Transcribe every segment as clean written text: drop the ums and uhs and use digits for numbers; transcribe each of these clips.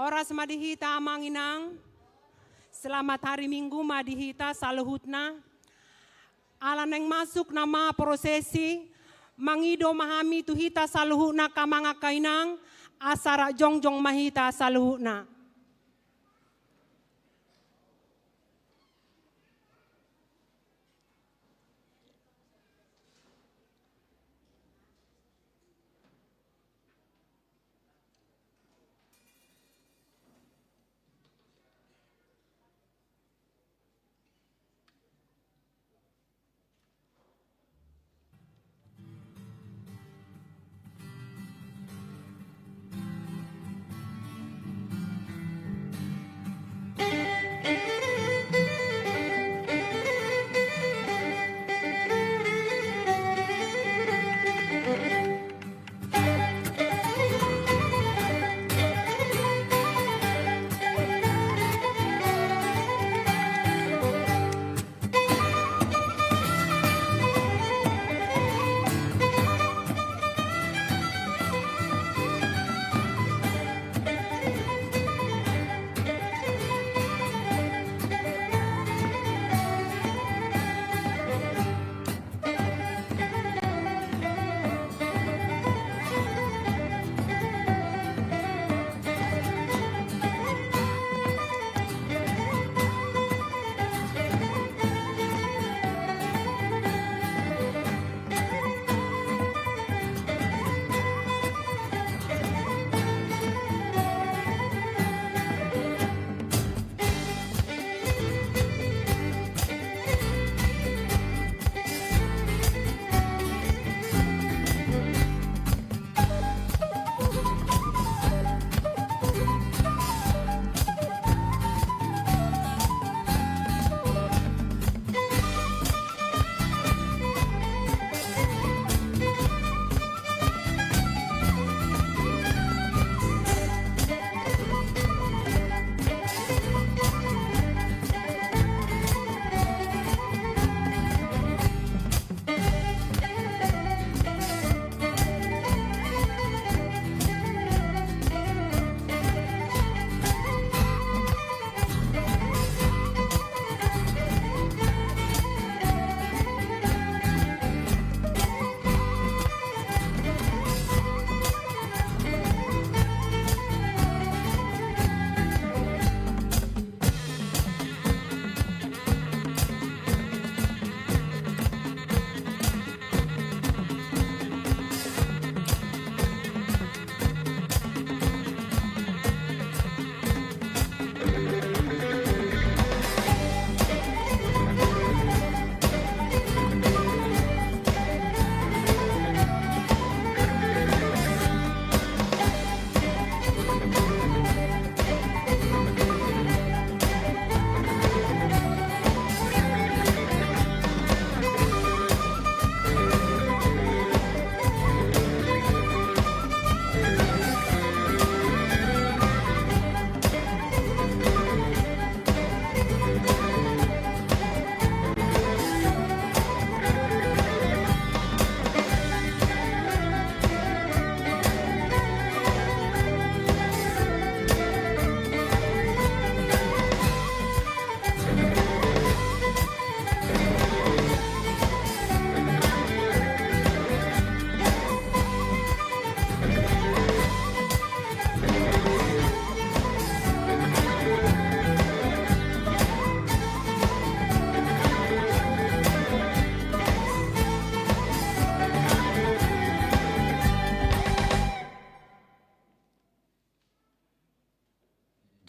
Horas madihita amanginang. Selamat hari Minggu madihita saluhutna. Alan yang masuk nama prosesi mangido mahami tuhita saluhutna kamanga kainang asara jongjong mahita saluhutna.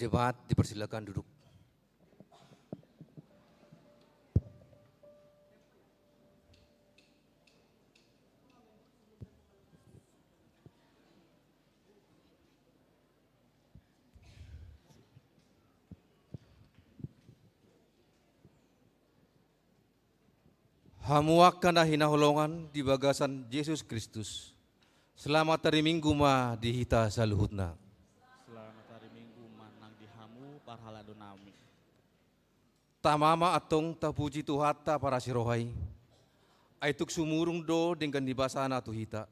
Jemaat dipersilakan duduk. Hamuakan hina holongan di bagasan Yesus Kristus. Selamat hari Minggu ma dihita saluhutna. Tamama atong tapuji tuhata para sirohai. Aituk sumurung do dengan dibasana tuhita.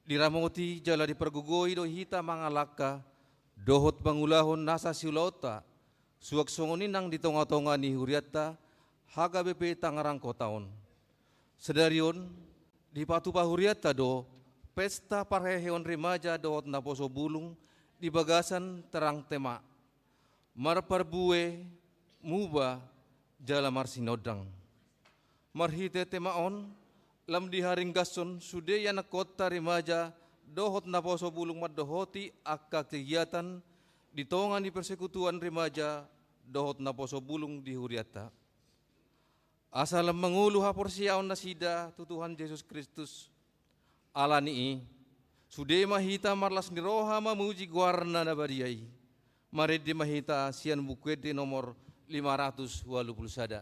Diramoti jala dipergugoi do hita mangalaka dohot pangulahon nasa silota, suwag songoninang di tonga-tonga ni huriata, haga BP tangarang kotaon. Sedarion, di patupa huriata do, pesta parheheon remaja dohot naposo bulung, di bagasan terang tema. Marparbue, muba, jala marsinodang. Marhite temaon, lam di haring gason, sude yanak kota remaja, dohot naposo bulung madohoti akka kegiatan, di tongan di persekutuan remaja, dohot naposo bulung di huriata. Asal mengulu hapor siaon nasida tutuhan Yesus Kristus, ala nii, sude mahita marlas niroha mamuji guarna nabadiai, marid di mahita sian bukwede nomor 580 sada.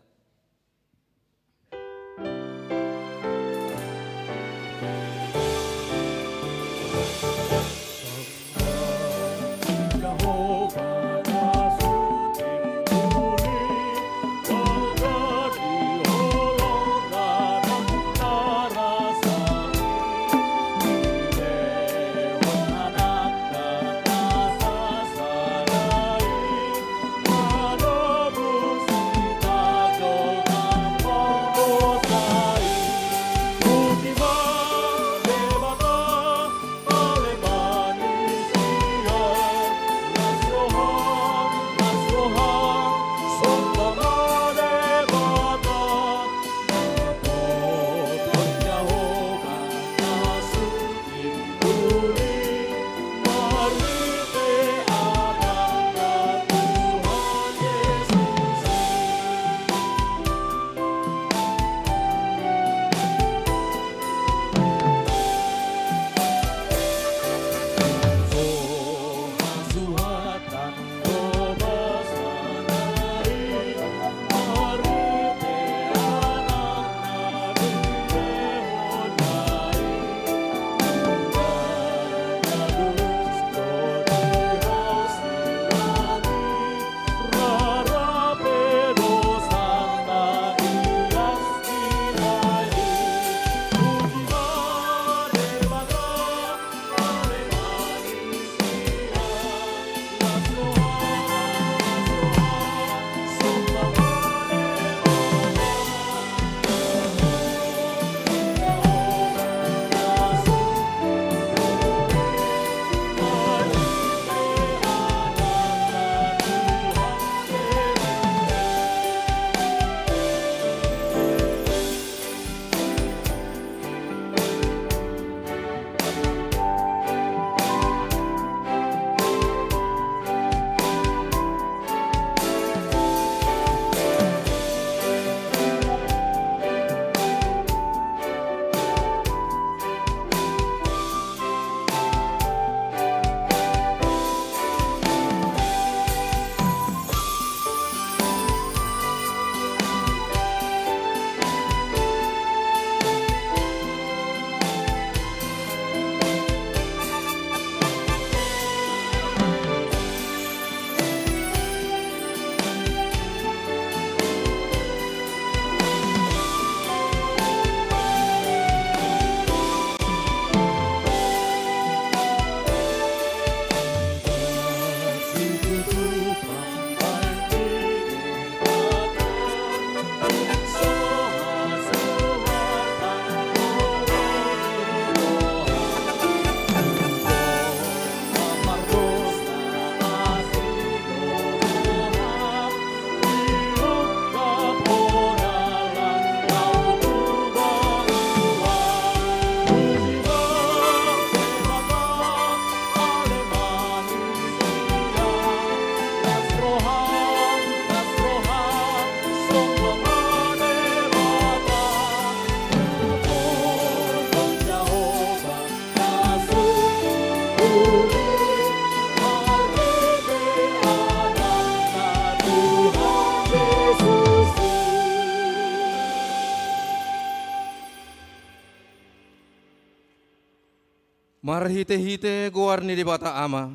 Marhite-hite goar ni di bata ama,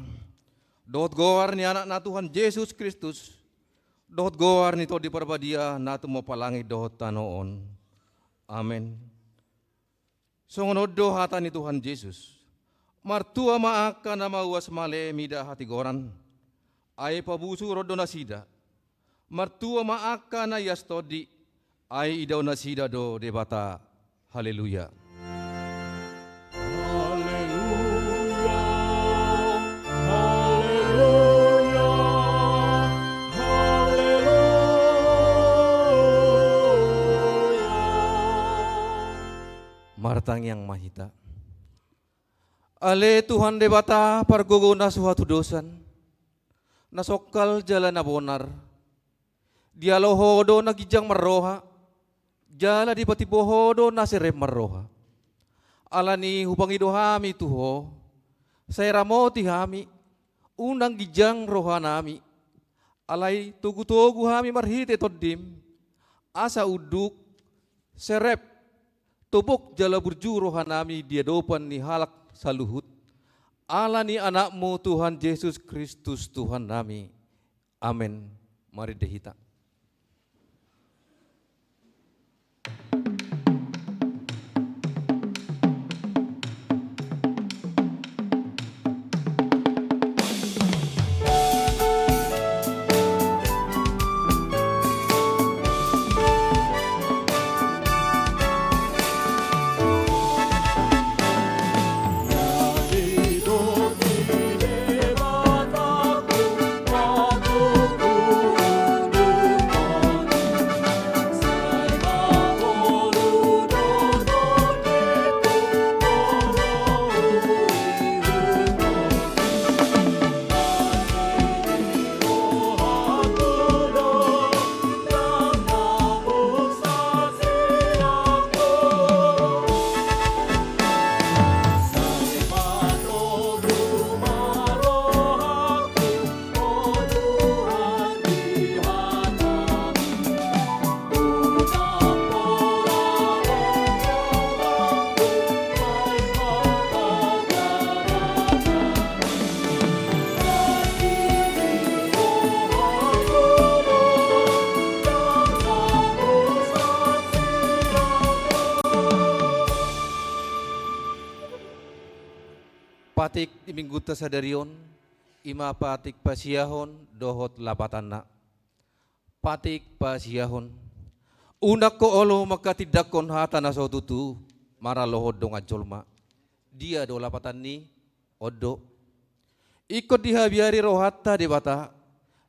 dot goar ni anak na Tuhan Yesus Kristus, dot goar ni to di parbadia na tumapalangi dot tanoon. Amen. Songonod do hata ni Tuhan Yesus, martua maaka na mawas male mida hati goran, ay pabusu rodo nasida, martua maaka na yastodi, ay idaw nasida do debata, haleluya. Martang yang mahita. Ale Tuhan debata pargogo na suatu dosan. Nasokal jalan na bonar. Dialo hodo na gijang maroha. Jala di patibo hodo na serem maroha. Alani hupang idohami tuho. Saya ramoti hami. Unang gijang roha nami. Alay tugu-tugu hami marhite todim. Asa uduk serep. Tubuk jala burju rohanami dia dopan ni halak saluhut. Allah ni anakmu Tuhan Yesus Kristus Tuhan nami. Amin. Mari dehita. Patik di minggu tasadarion, ima patik pasiyahon, dohot lapatana. Patik pasiyahon. Unak ko olo makatidakon hata na sotutu, maralohod dong ajolma. Dia do lapatan ni, odo. Ikot dihabiari rohata di bata,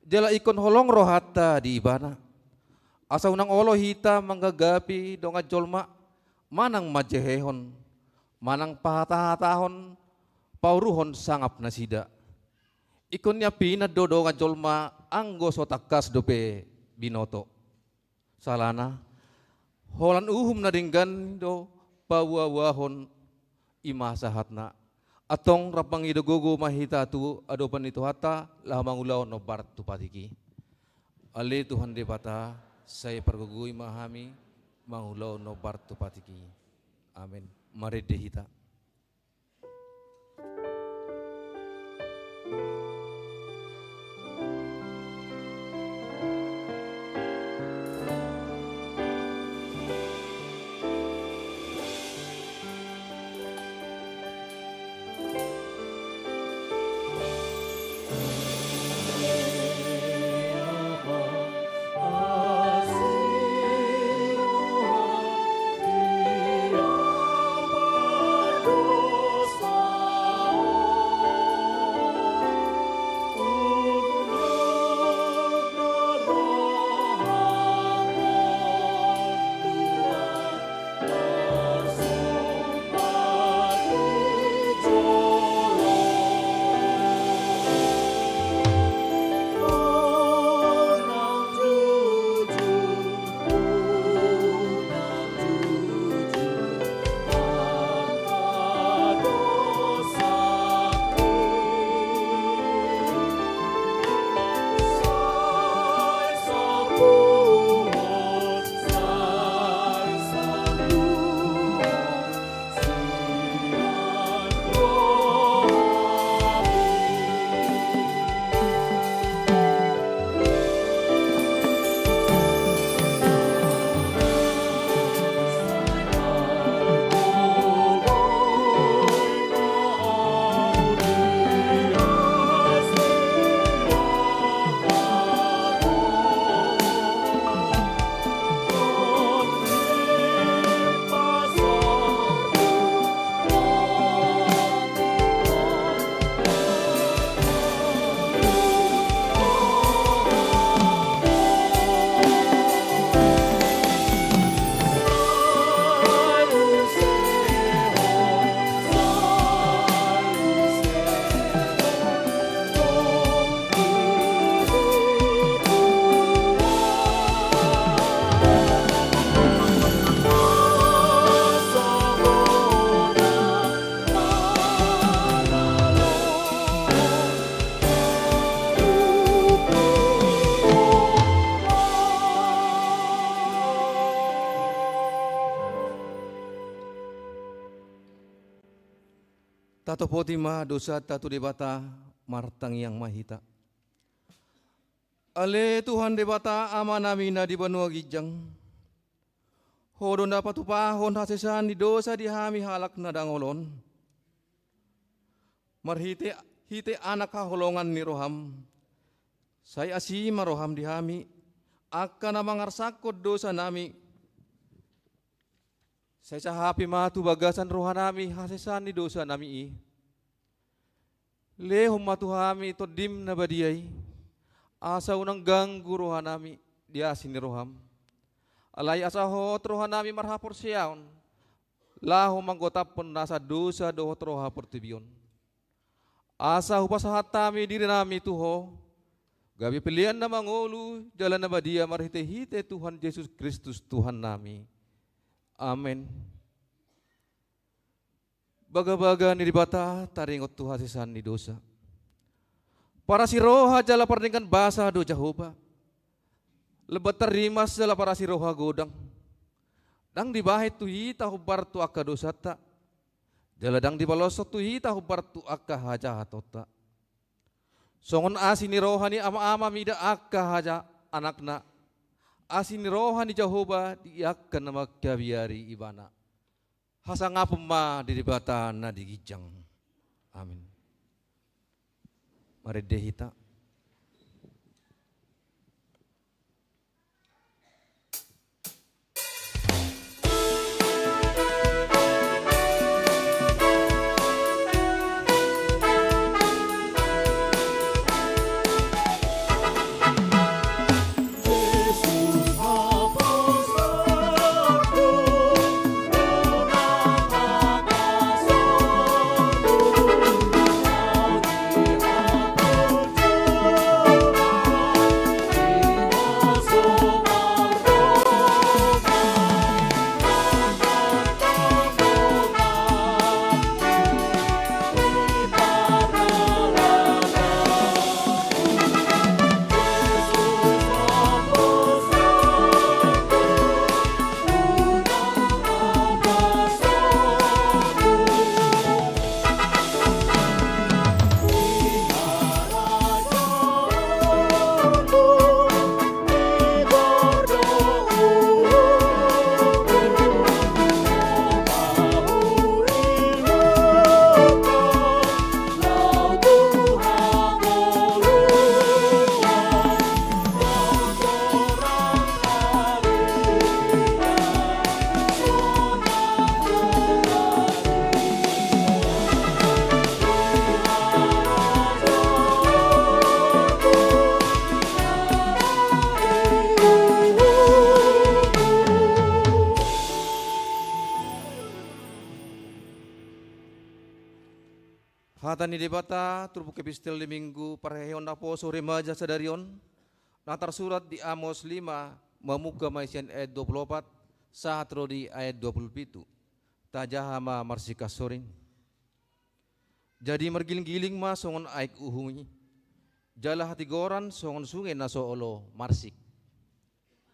jala ikon holong rohata di ibana. Asa unang olo hita manggagapi dong ajolma, manang majehehon, manang pahatahon, pauruhon sangap nasida. Ikonnya pinad dodo ngajolma anggo sotakas dope binoto. Salana holan uhum na dinggan do pawawahon ima sahatna. Atong rapang idogogo mahita tu adopan itu hata lamang ulaw no bar tu patiki. Ale Tuhan debata saya pergugui mahami mangulaw no bar tu patiki. Amin. Mari dehita. Tato potima dosa tatu debata martang yang mahita. Ale Tuhan debata amanamina di benua gijang. Hodon dapat upahon hasesan di dosa di hami halak na dangolon. Marhite anak kaholongan ni roham. Saya asima roham di hami. Akan mangarsakot dosa nami. Saya cahapi matu bagasan rohan nami hasesan di dosa nami. Lehom matu hami to dim na badiyay. Asa unang ganggu rohan nami dia sini roham. Alay asa hot rohan nami marhapor siyaon. Laho manggotap pun nasa dosa dohot roha portibion. Asa hupasahat tami diri nami tuho. Gabi pilihan na mangulu jalan na badia marhite-hite Tuhan Yesus Kristus Tuhan nami. Amin. Baga-baga ni dibata taringot Tuhan sisan ni dosa. Para si roha jala perningkan basa do Jehovah. Lebat terimas jala para si roha godang. Dang dibahit tu hita hubar tu akka dosa ta. Jala dang dibalosot tu hita hubar tu akka haja hatota. Songon asini rohani ama-ama mida akka haja anakna. Asini rohani Jehovah diakan nama kabiari ibana. Hasang apema di dibata na digijang. Amin. Mari dehita. Hatan ni debata turbu kepistil di minggu parheon na po sore maja sadarion. Natar surat di Amos 5 memuka maisian ayat 24 sahatro di ayat 27. Tajahama marsika soring. Jadi mergiling-giling ma songon aik uhungi. Jala hati goran songon sungai na soolo marsik.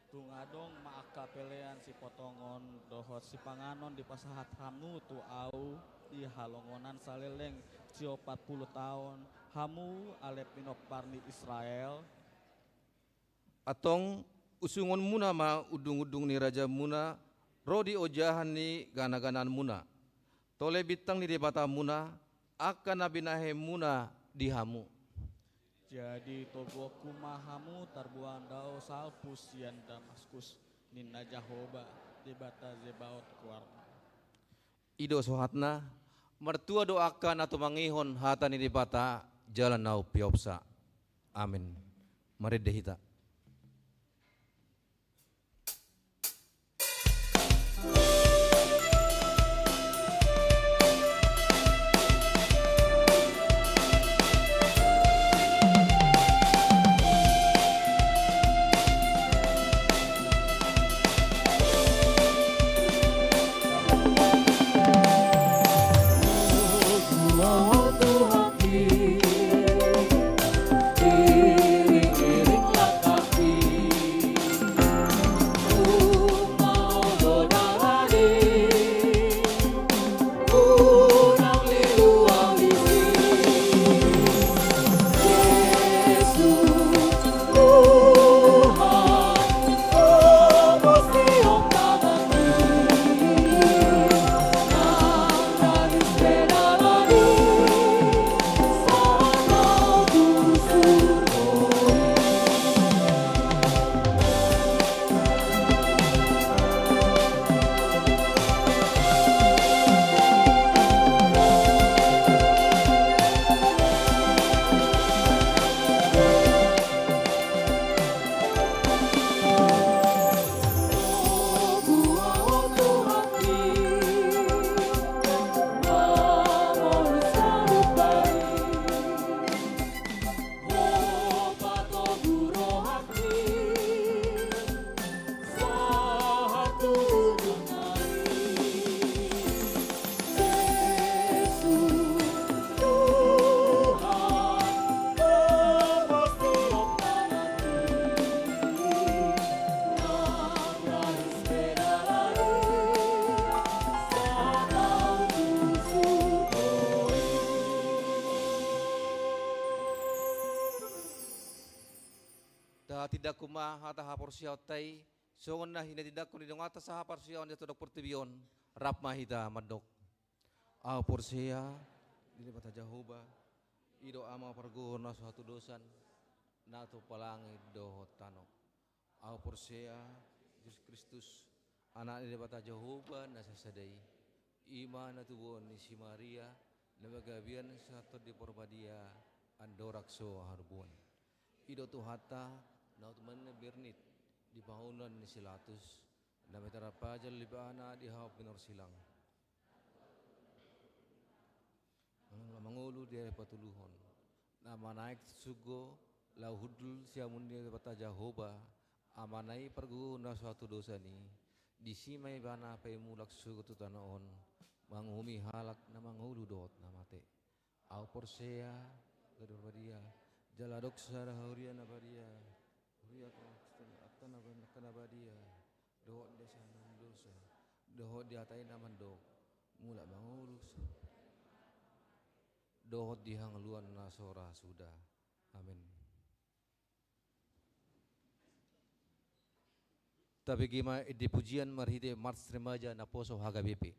Tungadong maaka pelean si potongon dohot si panganon di pasahat hamu tu au di halongonan saleleng cio 40 tahun hamu alep minoparni Israel Atong usungon muna ma udung-udung ni raja muna rodi ojahan ni gana-ganan muna tole bitang ni debata muna akan nabinahe muna di hamu. Jadi togo kumahamu tarbuan dao salpus yan Damaskus ninna Jehovah debata zebaot kuarna. Ido sohatna mertua doakan atau mangihon hata ni dibata jalan nau piopsa. Amin. Mari dehita. Tuhan, iring-iringlah tidak kuma hata hapor siaw tay songon na hina tidak ko didong atas sa hapor siaw nito dok pertibion rap mahita madok aw porsia dili bata Jehovah ido ama perguna suatu dosan nato palangi dohot tanok aw porsia Yesus Kristus anak dili bata Jehovah nasasadai iman na tubuon ni si Maria na magabian sa to di porbadia andorakso harbon ido tuhata na utman na bernit di pahunan ni Silatus na metarapajal libana di hawap minor silang mangulo di patuluhon na manaik sugo lauhudul siamun di bata Jehovah amanai perguna suatu dosa ni disimay bana pay mulak sugo tutanaon manghumi halak na mangulo dot na mate au porsea gadur badia jaladok sara hauria na badia huria atana kana badia dohot desa dosa dohot di atai naman dok mula mangurus dohot di hangluan nasora sudah amin. Tapi gima di pujian marhide mars remaja na poso haga BP.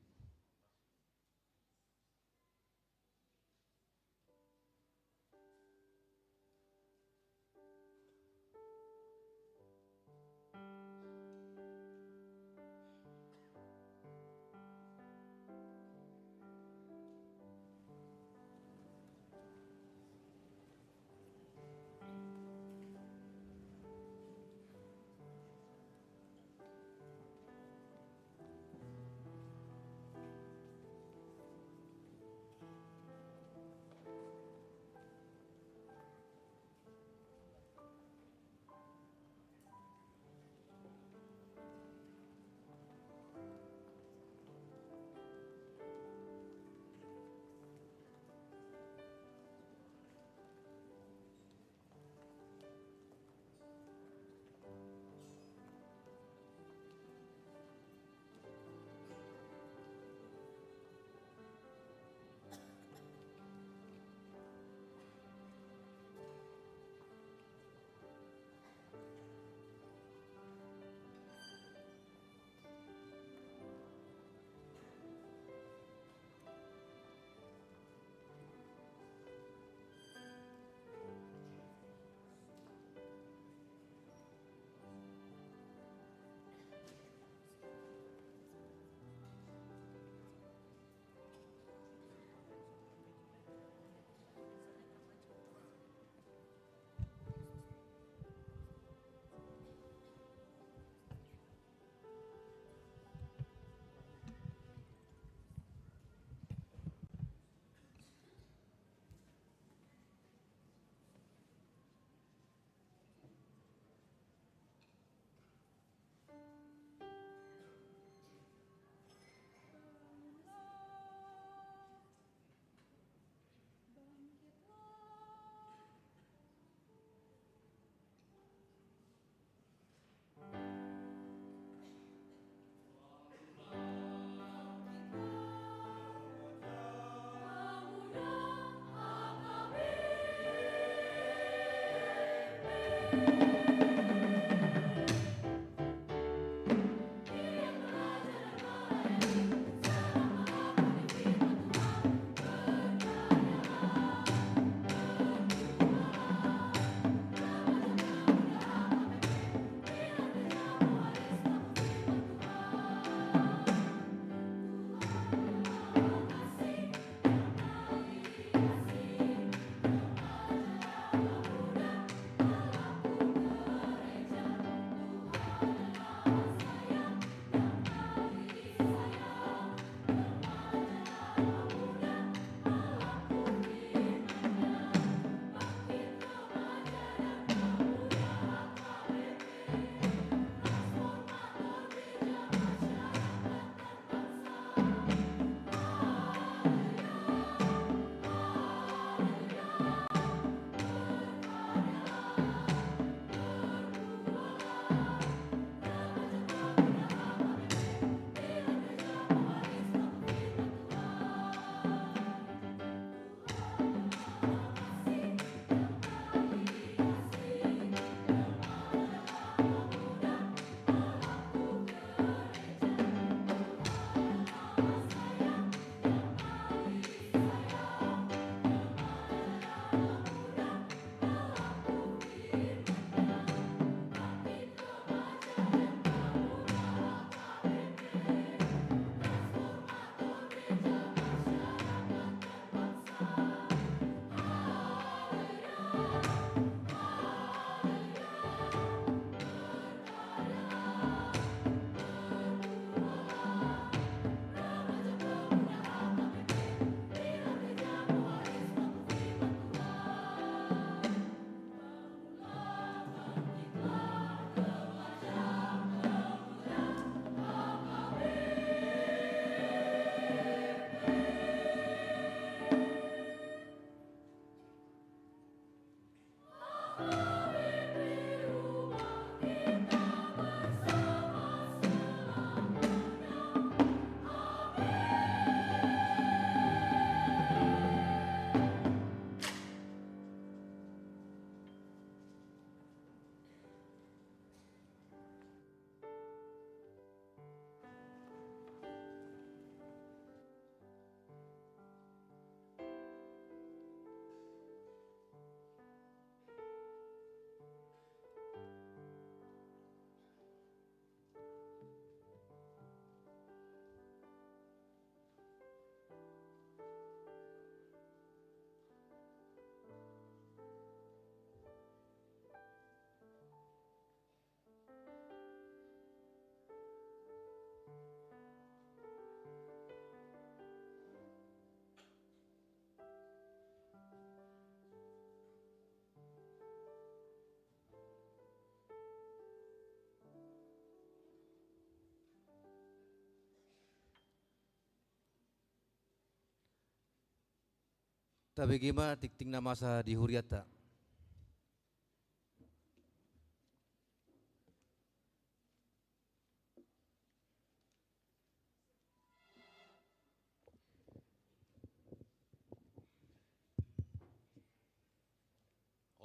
Tapi gimana tikting nama sa di huriata?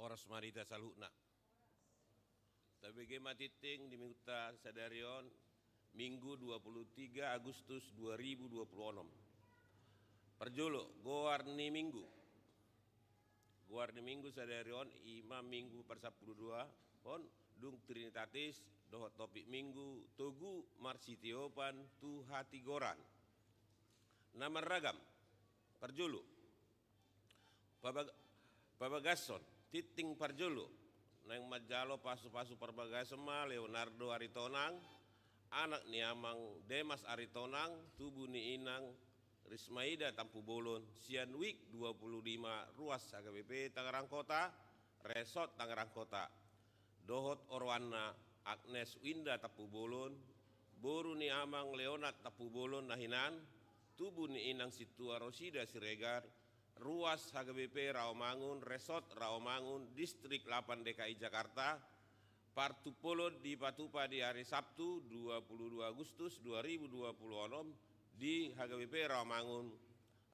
Oras marita salhuna. Tapi gimana titing di minggu sadarion Minggu 23 Agustus 2026. Perjolo goarni minggu. Goarni minggu sadarion ima minggu per 12 pon dung Trinitatis dohot topik minggu tugu marsitiopan tu hati goran. Nama ragam perjolo. Pabagason titing perjolo nang majalo pasu-pasu perbagason ma Leonardo Aritonang anak ni amang Demas Aritonang tubuh ni inang Rismaida Tampu Bolon, Sian Week 25 Ruas HKBP Tangerang Kota, Resort Tangerang Kota, Dohot Orwana Agnes Winda Tapu Bolon, Boru ni Amang Leonat Tapu Bolon Nahinan, Tubuh ni Inang Situa Rosida Siregar, Ruas HKBP Rawamangun, Resort Rawamangun, Distrik 8 DKI Jakarta, Partupolo di Patupa di hari Sabtu 22 Agustus 2026, di HKBP Rawamangun,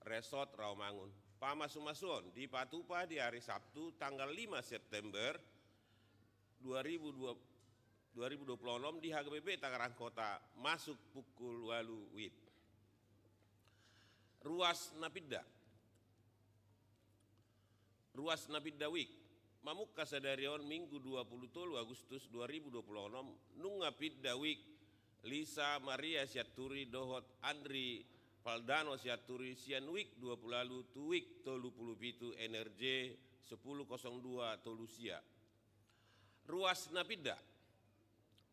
Resort Rawamangun. Pamasumasuon di Patupa di hari Sabtu tanggal 5 September 2026 di HKBP Tangerang Kota masuk pukul 8 WIB. Ruas Napidda. Ruas Napidda Week. Mamukka sadarion Minggu 23 Agustus 2026 nunga Pidda Week Lisa Maria Siaturi Dohot Andri Valdano Siaturi Sian Week 20 lalu tu week tolu puluh pitu NRJ 1002 Tolusia. Ruas Napidda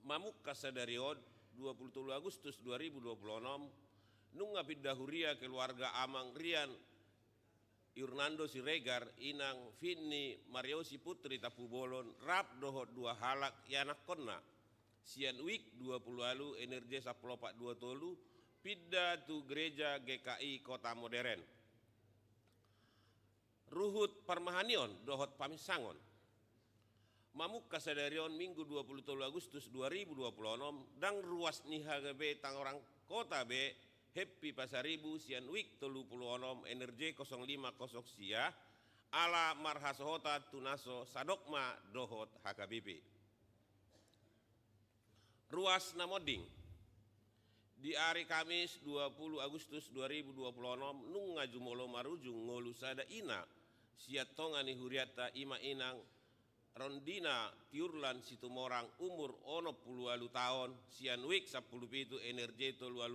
Mamukka sadarion 23 Agustus 2026 nunga Pidda Huria keluarga Amang Rian Yurnando Siregar inang Finni Mariosi Putri Tapu Bolon rap dohot dua halak yanak konna Sian Week 20 lalu energi 1042 Tolu Pidda tu gereja GKI Kota Modern. Ruhut Parmahanion dohot Pamisangon. Mamukka sadarion Minggu 23 Agustus 2026 dang ruas ni HKB Tangerang Kota B Happy Pasaribu Sian Week 36 energi 050 sia ala Marhasohota Tunaso Sadokma dohot HKBP. Ruas Namoding di hari Kamis 20 Agustus 2026 nung ngajumolo marujung ngolu sada ina siatonga ni huriata ima inang Rondina Tiurlan Situmorang umur 60 tahun Sian Week 10 pitu energi 20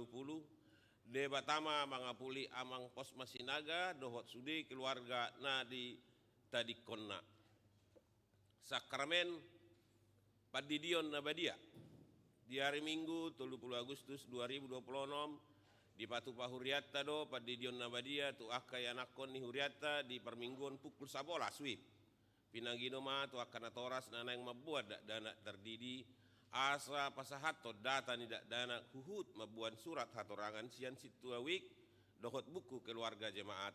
debatama mangapuli amang pos Masinaga dohot sudi keluarga nadi tadikonna Sakramen Padidion Nabadia di hari Minggu 30 Agustus 2026 di Patupa Huriata do Padidion Nabadia tu akai anakon ni Huriata di permingguan pukul 11 wib. Pinanggino ma tu akan atoras nana yang mabuat dak dana terdidi asa pasahato data ni dak dana huhut mabuan surat hatorangan sian situa wik dohot buku keluarga jemaat.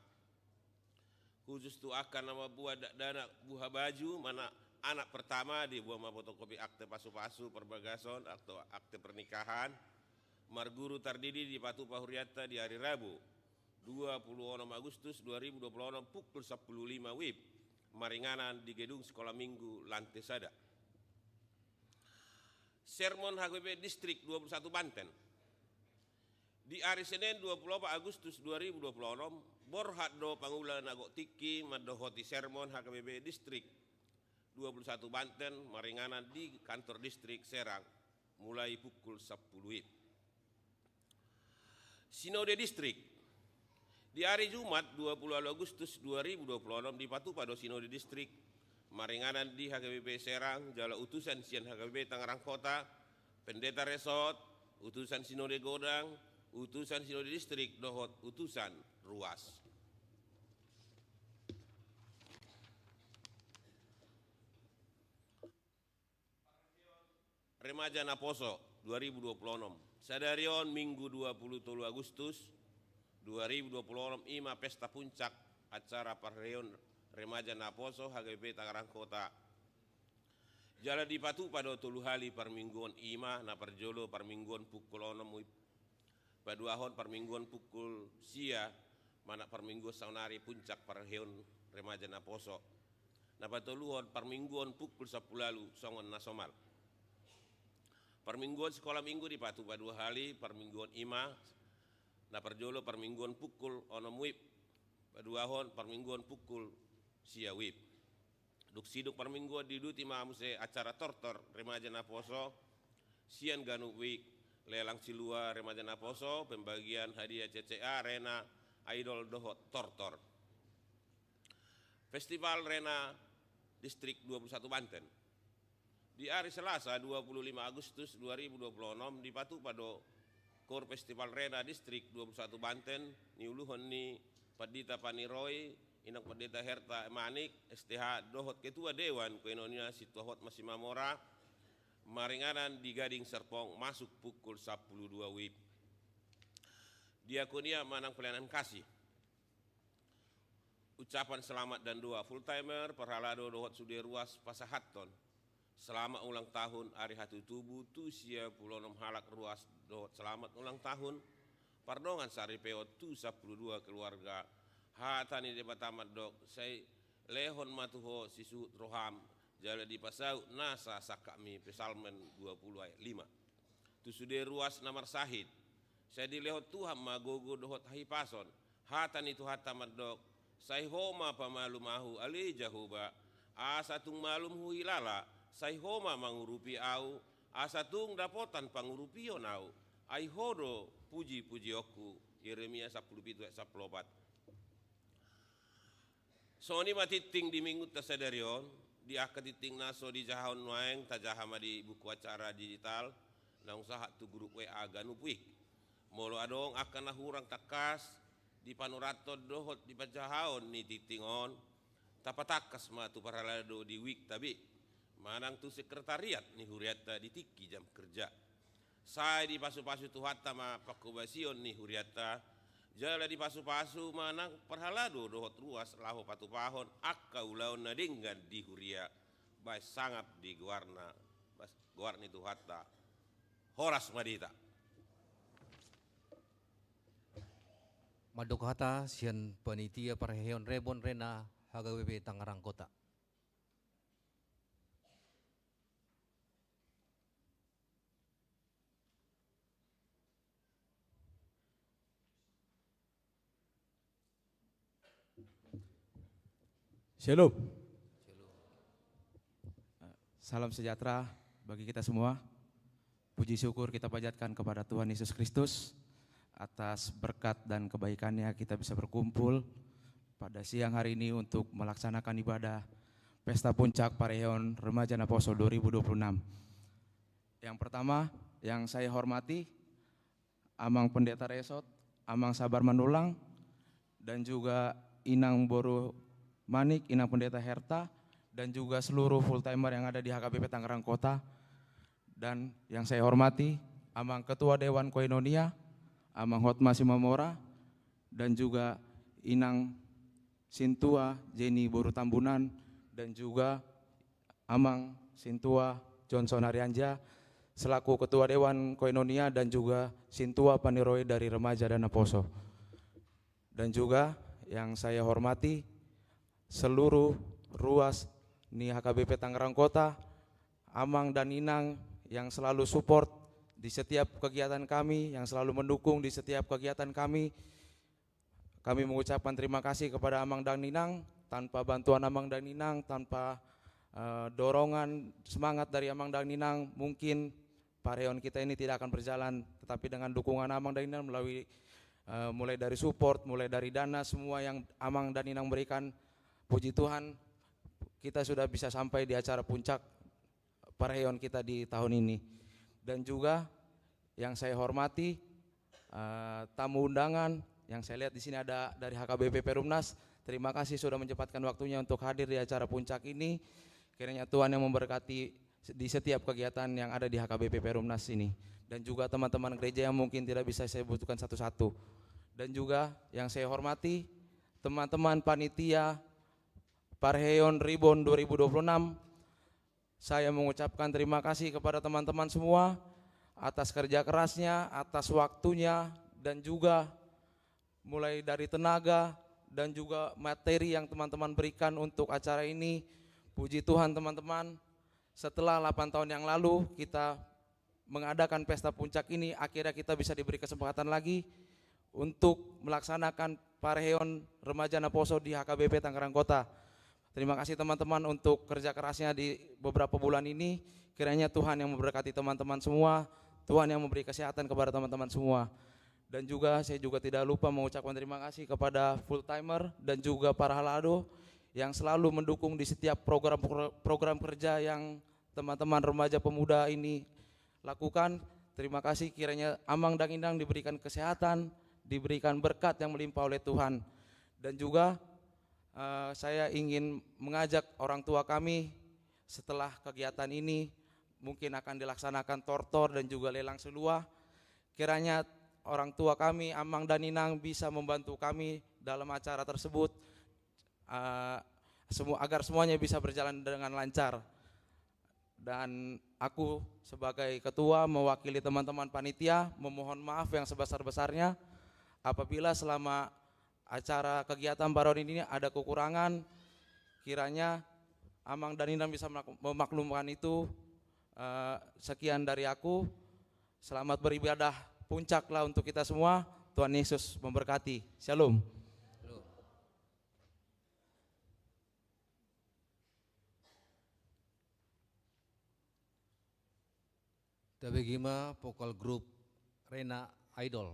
Khusus tu akan nama buat dak dana buha baju mana anak pertama dibuang fotokopi akte pasu-pasu perbagason atau akte pernikahan. Marguru tardidi di Patupa Huriatta di hari Rabu 26 Agustus 2026 pukul 10.05 WIB. Maringanan di gedung sekolah minggu lantai sada. Sermon HKBP Distrik 21 Banten. Di hari Senin 24 Agustus 2026 borhat do pangula nagok tiki madohoti sermon HKBP Distrik 21 Banten Maringanan di kantor distrik Serang mulai pukul 10 WIB. Sinode Distrik di hari Jumat 20 Agustus 2026 di Patupa do Sinode Distrik Maringanan di HKBP Serang jala utusan Sian HKBP Tangerang Kota, Pendeta Resort, utusan Sinode Godang, utusan Sinode Distrik dohot utusan ruas. Remaja Naposo 2026. Sadarion Minggu 23 Agustus 2026 ima pesta puncak acara Parreon Remaja Naposo HKBP Tangerang Kota. Jala di Patupa do tuluhali parmingguan ima na parjolo parmingguan pukul 6 paduahon parmingguan pukul sia mana parmingguan saunari puncak Parreon Remaja Naposo. Na patuluhon parmingguan pukul 10 lalu songon nasomal. Permingguan sekolah minggu di Patupa 2 hari, permingguan ima, na perjolo permingguan pukul 6 WIB, paduahon permingguan pukul sia WIB. Duk siduk permingguan di duti mamuse acara tortor Remaja Naposo, sian ganu WIB, lelang silua Remaja Naposo, pembagian hadiah CCA Rena Idol Dohot Tortor. Festival Rena Distrik 21 Banten. Di hari Selasa 25 Agustus 2026 di Patupa do Kor Festival Rena Distrik 21 Banten niuluhon ni Padita Paniroy Inak Pendeta Herta Manik STH Dohot Ketua Dewan Koinonia Situahot Masimamora Maringanan di Gading Serpong masuk pukul 12 WIB. Diakonia Manang Pelayanan Kasih. Ucapan selamat dan doa full timer Perhalado Dohot Suderuas Pasahaton. Selamat ulang tahun Ari Hatu Tubuh tu sia pulau 6 halak ruas dohot selamat ulang tahun pardongan sari peo tu 12 keluarga hatani debatamat dok saya lehon matuho sisu roham jala di pasau nasa sakami pesalmen 20 ayat 5 tu sude ruas namar sahid saya di lehot Tuhan magogo dohot hahipason hatani tu hatamat dok saya homa pamalumahu ali jahuba asatung malum huilala sai homa mangurupi au asatung dapotan pangurupio nau ai hodo puji oku Yeremia 10:10 Soni matiting di minggu tasadarion di akatiting naso di jahon waeng tajahama di buku acara digital nang usaha tu grup WA ganupuik molo adong akan nahurang takas di panurato dohot di pajahon ni titingon tapatakas ma tu paralado di week tabi manang tu sekretariat ni Huriatta di tiki jam kerja. Saya di pasu-pasu tu hatta ma pakubasion ni Huriatta. Jala di pasu-pasu manang perhalado dohot ruas laho patupahon akka ulaon na dinggan di Huria. Bay sangap di guarna guarni tu hatta. Horas madita. Madok hata sian panitia Parreon Rebon Rena HKBP Tangerang Kota. Shalom. Salam sejahtera bagi kita semua. Puji syukur kita panjatkan kepada Tuhan Yesus Kristus atas berkat dan kebaikannya kita bisa berkumpul pada siang hari ini untuk melaksanakan ibadah Pesta Puncak Parreon Remaja Naposo 2026. Yang pertama yang saya hormati Amang Pendeta Resort, Amang Sabar Manulang, dan juga Inang Boru Manik, Inang Pendeta Herta, dan juga seluruh full timer yang ada di HKBP Tangerang Kota. Dan yang saya hormati Amang Ketua Dewan Koinonia, Amang Hotma Simamora, dan juga Inang Sintua Jenny Boru Tambunan, dan juga Amang Sintua Johnson Arianja selaku Ketua Dewan Koinonia dan juga Sintua Paniroe dari Remaja Dana Poso. Dan juga yang saya hormati seluruh ruas Ni HKBP Tangerang Kota, Amang dan Inang yang selalu support di setiap kegiatan kami, yang selalu mendukung di setiap kegiatan kami. Kami mengucapkan terima kasih kepada Amang dan Inang. Tanpa bantuan Amang dan Inang, tanpa dorongan semangat dari Amang dan Inang, mungkin Pareon kita ini tidak akan berjalan. Tetapi dengan dukungan Amang dan Inang melalui mulai dari support, mulai dari dana, semua yang Amang dan Inang berikan, puji Tuhan kita sudah bisa sampai di acara puncak Pareon kita di tahun ini. Dan juga yang saya hormati tamu undangan yang saya lihat di sini ada dari HKBP Perumnas. Terima kasih sudah menyempatkan waktunya untuk hadir di acara puncak ini. Kiranya Tuhan yang memberkati di setiap kegiatan yang ada di HKBP Perumnas ini. Dan juga teman-teman gereja yang mungkin tidak bisa saya butuhkan satu-satu. Dan juga yang saya hormati teman-teman panitia Parheon Ribon 2026. Saya mengucapkan terima kasih kepada teman-teman semua atas kerja kerasnya, atas waktunya, dan juga mulai dari tenaga dan juga materi yang teman-teman berikan untuk acara ini. Puji Tuhan teman-teman, setelah 8 tahun yang lalu kita mengadakan pesta puncak ini, akhirnya kita bisa diberi kesempatan lagi untuk melaksanakan Parheon Remaja Dana Poso di HKBP Tangerang Kota. Terima kasih teman-teman untuk kerja kerasnya di beberapa bulan ini. Kiranya Tuhan yang memberkati teman-teman semua, Tuhan yang memberi kesehatan kepada teman-teman semua. Dan juga saya juga tidak lupa mengucapkan terima kasih kepada full timer dan juga para halado yang selalu mendukung di setiap program kerja yang teman-teman remaja pemuda ini lakukan. Terima kasih, kiranya Amang dan Inang diberikan kesehatan, diberikan berkat yang melimpah oleh Tuhan. Dan juga saya ingin mengajak orang tua kami setelah kegiatan ini mungkin akan dilaksanakan tortor dan juga lelang seluah. Kiranya orang tua kami, Amang dan Inang, bisa membantu kami dalam acara tersebut agar semuanya bisa berjalan dengan lancar. Dan aku sebagai ketua mewakili teman-teman panitia memohon maaf yang sebesar-besarnya apabila selama acara kegiatan Parheon ini ada kekurangan. Kiranya Amang dan Inang bisa memaklumkan itu. Sekian dari aku. Selamat beribadah puncaklah untuk kita semua. Tuhan Yesus memberkati. Shalom. Tabegima Vokal Group Rena Idol.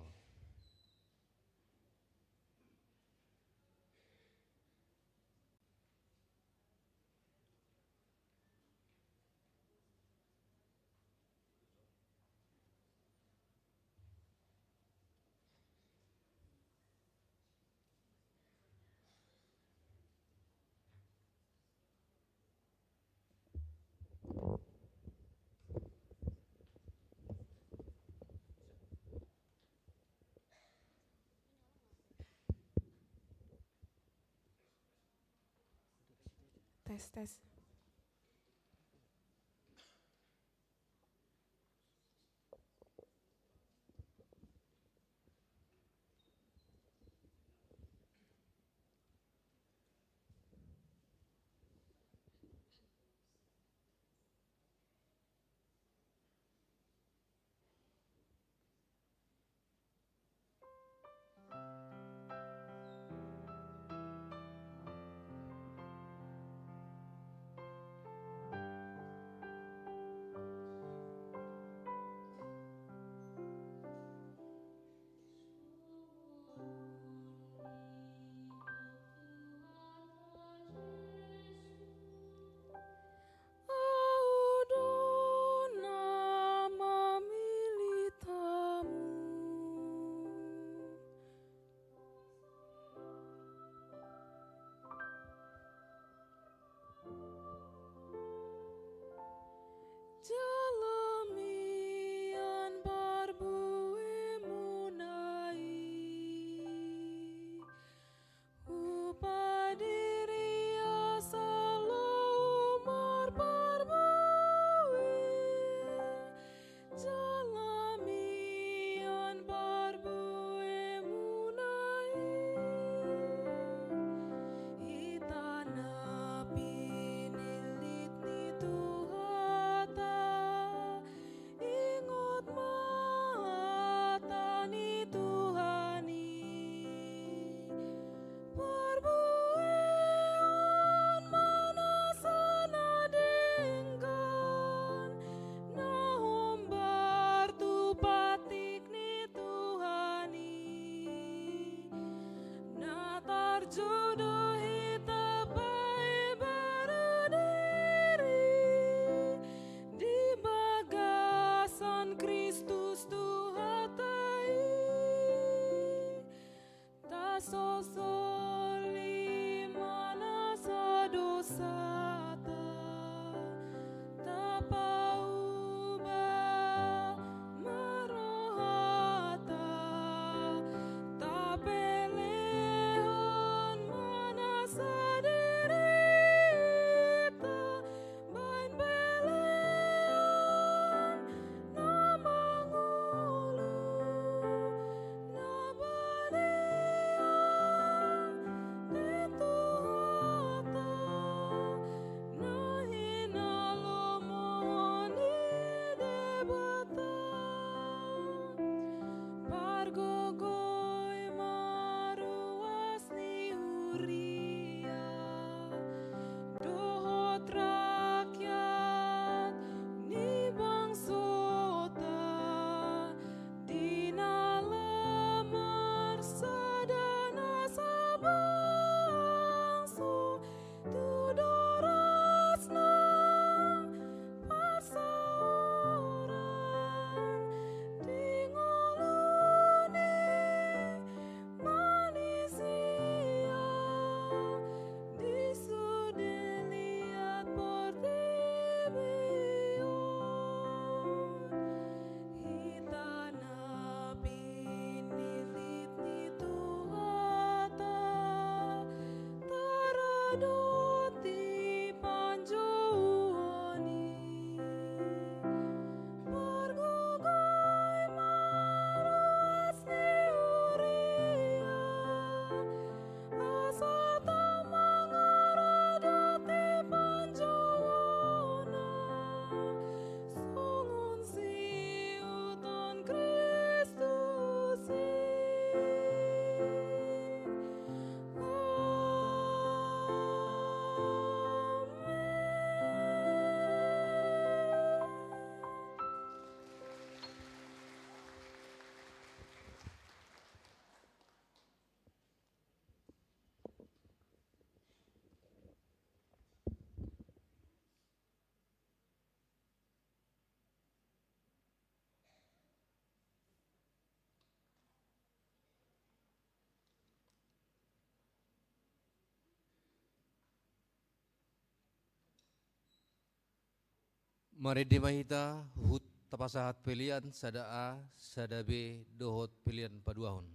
Tes. Mari dimahita hut tapasahat pilihan sada A, sada B, dohot pilihan paduahon.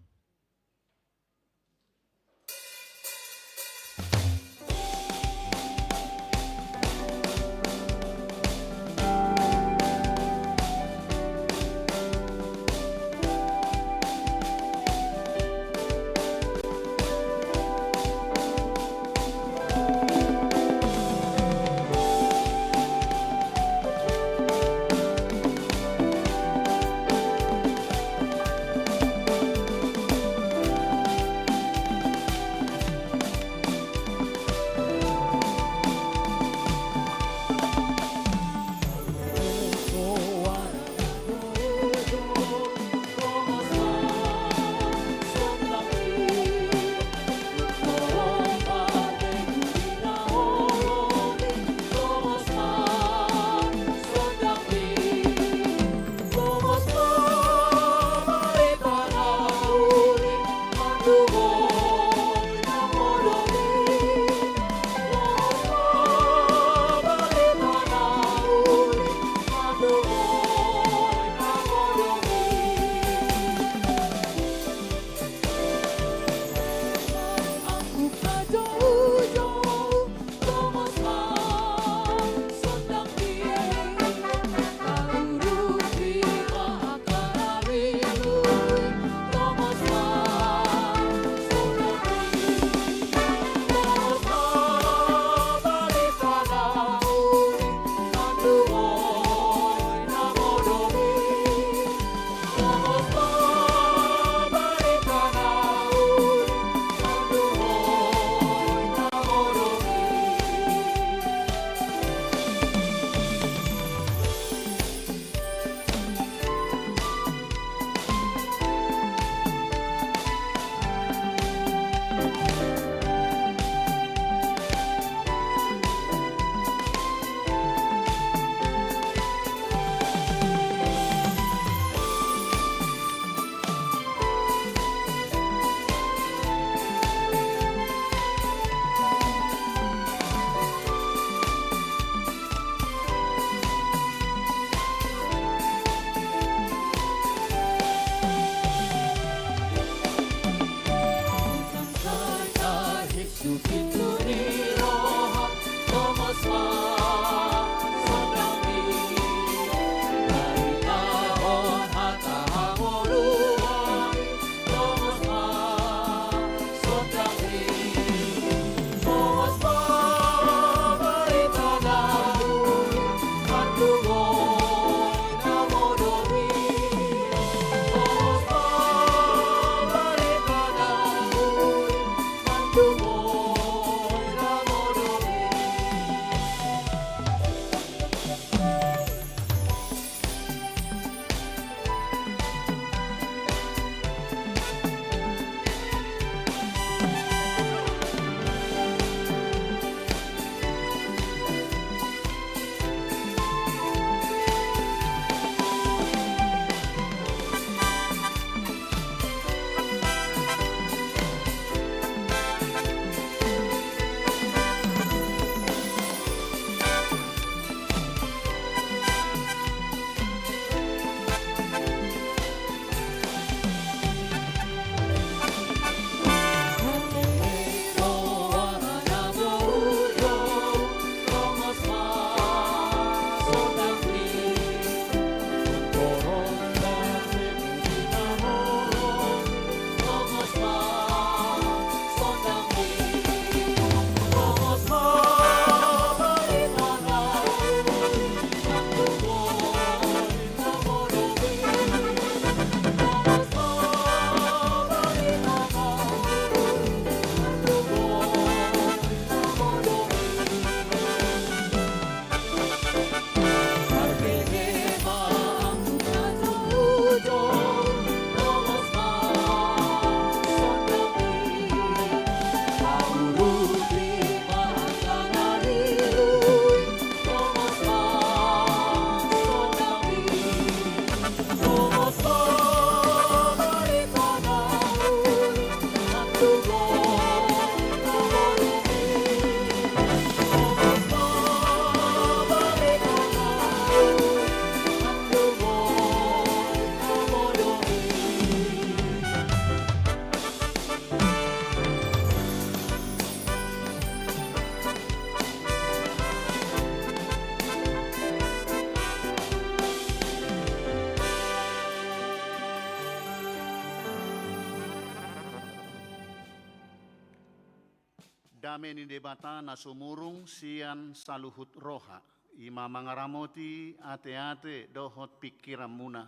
dame ni debata na sumurung sian saluhut roha. Ima mangaramoti ate-ate dohot pikiran muna.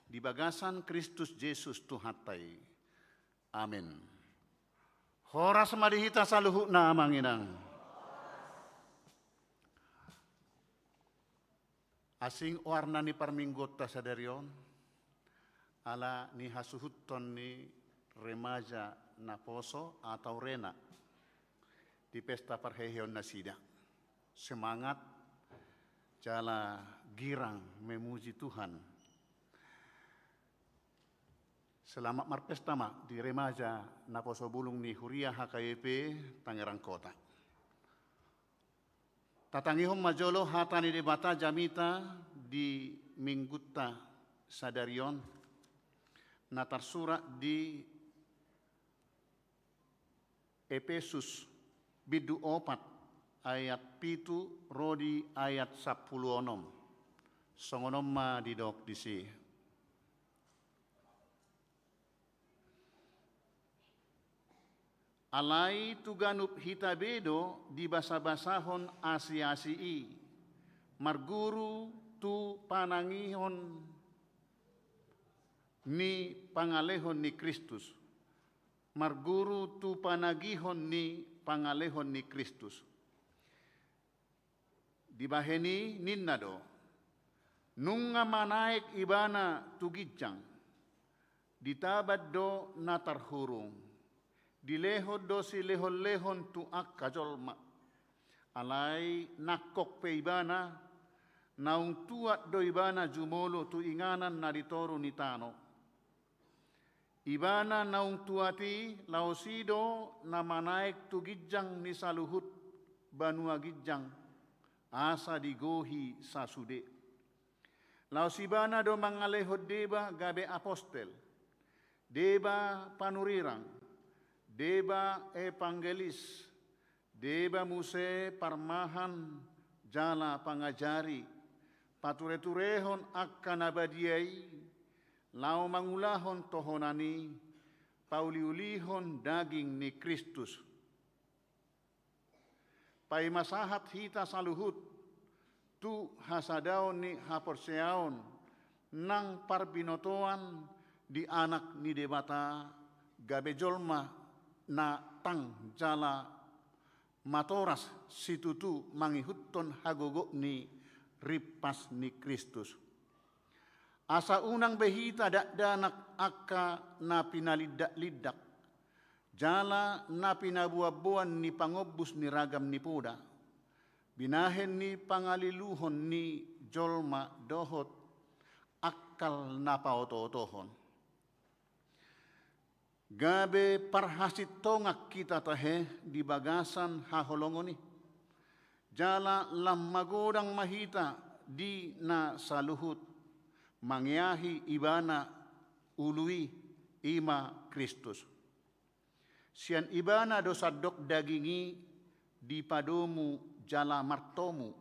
Di bagasan Kristus Yesus Tuhatai. Amin. Horas madihita saluhut na amanginang. Asing warna ni parminggot ta sadarion. Ala ni hasuhuton ni remaja na poso atau rena. Di pesta perhehion na sida. Semangat jala girang memuji Tuhan. Selamat marpesta mak di remaja na poso bulung ni Huria HKBP Tangerang Kota. Tatangihom majolo hatani debata jamita di Minggutta sadarion na tarsura di Efesus bidu 4 ayat 7 rodi ayat 10 songonom ma didok disi. Alai tuganup hitabedo di basa-basahon asi-asii. Marguru tu panangihon ni pangalehon ni Kristus. Marguru tu panagihon ni pangalehon ni Kristus. Dibaheni ninnado. Nunga manaik ibana tugijang. Ditabad do natarhurung. Dilehod do si lehon-lehon tu kajolma. Alai nakok pe ibana, naung tuat do ibana jumolo tu inganan na ditoro ni tano. Ibana naung tuati lausido na manaik tu gijang ni saluhut banua gijang asa digohi sasude. Lausibana do mangalehod deba gabe apostel, deba panurirang, deba evangelis, deba muse parmahan jala pangajari, pature-turehon akan abadiai, lau mangulahon tohonani, pauliulihon daging ni Kristus. Pai masahat hita saluhut, tu hasadaon ni haporseaon, nang parbinotoan di anak ni debata, gabe jolma, na tang jala matoras situtu mangihutton hagogo ni ripas ni Kristus. Asa unang behita dakdanak akka na pinalidak-lidak. Jala na pinabuabuan ni pangobus ni ragam ni puda. Binahen ni pangaliluhon ni jolma dohot akal na paoto-otohon. Gabe parhasit tongak kita tahe di bagasan haholongoni. Jala lam magodang mahita di na saluhut. Mangyahi ibana ului ima Kristus. Sian ibana dosadok dagingi di padomu jala martomu.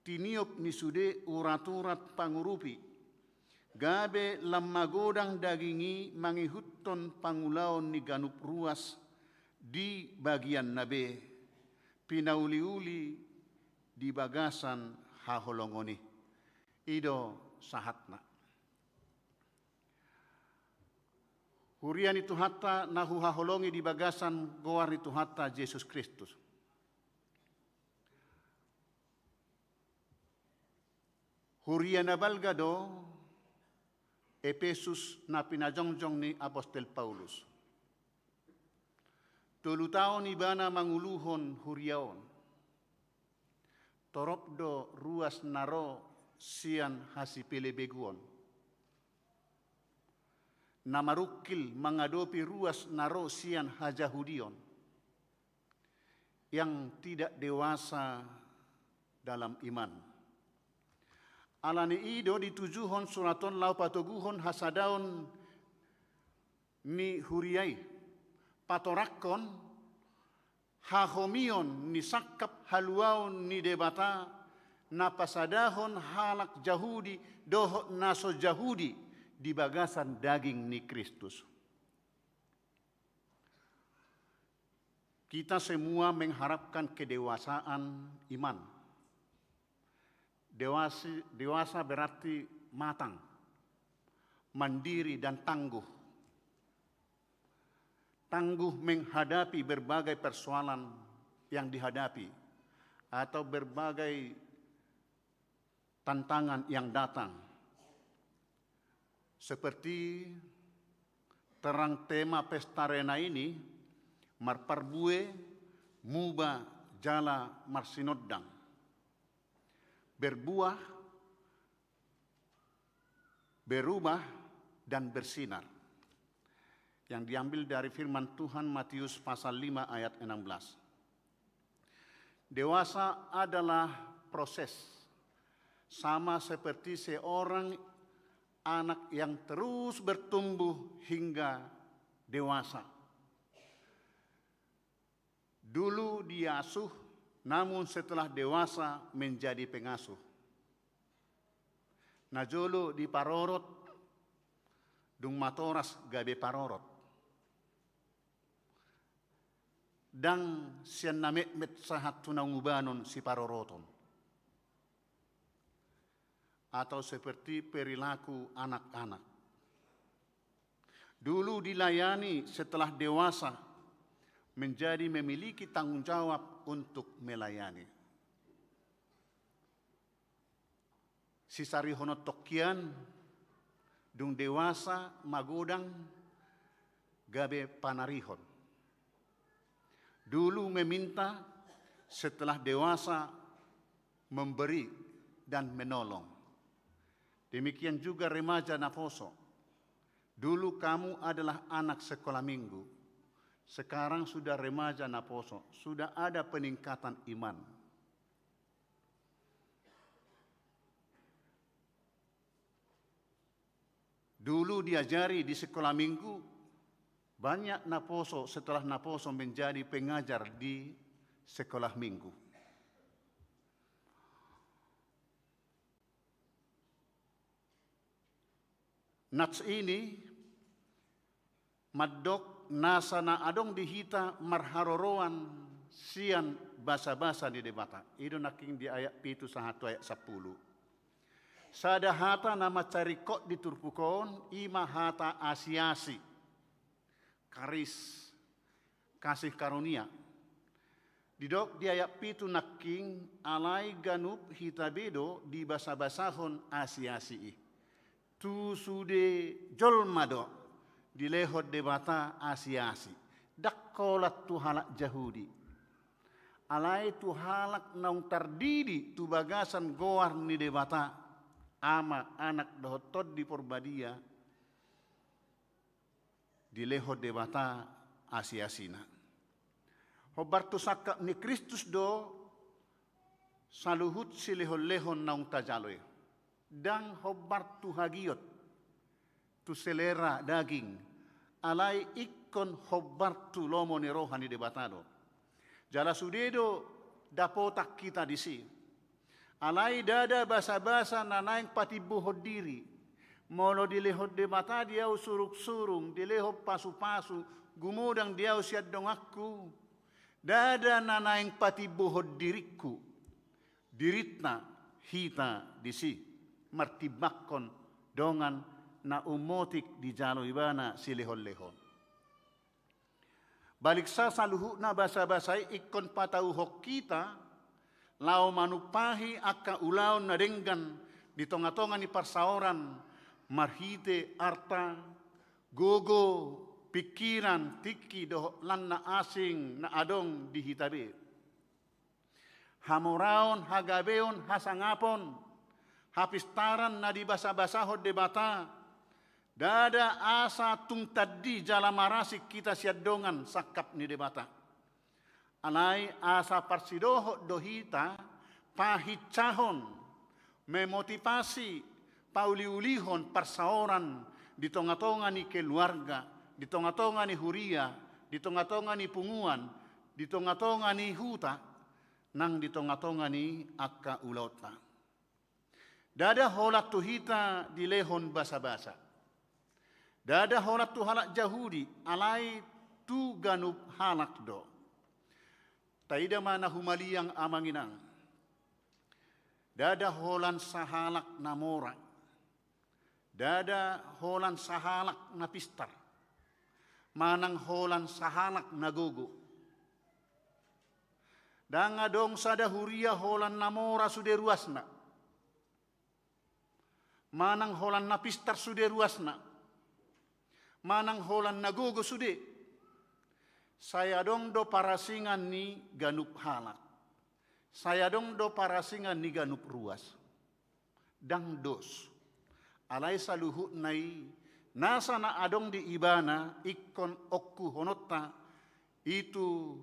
Tiniop ni sude urat-urat pangurupi. Gabe lam magodang dagingi mangihutton pangulaon ni ganup ruas di bagian nabe. Pinauli-uli di bagasan haholongoni. Ido sahatna. Hurian itu hatta nahu haholongi di bagasan goar itu hatta Yesus Kristus. Hurian abalgado Efesus na pinajongjong ni Apostel Paulus. 3 taon ibana manguluhon huriaon. Toropdo ruas naro sian hasipele beguon. Namarukil mengadopi ruas naro sian hajahudion. Yang tidak dewasa dalam iman. Alani ido ditujuhon suraton lau patoguhon hasadaon ni huriai. Patorakon hahomion ni sakap haluaon ni debata napasadahon halak jahudi dohot naso jahudi di bagasan daging ni Kristus. Kita semua mengharapkan kedewasaan iman. Dewasa berarti matang, mandiri dan tangguh. Tangguh menghadapi berbagai persoalan yang dihadapi atau berbagai tantangan yang datang. Seperti terang tema pesta rena ini, marparbue muba jala marsinodang. Berbuah, berubah, dan bersinar. Yang diambil dari firman Tuhan Matius pasal 5 ayat 16. Dewasa adalah proses, sama seperti seorang anak yang terus bertumbuh hingga dewasa. Dulu diasuh, namun setelah dewasa menjadi pengasuh. Najolo di parorot, dung matoras gabe parorot. Dan sian namet sahat tunangubanon si paroroton. Atau seperti perilaku anak-anak. Dulu dilayani, setelah dewasa menjadi memiliki tanggung jawab untuk melayani. Sisari honot tokian, dung dewasa magodang gabe panarihon. Dulu meminta, setelah dewasa memberi dan menolong. Demikian juga remaja Naposo. Dulu kamu adalah anak sekolah minggu. Sekarang sudah remaja Naposo. Sudah ada peningkatan iman. Dulu diajari di sekolah minggu, banyak Naposo setelah Naposo menjadi pengajar di sekolah minggu. Nats ini madok nasa na adong dihita marharoroan sian basa-basa di debata. Itu naking di ayat 7 sahatu ayat 10. Sada hata nama carikot di turpukon ima hata asiasi. Karis kasih karunia. Didok di ayat 7 naking alai ganup hitabedo di basa-basahon asiasi. Tu sude jolmado di lehot debata asiasi. Dakkolat tu halak Yahudi. Alai tu halak naung tardidi tu bagasan goar ni debata. Ama anak dohotod di porbadia. Di lehot debata asiasina. Hobar tu sakak ni Kristus do saluhut si lehon-lehon naung tajaloy. Dan hobar tu hagiot, tu selera daging, alai ikon hobar tu lomo ni rohani debatado. Jala sudedo dapotak kita di si. Alai dada basa-basa nanaing patibuhod diri. Molo dilehod debata diau suruk-surung, dilehod pasu-pasu, gumudang diau siad dong aku. Dada nanaing patibuhod diriku, diritna hita di si. Martibakon dongan na umotik di jalo ibana si lehon-lehon. Balik sa saluhu na basa-basay ikon patauhok kita, lao manupahi akka ulaon na denggan di tonga-tonga ni parsaoran, marhite arta, gogo, pikiran, tiki doh lanna asing na adong di hitabe. Hamoraon, hagabeon, hasangapon, hapistaran na di basa-basahod debata. Dada asa tung tadi jala marasik kita siadongan sakap ni debata. Alai asa parsidohot dohita pahicahon memotivasi pauliulihon parsaoran di tonga-tonga ni keluarga, di tonga-tonga ni huria, di tonga-tonga ni punguan, di tonga-tonga ni huta, nang di tonga-tonga ni akka ulauta. Dada holat tuhita di lehon basa-basa. Dada holat tu halak Yahudi alai tu ganup halak do. taida mana humaliang amanginang. Dada holan sahalak namora. Dada holan sahalak na pistar. Manang holan sahalak na gogo. Danga dong sada huria holan namora sude ruasna. Manang holan na pistar sude ruasna. Manang holan na gogo sude. Saya dong do parasingan ni ganup halak. Saya dong do parasingan ni ganup ruas. Dang dos. Alay saluhut nai. Nasa na adong di ibana ikon okku honotta. Itu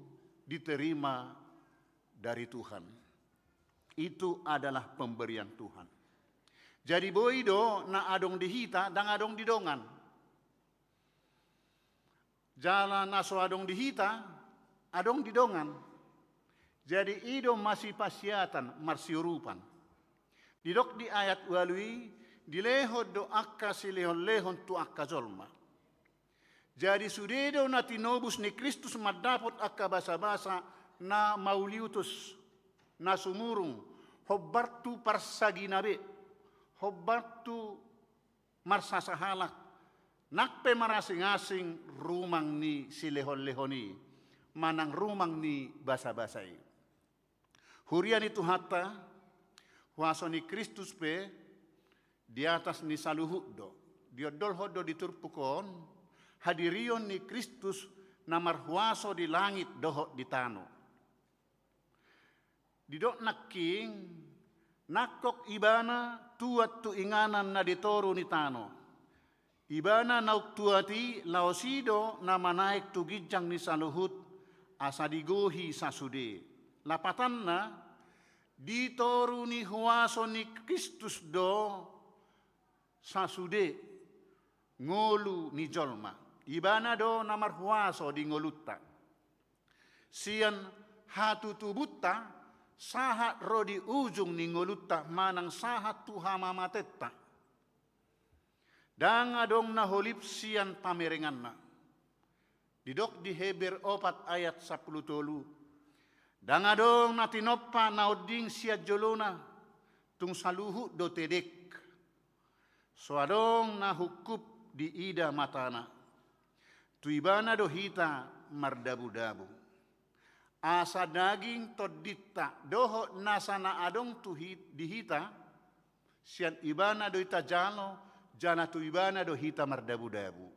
diterima dari Tuhan. Itu adalah pemberian Tuhan. Jadi boido na adong dihita dan adong didongan. Jalan naso adong dihita, adong didongan. Jadi ido masih pasiatan marsiurupan. Didok di ayat walui, dilehod do akka silehon-lehon tu akka zolma. Jadi sudedo na tinobus ni Kristus madapot akka basa-basa na mauliutus na sumurung. Hobbartu parsaginabe. Hobbartu marsasahalak. Nakpe marasing-asing rumang ni silehon-lehoni. Manang rumang ni basa-basai. Hurian itu hatta, huaso ni Kristus pe, di atas ni saluhut do. Diodol hodo diturpukon, hadirion ni Kristus namar huaso di langit dohot di tano. Didok naking, nakok ibana tuat tu inganan na ditoru ni tano. Ibana nauk tuati laosido na manaik tu gijang ni saluhut asa digohi sasude. Lapatan na ditoru ni huaso ni Kristus do sasude ngolu ni jolma. Ibana do namar huaso di ngolutta. Sian hatu tubutta sahat rodi ujung ni ngolutta manang sahat tuhama matetta. Dang adong na holip sian pamerengan na. Didok di Heber 4 ayat 10. Dang adong na tinoppa na oding siya jolona tung saluhu do tedek. So adong na hukup di ida matana. Tuibana do hita mardabu-dabu. Asa daging todita doho nasa na adong dihita sian ibana do ita jalo jana tuibana do hita mardabu-dabu.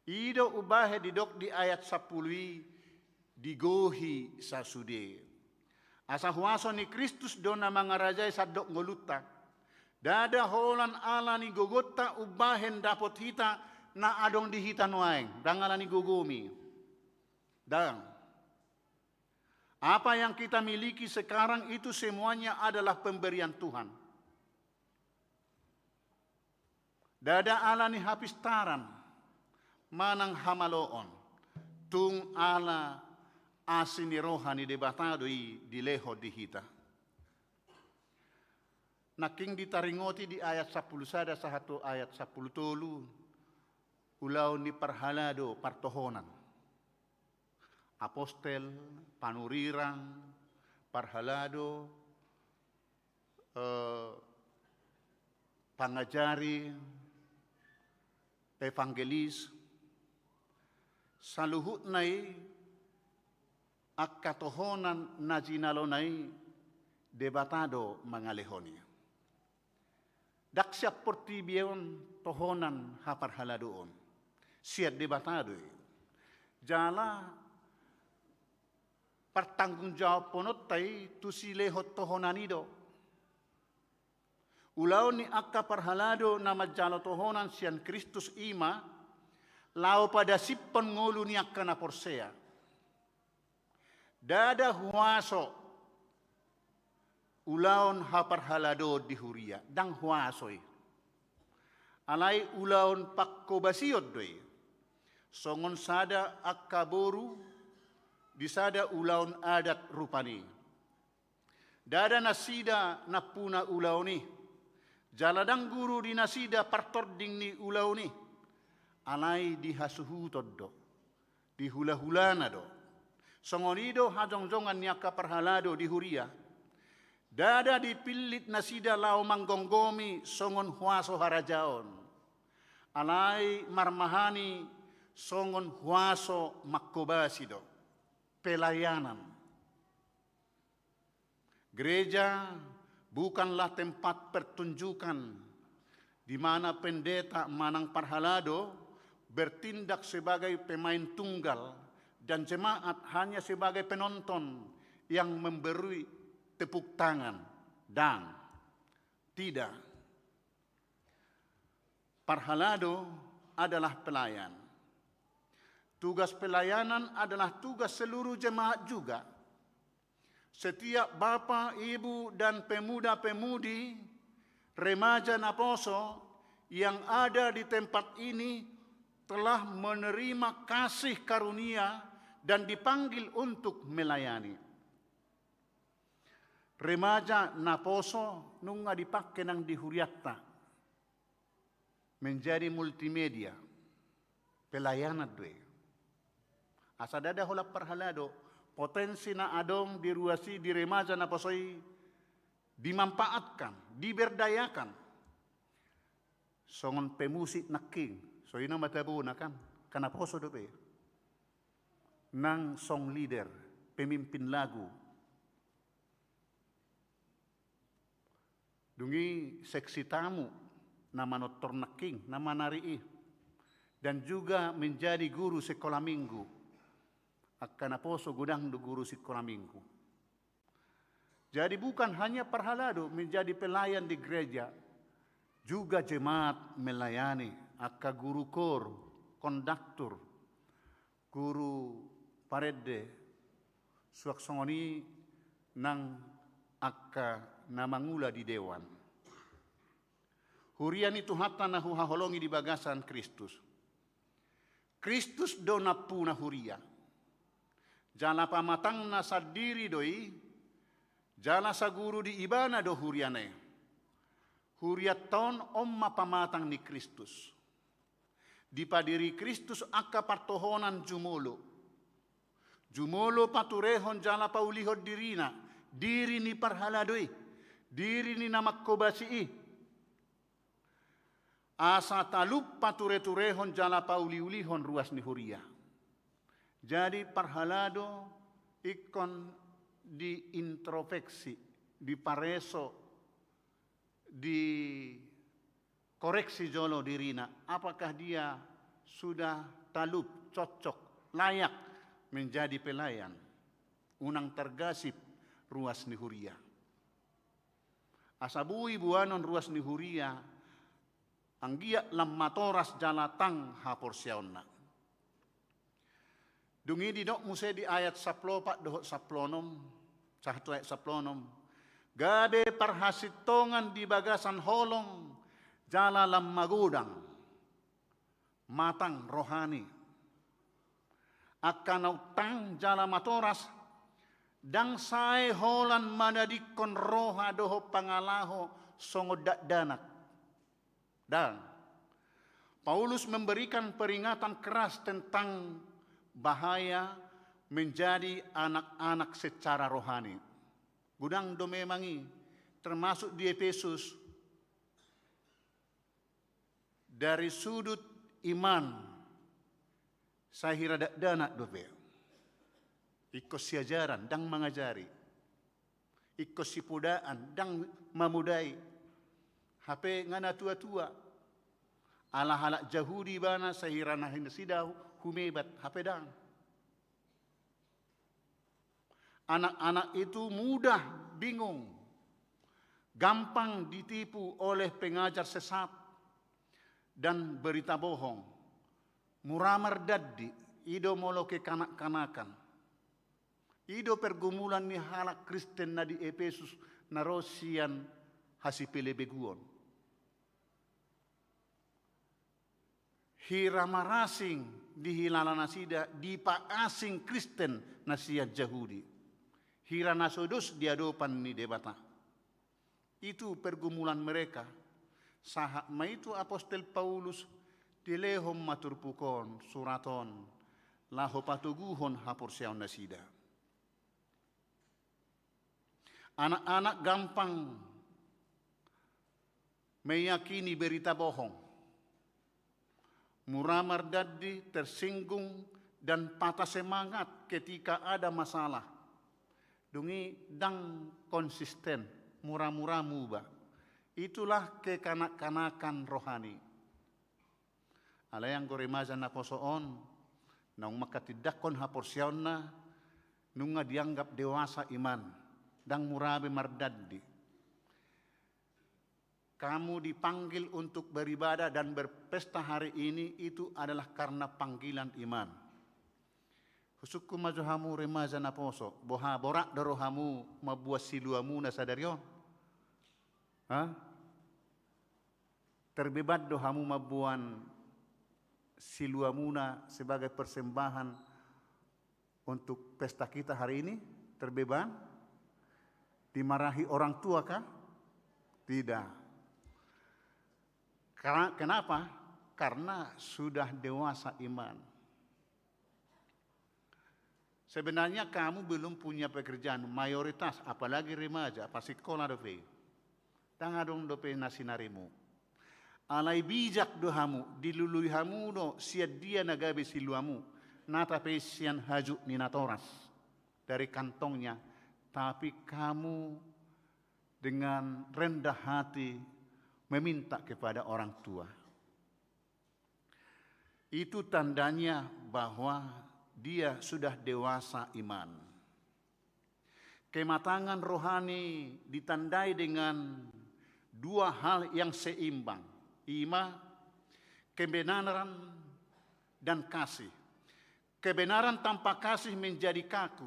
Ido ubahe didok di ayat 10 digohi sasude. Asa huaso ni Kristus do na mangarajay sadok ngoluta. Dada holan ala ni gogota ubahen dapot hita na adong dihita nuaeng. Dangala ni gogomi. Dang. Apa yang kita miliki sekarang itu semuanya adalah pemberian Tuhan. Dada ala ni hapistaran. Manang hamaloon. Tung ala asini rohani debatado di leho di hita. Naking ditaringoti di ayat 10 sada satu ayat 10 tolu. Ulaw ni parhalado partohonan. Apostel, panurirang, parhalado, pangajari, evangelis, saluhut nai akkatohonan na jinalonay debatado mangalehoni. Daksyak portibiyon tohonan haparhaladoon. Siat debatado. Jala pertanggung jawab ponot tay tusilehot tohonan ido. Ulaw ni akka parhalado na majalo tohonan sian Kristus ima lao pada sipon ngulu ni akka na porsea. Dada huaso ulaon haparhalado di huria dang huasoi alai ulaon pakko basiod doi songon sada akaboru di sada ulaon adat rupani dada nasida napuna ulaoni jaladang guru di nasida partording ni ulaoni alai di hasuhu toddo di hula-hulana do Songonido hajongjongan niaka parhalado di huria. Dada dipilit nasida lau manggonggomi songon huaso harajaon. Alai marmahani songon huaso makkobasido. Pelayanan. Gereja bukanlah tempat pertunjukan di mana pendeta Manang Parhalado bertindak sebagai pemain tunggal dan jemaat hanya sebagai penonton yang memberi tepuk tangan dan tidak. Parhalado adalah pelayan. Tugas pelayanan adalah tugas seluruh jemaat juga. Setiap bapak, ibu, dan pemuda-pemudi remaja Naposo yang ada di tempat ini telah menerima kasih karunia dan dipanggil untuk melayani. Remaja Naposo nunga dipakai nang dihuriatta menjadi multimedia pelayanan dwe. Asadada hola parhalado potensi na adong diruasi di remaja Naposoi dimanfaatkan, diberdayakan. Songon pemusik naking, so ina matabu na kan, kanaposo dope. Nang song leader, pemimpin lagu. Dungi seksi tamu, nama notor naking, nama narii. Dan juga menjadi guru sekolah minggu. Kanaposo gudang do guru sekolah minggu. Jadi bukan hanya Parhalado menjadi pelayan di gereja, juga jemaat melayani, akka guru kor, konduktor, guru parede, suaksongoni nang akka namangula di dewan. Hurian itu hatta na huhaholongi di bagasan Kristus. Kristus do napuna huria. Jala pamatang na sadiri doi, jala sa guru di ibana do huriane. Huriat taon omma pamatang ni Kristus. Dipadiri Kristus akka partohonan jumolo. Jumolo paturehon jala paulihod dirina. Diri ni Parhaladoi. Diri ni namakkobasii. Asa talup pature-turehon jala pauli-ulihon ruas ni huria. Jadi Parhalado ikon di introspeksi, di pareso, di koreksi jolo dirina. Apakah dia sudah talup, cocok, layak menjadi pelayan. Unang tergasip ruas ni huria. Asabui buanon ruas ni huria, anggia lamatoras jalatang hapor siaonna. Dungi di dok muse di ayat 14 dohot 16 satu ayat 16. Gabe parhasitongan di bagasan holong jala lam magudang matang rohani. Akan utang jala matoras dang sae holan manadikon roha doho pangalaho songodak danak. Dan Paulus memberikan peringatan keras tentang bahaya menjadi anak-anak secara rohani. Gudang do memangi termasuk di Efesus dari sudut iman sahira dana dobe. Ikut siajaran dang mengajari. Ikut sipudaan dang mamudai. HP ngana tua-tua. Ala-halak Jahudi bana sahira nahin sidaw humebat hapedang. Anak-anak itu mudah bingung, gampang ditipu oleh pengajar sesat dan berita bohong. Muramar daddi, ido moloke kanak-kanakan. Ido pergumulan ni halak Kristen na di Efesus narosian hasipele beguon. Hiramarasing dihilala nasida di paasing Kristen nasia Jahudi. Hira nasodus diadopan ni debata. Itu pergumulan mereka. Sahat ma itu Apostel Paulus dilehom maturpukon suraton laho patuguhon hapor siaw nasida. Anak-anak gampang meyakini berita bohong. Murah mardadi, tersinggung, dan patah semangat ketika ada masalah. Dungi dang konsisten, murah-murah mubah. Itulah kekanak-kanakan rohani. Alayang goremaza na posoon, naung makatidakon haporsyaon na, nunga dianggap dewasa iman, dang murabe mardadi. Kamu dipanggil untuk beribadah dan berpesta hari ini itu adalah karena panggilan iman. Husukku majuhamu remaza na poso, boha borak dorohamu mabuat siluamu na sadaryo. Terbebat dohamu mabuan siluamuna sebagai persembahan untuk pesta kita hari ini. Terbeban? Dimarahi orang tua kah? Tidak. Kenapa? Karena sudah dewasa iman. Sebenarnya kamu belum punya pekerjaan mayoritas, apalagi remaja, pasti sekolah dope. Tangadong dope nasinarimu. Alai bijak dohamu, dilului hamu no siad dia nagabe siluamu, nata pesian haju ninatoras dari kantongnya, tapi kamu dengan rendah hati meminta kepada orang tua. Itu tandanya bahwa dia sudah dewasa iman. Kematangan rohani ditandai dengan dua hal yang seimbang. Kebenaran dan kasih. Kebenaran tanpa kasih menjadi kaku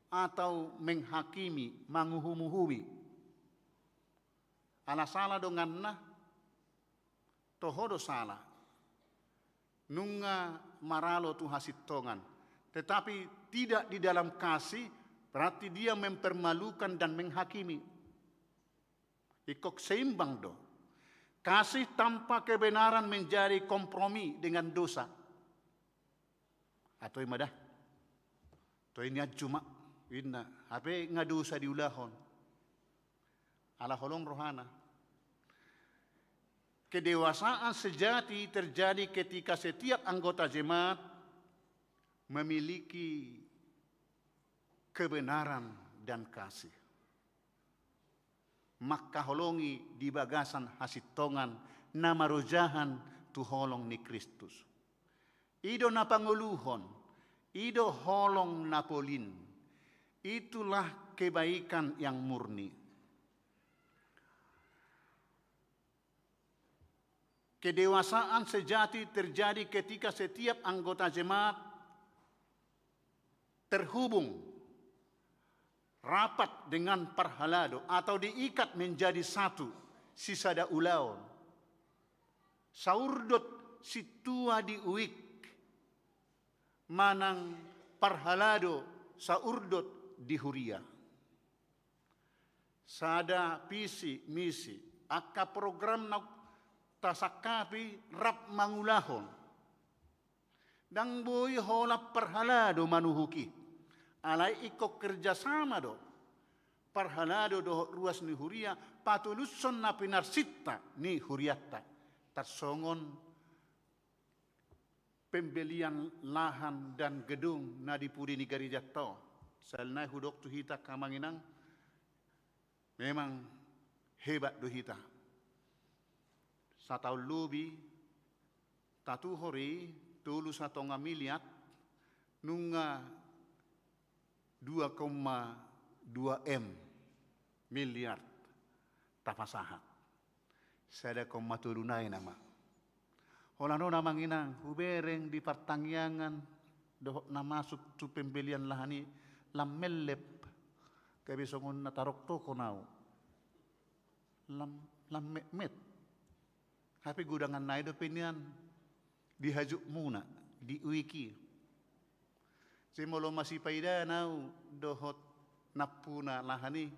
atau menghakimi, manguhumuhumi. Ala salah dengan nah, tohodo salah. Nunga maralo tu hasitongan. Tetapi tidak di dalam kasih, berarti dia mempermalukan dan menghakimi. Ikut seimbang do. Kasih tanpa kebenaran menjadi kompromi dengan dosa. Atau imadah. Atau ini cuma inna. Apa ngadosa diulahon. Ala holong rohana. Kedewasaan sejati terjadi ketika setiap anggota jemaat memiliki kebenaran dan kasih. Maka holongi di bagasan hasitongan nama rojahan tu holong ni Kristus. Ido na panguluhon, ido holong napolin. Itulah kebaikan yang murni. Kedewasaan sejati terjadi ketika setiap anggota jemaat terhubung rapat dengan parhalado atau diikat menjadi satu sisada ulaon. Saurdot situa di uik manang parhalado saurdot di huria. Sada pisi misi akka program na tasakapi rap mangulahon. Dang boy holap parhalado manuhuki. Alai iko kerjasama do. Parhalado do ruas ni huria. Patuluson na pinarsita ni huriata. Tarsongon pembelian lahan dan gedung na dipudi ni Garijato. Salnai hudok tu hita kamanginang. Memang hebat do hita. Satau lubi. Tatu hori. Tulu satonga miliat. Nunga 2,2 M miliar tapasahat. Sada maturunay nama. Holano namang inang hubereng di pertangyangan dohok na masuk tu pembelian lahani lamelep kabisongon na tarok to konaw. Lammet. Happy gudangan na ido pinian dihajuk muna di wiki. Simolo masipayda nau dohot napuna lahani.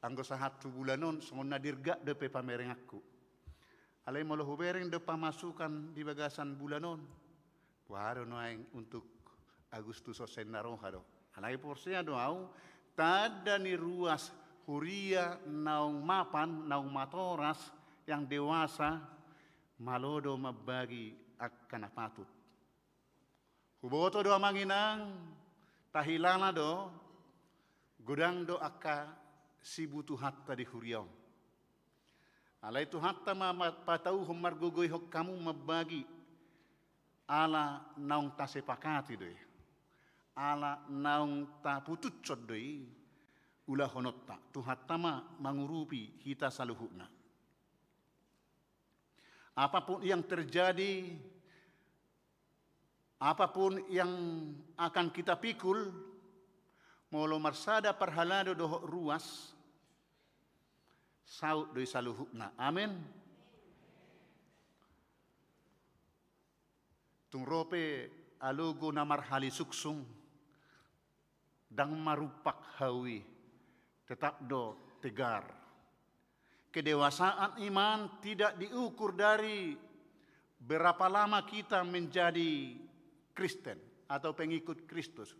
Anggo sahat tu bulanon songon nadirga depe pamereng aku. Alay molo hubereng de pamasukan di bagasan bulanon. Waro noaing untuk Agustus o senaroha do. Alay porsia do au tada ni ruas huria naung mapan, naung matoras yang dewasa, malodo mabagi akan patut. Huboto do manginang, tahilana do, gudang do akka sibutu hatta di huriau. Alai tu hatta patau humar gugoi hok kamu mabagi ala naung ta sepakati doi. Ala naung ta putucot doi. Ulah honotta. Tu hatta mangurupi kita saluhukna. Apapun yang terjadi, apapun yang akan kita pikul, molo marsada parhalado dohok ruas, saut doi saluhukna. Amin. Tungrope alugo na marhali suksung, dang marupak hawi, tetap do tegar. Kedewasaan iman tidak diukur dari berapa lama kita menjadi Kristen atau pengikut Kristus.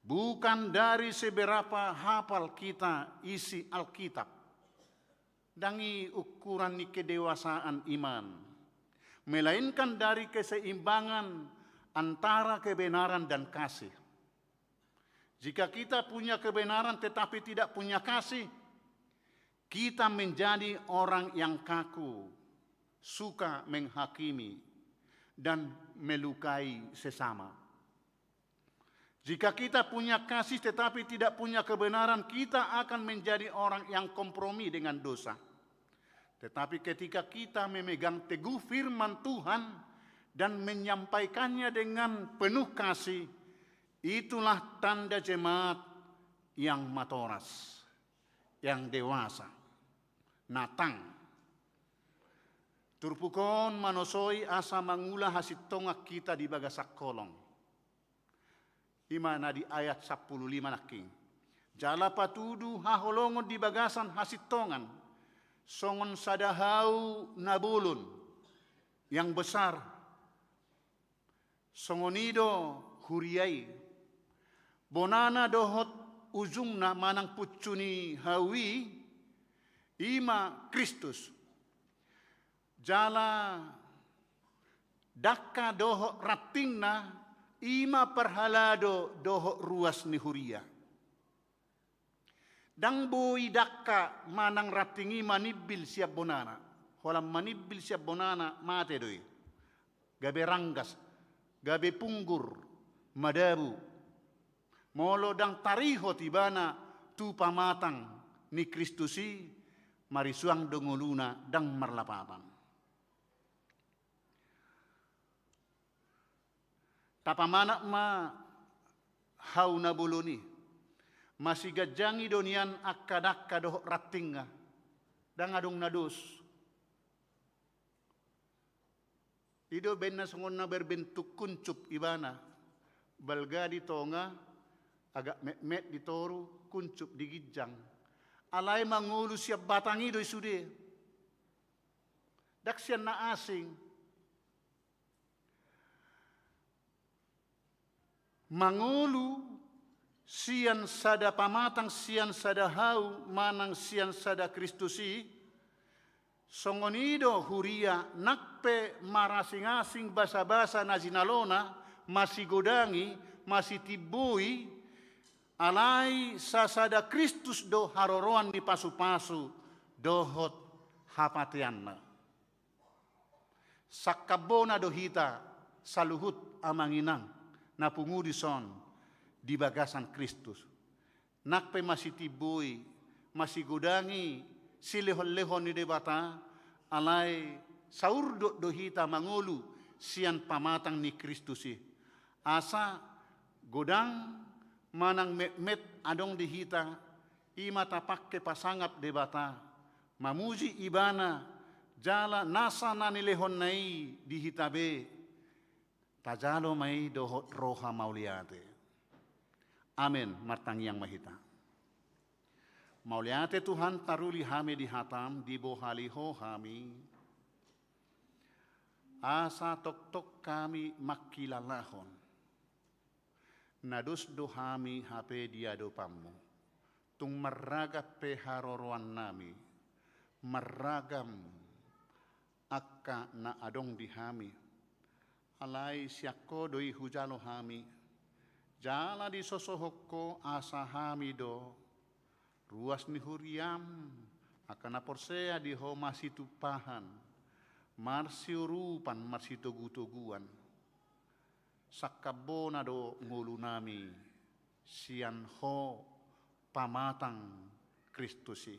Bukan dari seberapa hafal kita isi Alkitab. Dangi ukuran ni kedewasaan iman. Melainkan dari keseimbangan antara kebenaran dan kasih. Jika kita punya kebenaran tetapi tidak punya kasih, kita menjadi orang yang kaku, suka menghakimi, dan melukai sesama. Jika kita punya kasih tetapi tidak punya kebenaran, kita akan menjadi orang yang kompromi dengan dosa. Tetapi ketika kita memegang teguh firman Tuhan dan menyampaikannya dengan penuh kasih, itulah tanda jemaat yang matoras, yang dewasa, natang. Turpukon manosoi asa mangula hasit tongak kita di bagasak kolong. Imana di ayat 15 naking. Jala patudu haholongon di bagasan hasit tongan. Songon sadahau nabulun yang besar. Songonido huriai. Bonana dohot ujungna manang pucuni hawi. Ima Kristus. Jala dakka dohot ratingna. Ima perhalado dohok ruas ni huria. Dang boi dakka manang ratingi manibil siap bonana. Holam manibil siap bonana mate doi. Gabe ranggas, gabe punggur, madabu. Molo dang tariho tibana tu pamatang ni Kristusi marisuang dongoluna dang marlapatan. Tapamana ma hau na buluni masih gajangi donian akadakka doh ratinga dang adong nados ido benna songon na berbentuk kuncup ibana balga di tonga agak met di toru kuncup di gijang alai mangulu siap batangi do sude daksian na asing mangulu sian sada pamatang sian sada hau manang sian sada Kristusi songonido huria nakpe marasing-asing basa-basa na zinalona masih godangi masih tibui alai sasada Kristus do haroroan di pasu-pasu dohot hapatianna sakabona dohita saluhut amanginang na pungudison di bagasan Kristus. Nakpe masih tibui, masih gudangi, silehon-lehon ni debata, alai saurdo dohita mangulu sian pamatang ni Kristusi. Asa godang manang met adong dihita, ima tapakke pasangap debata, mamuji ibana, jala nasa nanilehon nai dihitabe, tajalo mai dohot roha mauliate. Amin, martang yang mahita. Mauliate Tuhan taruli hame di hatam, di bohaliho hami. Asa tok-tok kami makilalahon. Nadus do hami hape dia do pamu. tung maragap peharoroan nami, maragam akka na adong dihami, alay siyako doi hujalo hami, jala di sosohoko asa hami do, ruas ni huriam, akan aporsea di ho masitupahan, marsiurupan marsitogu-toguan, sakabona do ngulu nami, sian ho pamatang Kristusi.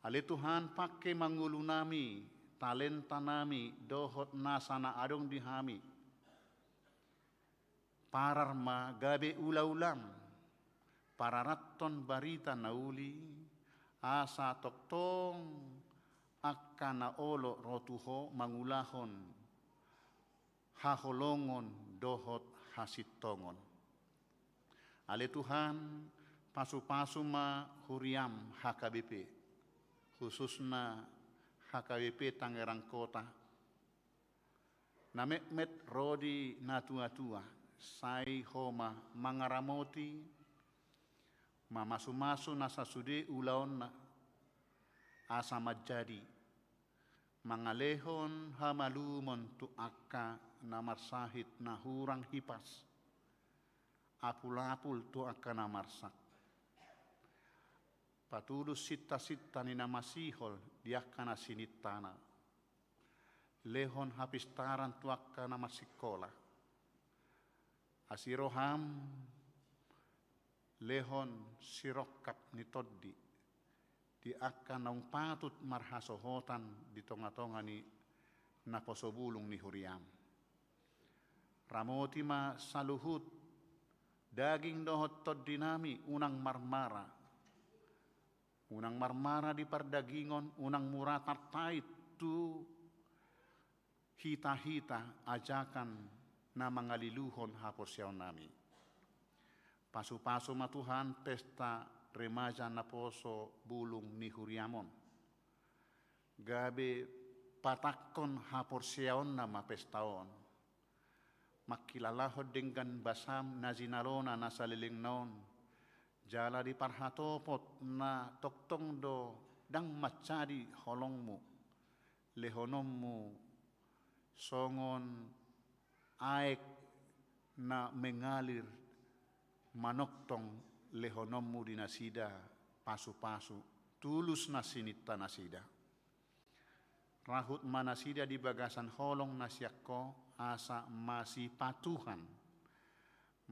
Ale Tuhan pakai mangulu nami, talenta nami, dohot nasana adong dihami. Pararma gabe ula-ulam, pararaton barita nauli, asa toktong, akana olo rotuho mangulahon, haholongon dohot hasitongon. Ale Tuhan, pasu-pasu ma huriam HKBP, khususnya HKBP Tangerang Kota. Namek-met rodi natua-tua, sai homa mangaramoti, mamasu-masu nasasude ulaon na, asa majadi, mangalehon hamalumon tu akka namarsahit na hurang hipas, apul-apul tu akka namarsak. Patulus sita-sita ni namasihol diakana sinitana. Lehon hapistaran tuakka namasikola. Asiroham lehon sirokap ni toddi. Diakka naung patut marhasohotan di tonga-tonga ni naposobulung ni huriam. Ramoti ma saluhut daging dohot toddi nami unang marmara. Unang marmara di pardagingon, unang murah tartait tu hita-hita ajakan na mangaliluhon haposyaw nami. Pasu-pasu matuhan pesta remaja na poso bulung ni huriamon. Gabe patakon haposyaon na mapestaon. Makilalahod dengan basam na zinalona na saliling naon. Jala di parhatopot na toktong do dang macadi holongmu, lehonommu, songon aek na mengalir manoktong lehonommu di nasida pasu-pasu, tulus nasinita nasida. Rahut manasida di bagasan holong nasyakko asa masih patuhan,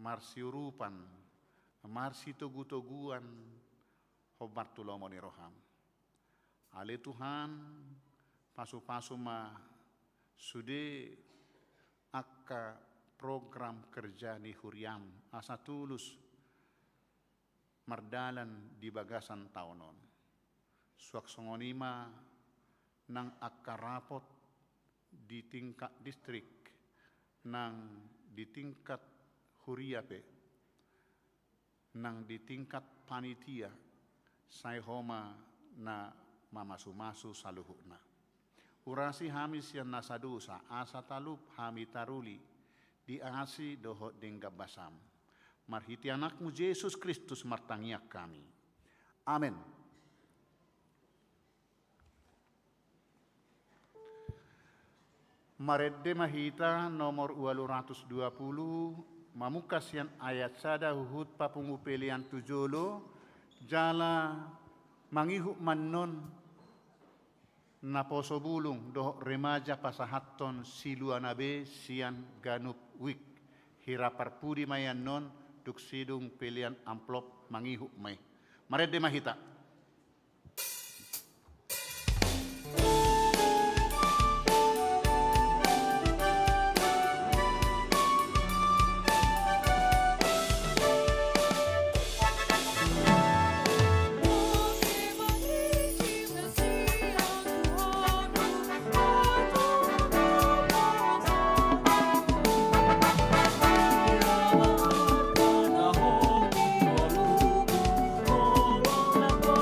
marsiurupan, marsi togu-toguan hobar tulomo ni roham. Ale Tuhan pasu-pasu ma sude akka program kerja ni huriam asa tulus mardalan di bagasan taonon. Suaksongonima nang akka rapot di tingkat distrik nang di tingkat huriape nang di tingkat panitia sai homa na mamasu-masu saluhuna. Urasi hamis yang nasadusa asa talup hami taruli di asi dohot denggab basam. Marhiti anakmu Yesus Kristus martangiak kami. Amin. Maredde mahita nomor 220 mamukas yang ayat sada huhut papungu pelian tujolo jala mangihuk mannon naposo bulung doh remaja pasahatton siluanabe sian ganup wik hiraparpudi mayan non duk sidung pelian amplop mangihuk may maredde mahita. Naho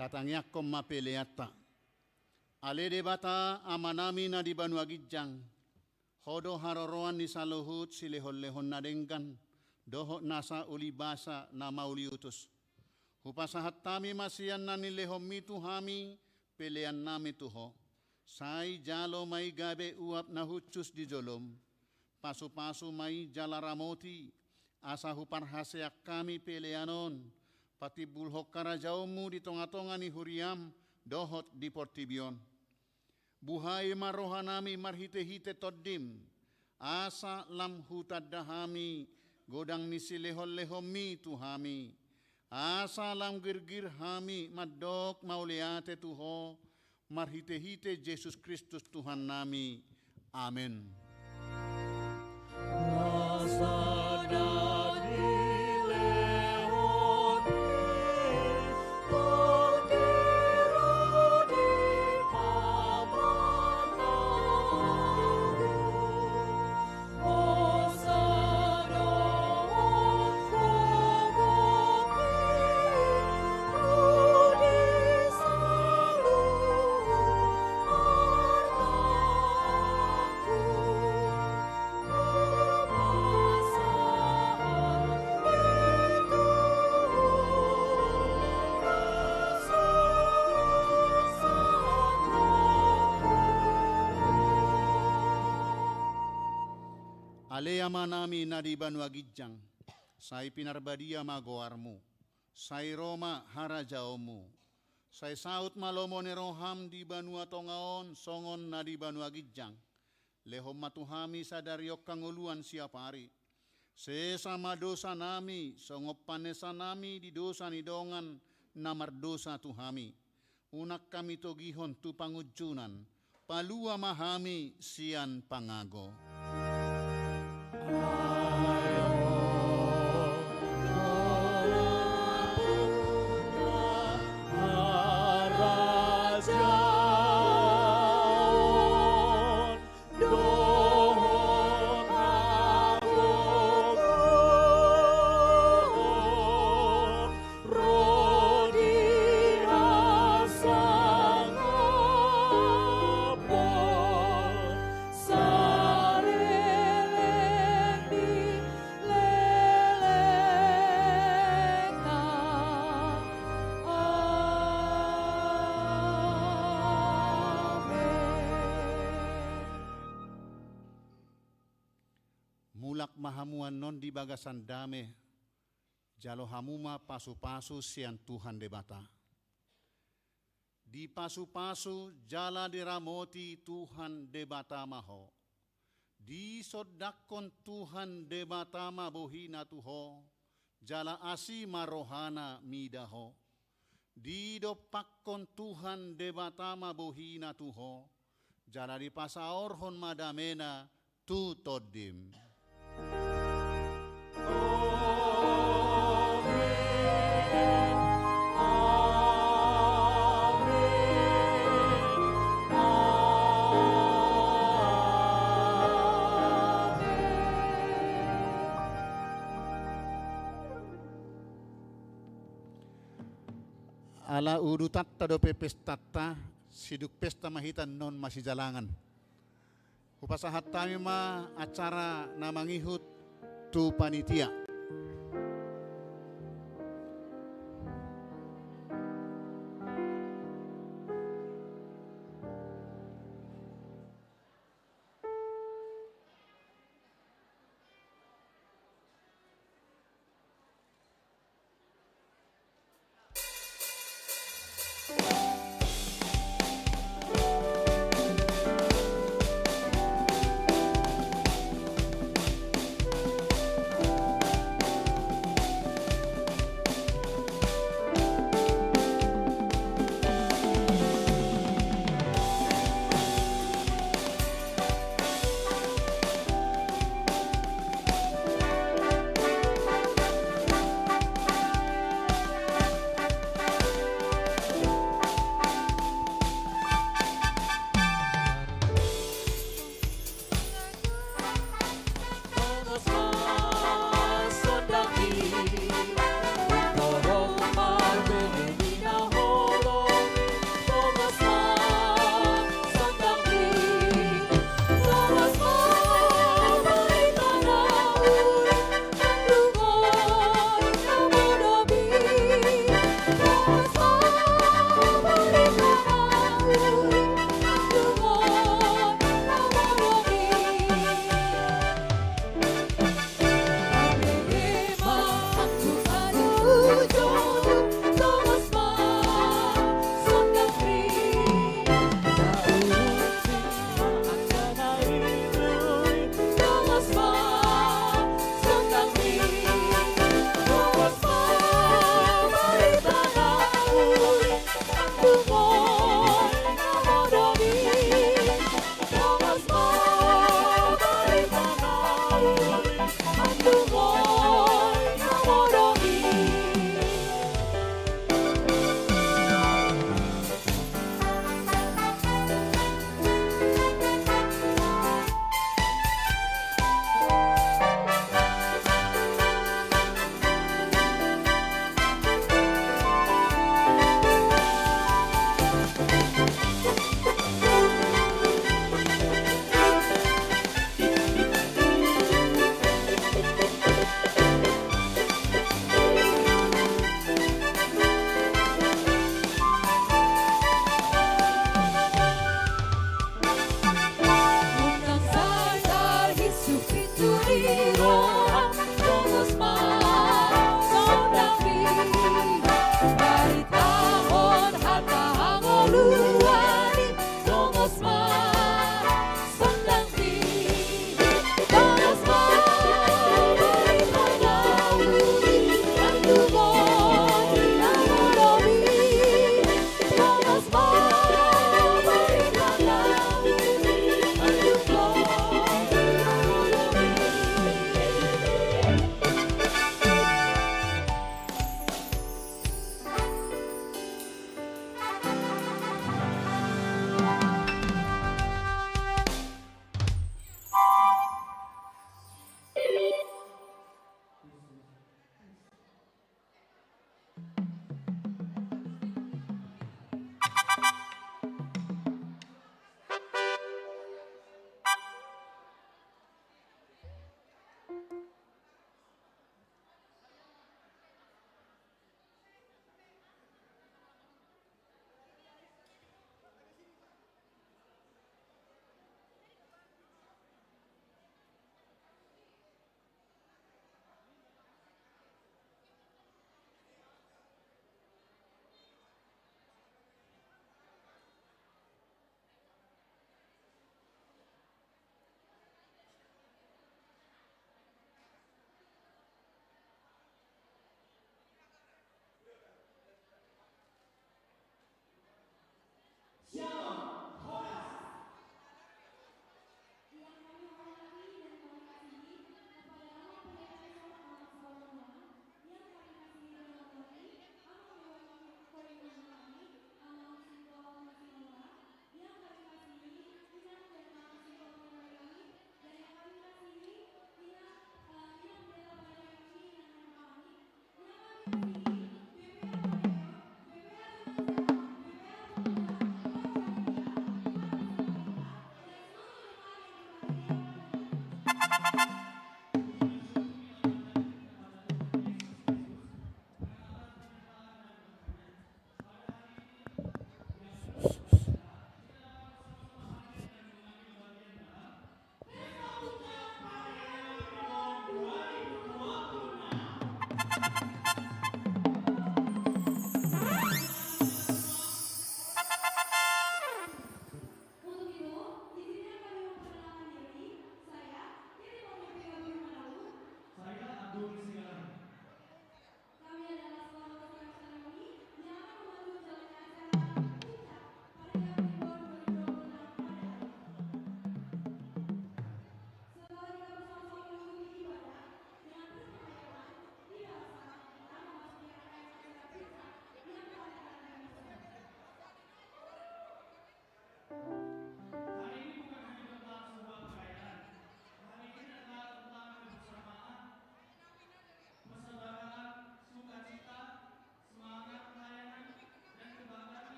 tatangyakom mapeleata. Ale debata amanami na di Banua Gijang. Hodo haroroan ni saluhut silehon-lehon na dengkan. Doho nasa ulibasa na mauliutus. Hupasahat tami masian na nilehom mitu hami pelean nami tuho. Sai jalo may gabe uap na hucus di jolom. Pasu-pasu may jalaramoti. Asa huparhaseak kami peleanon. Pati bulhok karajaumu di tonga-tonga ni huriam. Dohot di Portibion. Buhay marohanami marhite-hite toddim. Asa lam hutadahami. Godang ni silehol-lehom mitu hami. Asa lam girgir hami madok mauliate tuho marhite-hite Yesus Kristus Tuhan nami. Amin. Aleyama nami na di Banua Gijang, say pinarbadia magoarmu, say Roma harajaomu, say saut malomo ni roham di Banua Tongaon, songon na di Banua Gijang, lehom matuhami sadariok kanguluan siapari, sesama dosa nami, songop panesa nami di dosa ni dongan, namar dosa tuhami, unak kami togihon tu pangujunan, palua mahami sian pangago. Mahamuan non di bagasan dame, jalo hamuma pasu-pasu sian Tuhan debata. Di pasu-pasu jala diramoti Tuhan debata maho. Di sodakon Tuhan debata mabohina tuho, jala asi marohana midaho. Di dopakon Tuhan debata mabohina tuho, jala di pasaorhon madamena tu todim. Ala udutatta do pepestatta siduk pesta mahitan non masih jalangan. Upasahat kami ma acara namangihut tu panitia.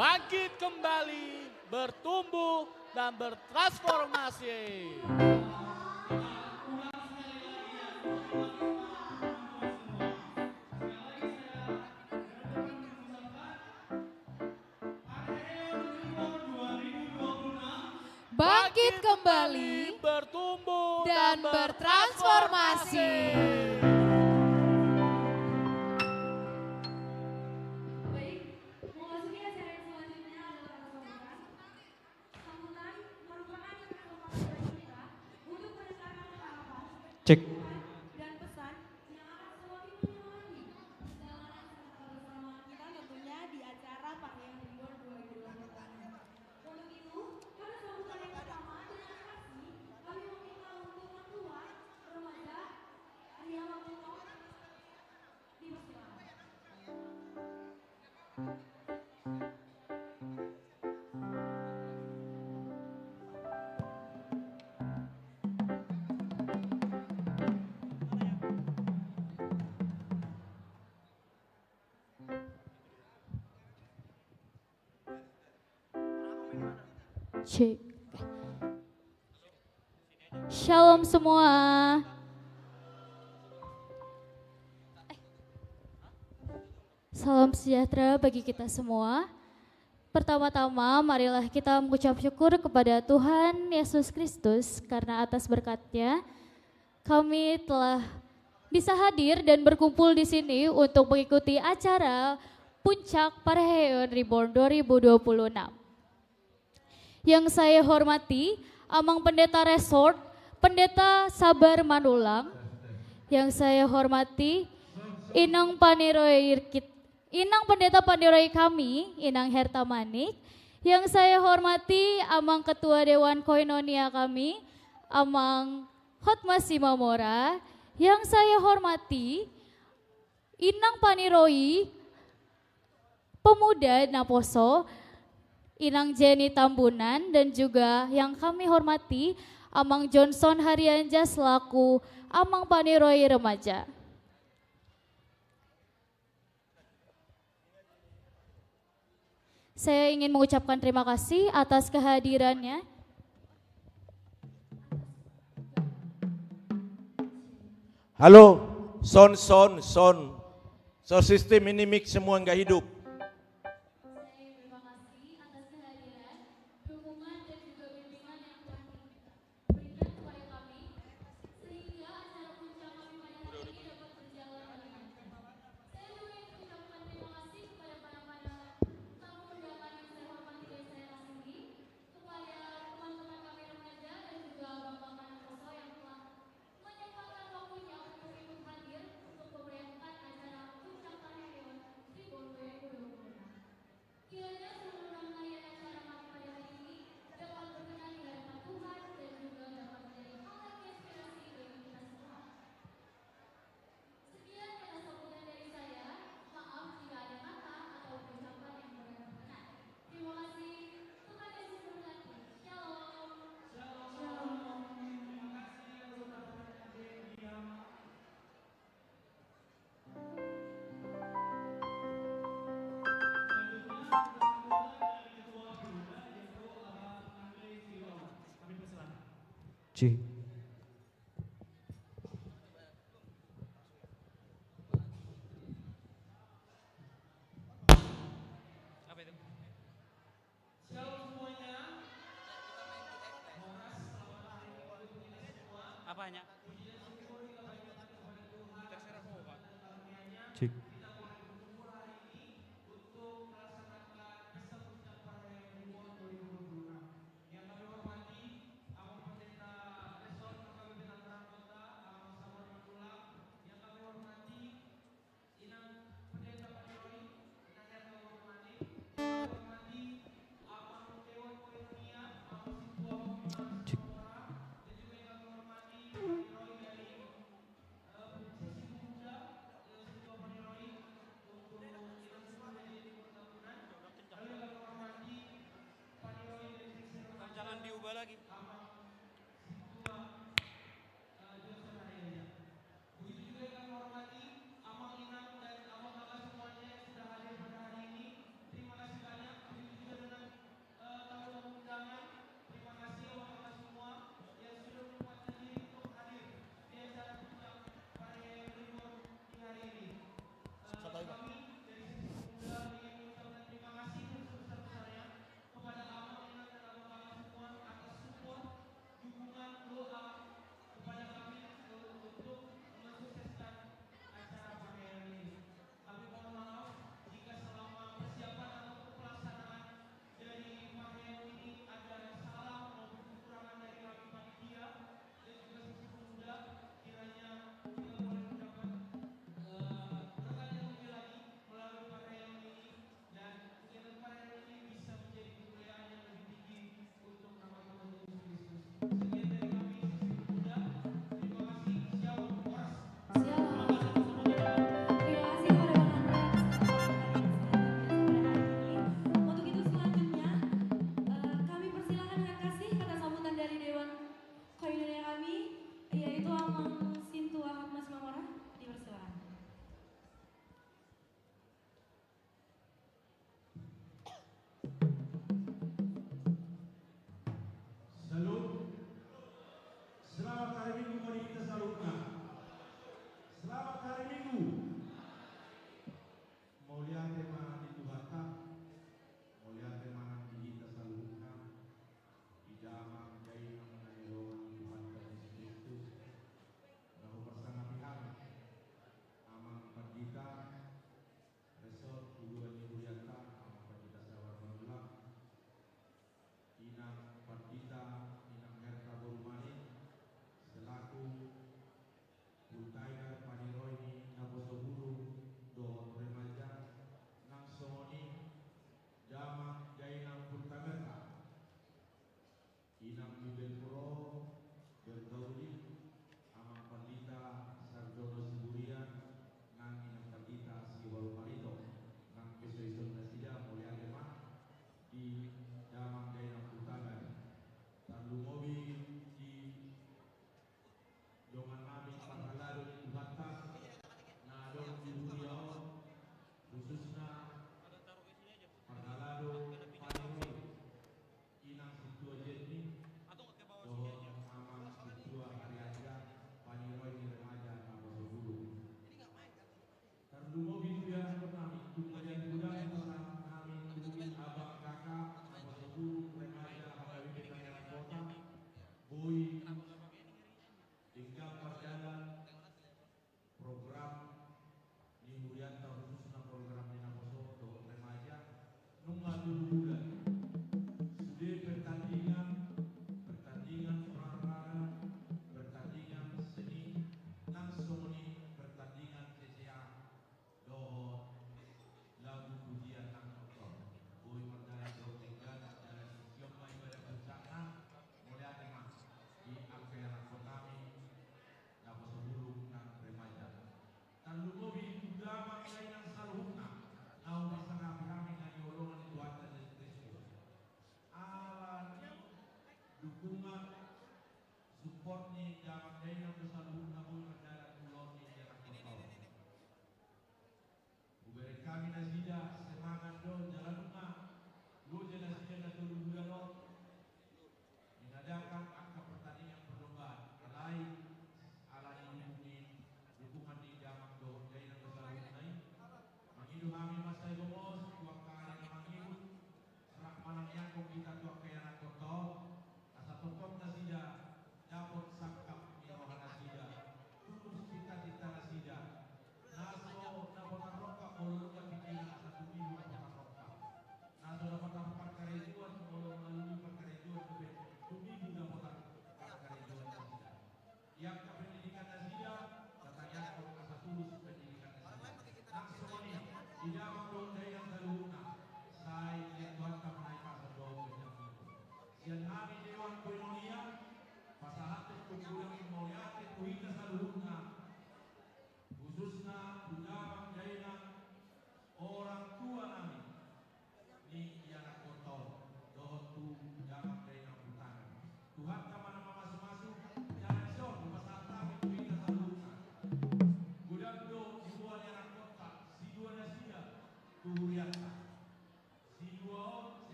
Bangkit kembali, bertumbuh dan bertransformasi. Bangkit kembali, bertumbuh dan bertransformasi. Cek. Dan pesan yang akan semakin menyemangati perjalanan bersama kita tentunya di acara Pakaian Libur 2024. Untuk itu, pada sambutan yang pertama dengan aksi, kami meminta untuk orang tua, remaja, Arya Mamuto, dipersilakan. Cek. Shalom semua. Salam sejahtera bagi kita semua. Pertama-tama marilah kita mengucap syukur kepada Tuhan Yesus Kristus karena atas berkat-Nya kami telah bisa hadir dan berkumpul di sini untuk mengikuti acara Puncak Parahyangan Reborn 2026. Yang saya hormati, Amang Pendeta Resort, Pendeta Sabar Manulang. Yang saya hormati, Inang Pendeta Paniroi kami, Inang Herta Manik. Yang saya hormati, Amang Ketua Dewan Koinonia kami, Amang Hotmas Simamora. Yang saya hormati, Inang Paniroi, Pemuda Naposo, Inang Jenny Tambunan, dan juga yang kami hormati Amang Johnson Haryanja selaku Amang Paniroi Remaja. Saya ingin mengucapkan terima kasih atas kehadirannya. Halo, Sound system ini mic semua nggak hidup. C. Apa itu? Apanya? Terserah kau, Pak. Cik. Jangan diubah lagi.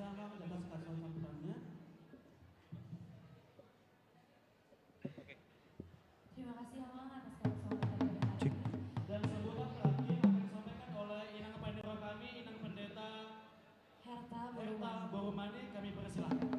Silakan dapat sekali sambutannya. Terima kasih Abang atas sambutan. Dan sambutan terakhir akan disampaikan oleh Inang Pandewa kami, Inang Pendeta Herta Boromani, kami persilahkan.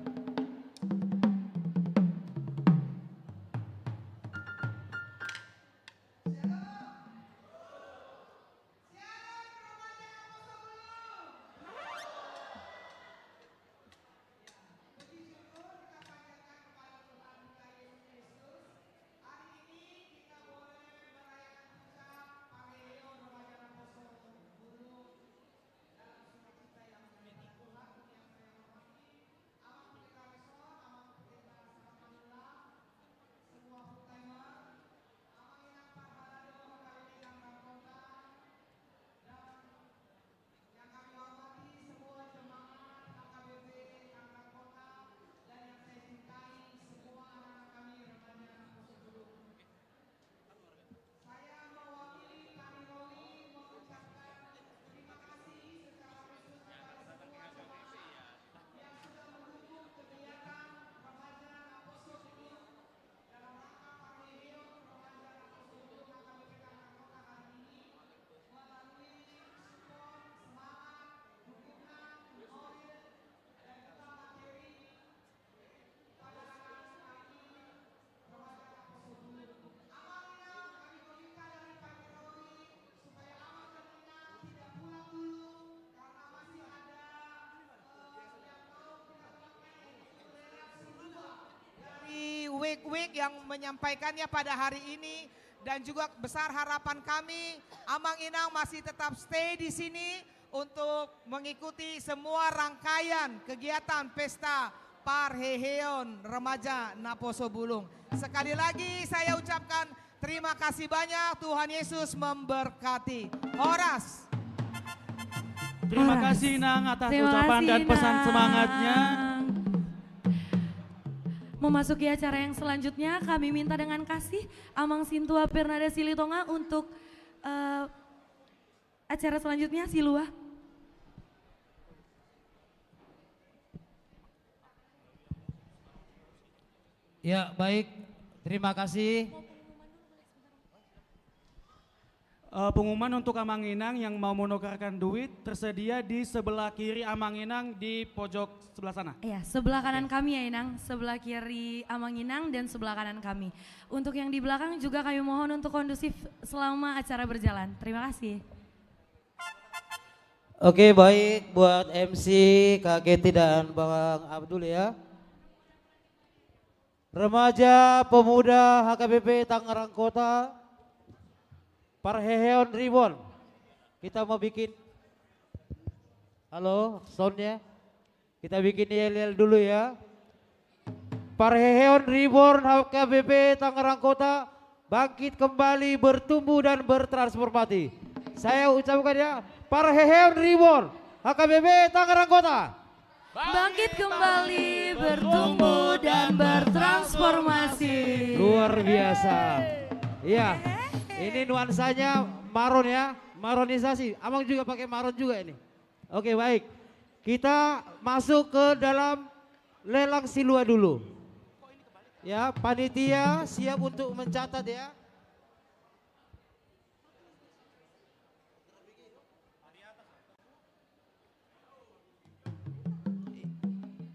Week yang menyampaikannya pada hari ini dan juga besar harapan kami Amang Inang masih tetap stay di sini untuk mengikuti semua rangkaian kegiatan pesta Parheheon Remaja Naposo Bulung. Sekali lagi saya ucapkan terima kasih banyak, Tuhan Yesus memberkati. Horas. Terima kasih Inang atas ucapan dan pesan semangatnya. Memasuki acara yang selanjutnya, kami minta dengan kasih Amang Sintua Bernada Silitonga untuk acara selanjutnya, Silua. Ya, baik. Terima kasih. Pengumuman untuk Amang Inang yang mau menukarkan duit tersedia di sebelah kiri Amang Inang di pojok sebelah sana. Ya, sebelah kanan kami ya Inang, sebelah kiri Amang Inang dan sebelah kanan kami. Untuk yang di belakang juga kami mohon untuk kondusif selama acara berjalan. Terima kasih. Oke, baik buat MC Kak Geti dan Bang Abdul ya. Remaja Pemuda HKBP Tangerang Kota Parheheon Reborn. Kita mau bikin, halo soundnya, kita bikin yel-yel dulu ya. Parheheon Reborn HKBP Tangerang Kota bangkit kembali, bertumbuh dan bertransformasi. Saya ucapkan ya, Parheheon Reborn HKBP Tangerang Kota bangkit kembali, bertumbuh dan bertransformasi. Luar biasa. Iya. Ini nuansanya maron ya, maronisasi. Amang juga pakai maron juga ini. Oke, baik. Kita masuk ke dalam lelang Silua dulu. Ya, panitia siap untuk mencatat ya.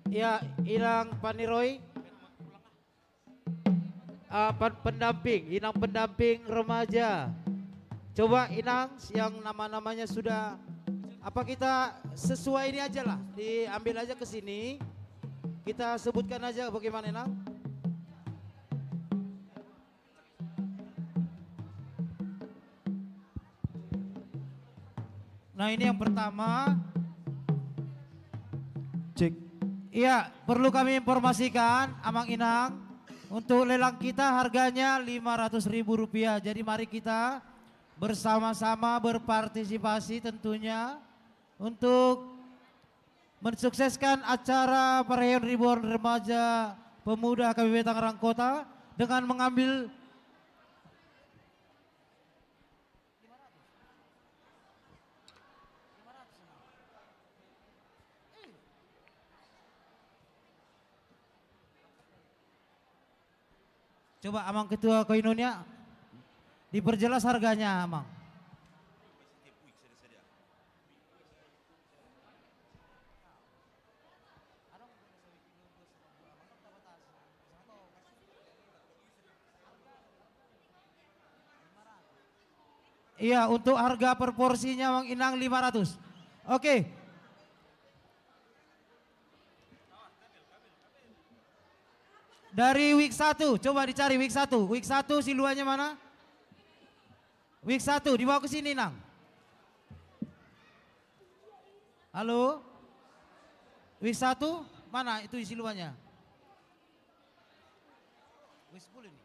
Ya, Inang Paniroy. Inang pendamping remaja. Coba Inang yang nama-namanya sudah, apa kita sesuai ini aja lah, diambil aja ke sini. Kita sebutkan aja bagaimana Inang. Nah ini yang pertama. Cek. Iya, perlu kami informasikan Amang Inang. Untuk lelang kita harganya Rp500.000. Jadi mari kita bersama-sama berpartisipasi tentunya untuk mensukseskan acara Parheheon Reborn Remaja Pemuda HKBP Tangerang Kota dengan mengambil Coba Amang Ketua Koinonia diperjelas harganya Amang. Iya, untuk harga per porsinya Mang Inang 500. Oke. Dari week 1, coba dicari week 1. Week 1 siluannya mana? Week 1, dibawa ke sini Nang. Halo? Week 1, mana itu siluannya? Week 10 ini.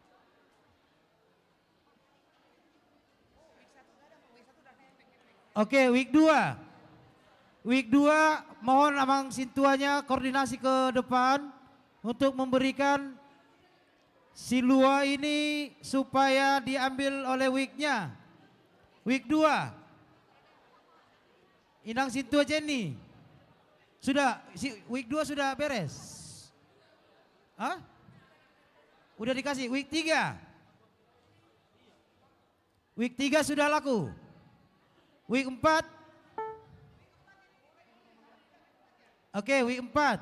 Oke, week 2. Week 2 mohon Amang Sintuanya koordinasi ke depan untuk memberikan silua ini supaya diambil oleh weeknya. Week 2. Inang Sintua Jenny. Sudah, week 2 sudah beres. Hah? Udah dikasih, week 3. Week 3 sudah laku. Week 4. Oke, week 4.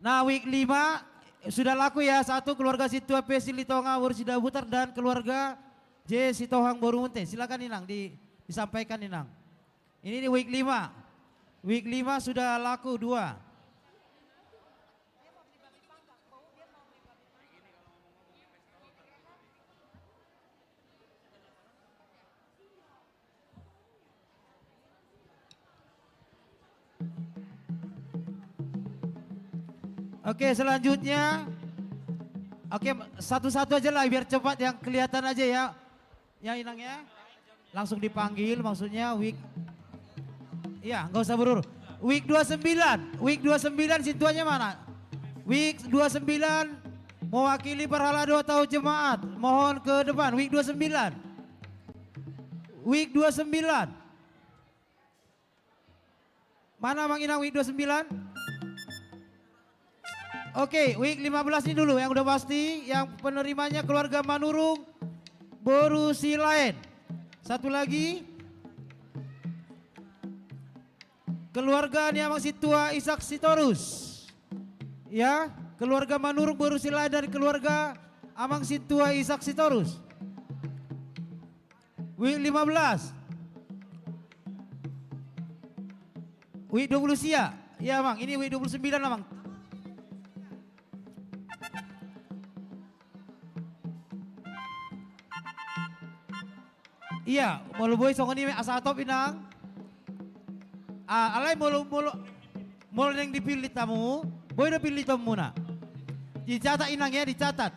Nah, week 5 sudah laku ya. Satu keluarga Situa P. Silitonga Wursida Butar dan keluarga J. Sitohang Borumunte. Silakan Inang disampaikan Inang. Ini di week 5. Week 5 sudah laku 2. Oke, selanjutnya. Oke, satu-satu aja lah biar cepat yang kelihatan aja ya. Yang Inangnya langsung dipanggil maksudnya week. Iya, nggak usah berurut. Week 29. Week 29 Sintuanya mana? Week 29 mewakili Perhalado atau jemaat. Mohon ke depan. Week 29. Week 29. Mana Mang Inang week 29? Oke, week 15 ini dulu yang udah pasti, yang penerimanya keluarga Manurung Borusilaen. Satu lagi keluarga Niamang Situa Isak Sitorus. Ya, keluarga Manurung Borusilaen dan keluarga Amang Situa Isak Sitorus. Week 15. Week 20 sia. Ya, Bang, ini week 29 lah, Bang. Iya, mulu boy songoni asatop Inang. Alay mulu yang dipilih tamu, boy udah pilih tamu na. Dicatat Inang ya, dicatat.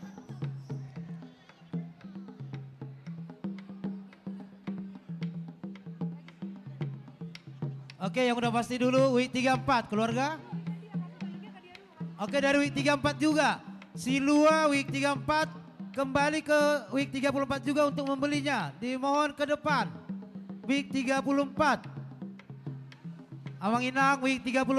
Oke, yang udah pasti dulu week 34 keluarga. Oke, dari week 34 juga. Silua week 34 kembali ke week 34 juga untuk membelinya. Dimohon ke depan. Week 34. Amang Inang week 34.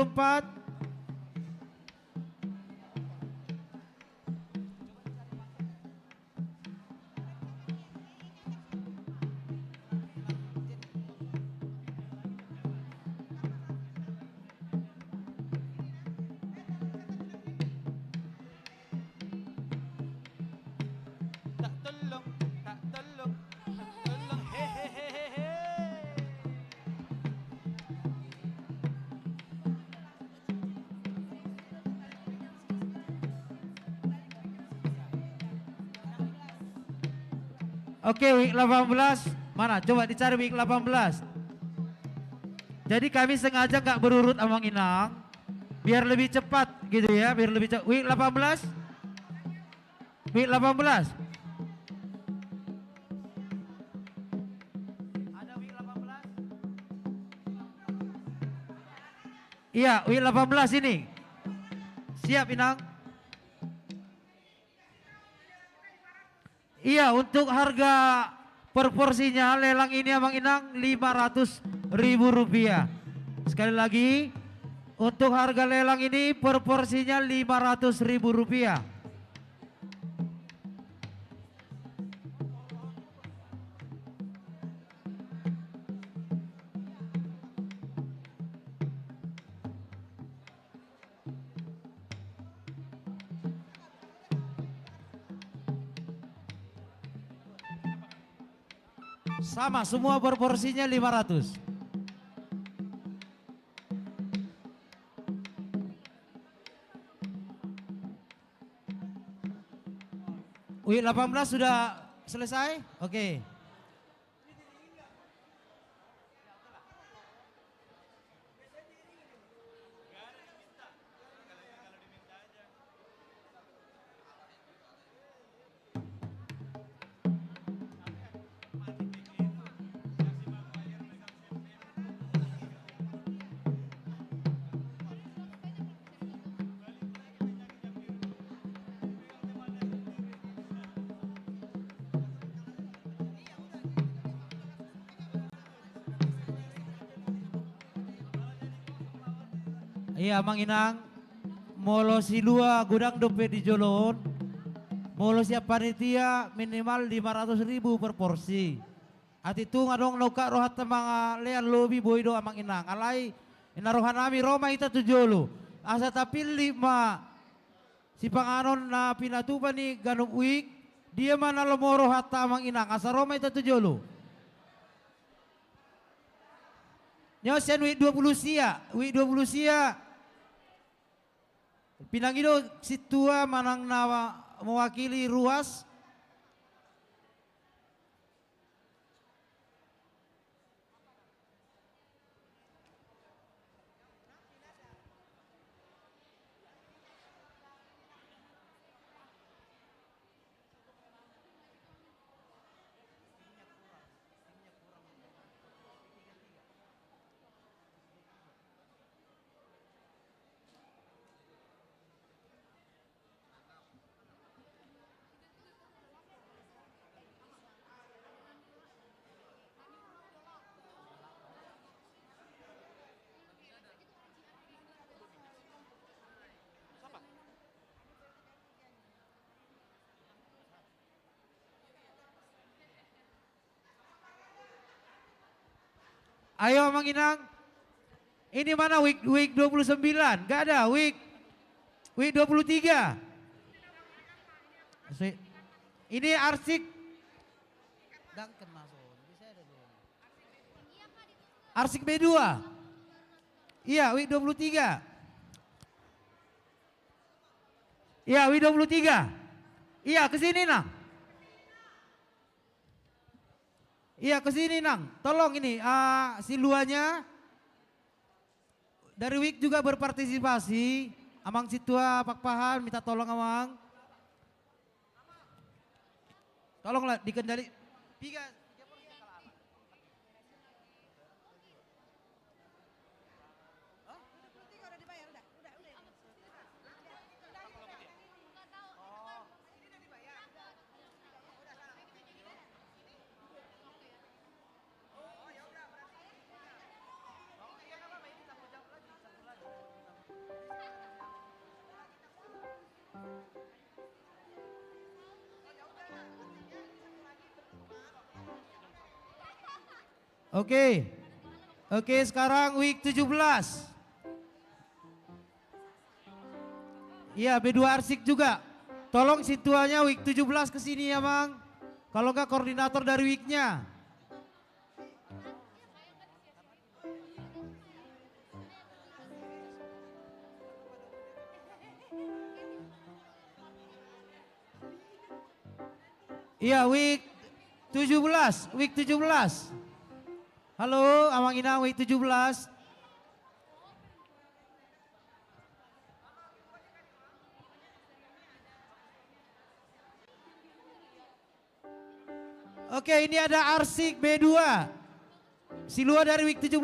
Oke, week 18 mana? Coba dicari week 18. Jadi kami sengaja nggak berurut Amang Inang, biar lebih cepat gitu ya, biar lebih cepat. Week 18, week 18. Ada week 18? Iya, week 18 ini. Siap Inang? Iya, untuk harga per porsinya lelang ini Amang Inang 500.000 rupiah. Sekali lagi Untuk harga lelang ini proporsinya Rp500.000. Sama, semua proporsinya 500. Wih, 18 sudah selesai? Oke. Iya, Mang Inang, molo silua gudang dompet di Jolon, molo siap panitia minimal 500.000 per porsi. Ati tu ngadong nauka rohat mga lean lobi boy do Mang Inang, alay inarohan nami Roma ita tu Jolo. Asa tapi 5 si panganon na pinatupan ni Ganong Uik, dia mana lomoro hatta Mang Inang, asa Roma ita tu Jolo. Nyosen wik 20 sia. Pinangido situa manang na mewakili ruas. Ayo Mang Inang, ini mana week 29? Gak ada, week 23. Ini arsik. Arsik B2. Iya, week 23. Iya, week 23. Iya, kesini Nang. Iya, kesini Nang. Tolong ini siluanya dari week juga berpartisipasi. Amang situa Pakpahan minta tolong Amang. Tolonglah dikendali. Oke, sekarang week 17. Iya, B2 arsik juga. Tolong situanya week 17 ke sini ya, Bang. Kalau enggak koordinator dari weeknya. Iya, week 17. Halo, Amang Inang week 17. Oke, ini ada arsik B2. Silua dari week 17.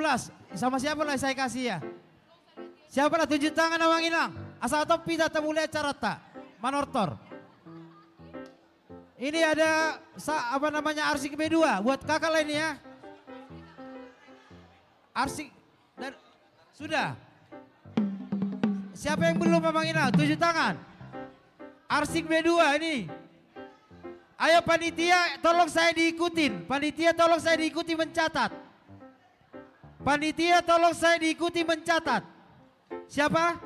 Sama siapa lah saya kasih ya? Siapa lah tunjuk tangan Amang Inang? Asal topi tak mulai acara tak? Manortor. Ini ada apa namanya arsik B2 buat kakak lain ya. Arsik dan sudah. Siapa yang belum Amang Inang? 7 tangan. Arsik B2 ini. Ayo panitia tolong saya diikutin. Panitia tolong saya diikuti mencatat. Panitia tolong saya diikuti mencatat. Siapa?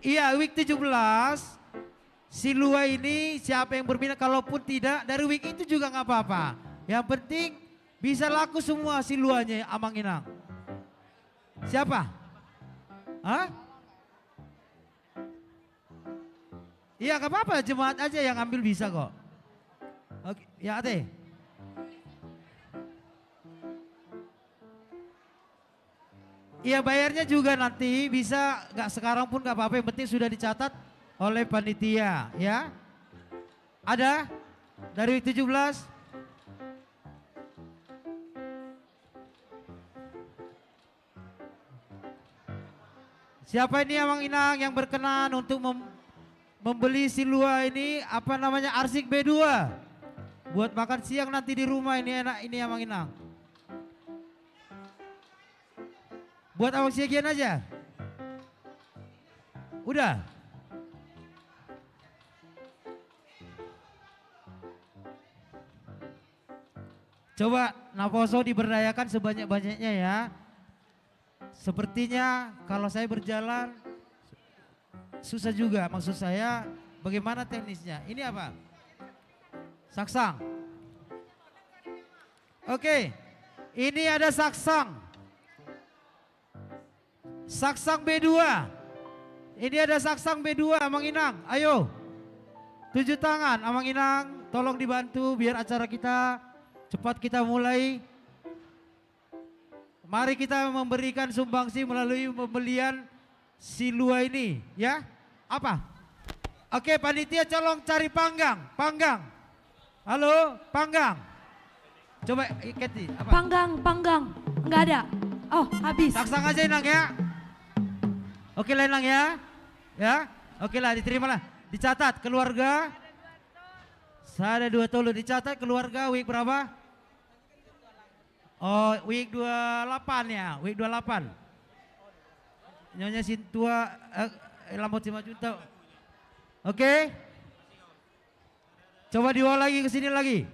Iya, week 17. Si Lua ini siapa yang berminat, kalaupun tidak dari week itu juga nggak apa-apa. Yang penting bisa laku semua si Luanya Amang Inang. Siapa? Hah? Iya nggak apa-apa, jemaat aja yang ambil bisa kok. Oke, ya Ate. Iya bayarnya juga nanti bisa nggak sekarang pun nggak apa-apa, yang penting sudah dicatat oleh panitia ya. Ada dari 17. Siapa ini Amang Inang yang berkenan untuk membeli si Lua ini, apa namanya, Arsik B2 buat makan siang nanti di rumah. Ini enak ini Amang Inang. Buat awak sekian aja. Udah. Coba Naposo diberdayakan sebanyak-banyaknya ya. Sepertinya kalau saya berjalan susah juga, maksud saya bagaimana teknisnya. Ini apa? Saksang. Oke, ini ada saksang. Saksang B2. Ini ada saksang B2 Amang Inang. Ayo. 7 tangan Amang Inang, tolong dibantu biar acara kita cepat kita mulai. Mari kita memberikan sumbangsi melalui pembelian si Lua ini ya. Apa? Oke, panitia colong cari panggang. Panggang. Halo, panggang. Coba Keti, apa? Panggang. Enggak ada. Oh, habis. Saksang aja Inang ya. Oke lah Inang ya. Ya. Oke lah, diterima lah. Dicatat keluarga. Saya ada 2 tolu, dicatat keluarga week berapa? Oh, week 28 ya, week 28. Nyonya Sintua Lamot 5 juta. Oke. Coba dibawa lagi ke sini lagi.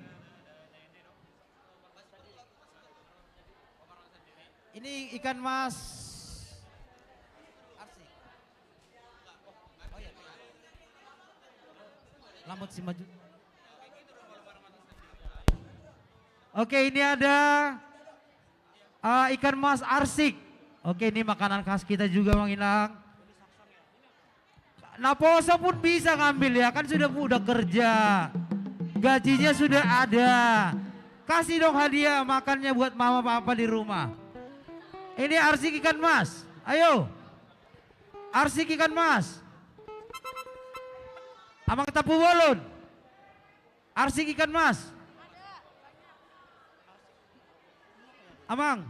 Ini ikan mas. Lamot 5 juta. Oke, ini ada ikan mas arsik. Oke, ini makanan khas kita juga Mang Inang. Naposo pun bisa ngambil ya, kan sudah kerja. Gajinya sudah ada. Kasih dong hadiah makannya buat mama papa di rumah. Ini arsik ikan mas. Ayo. Arsik ikan mas. Amang tapu bolon. Arsik ikan mas. Amang.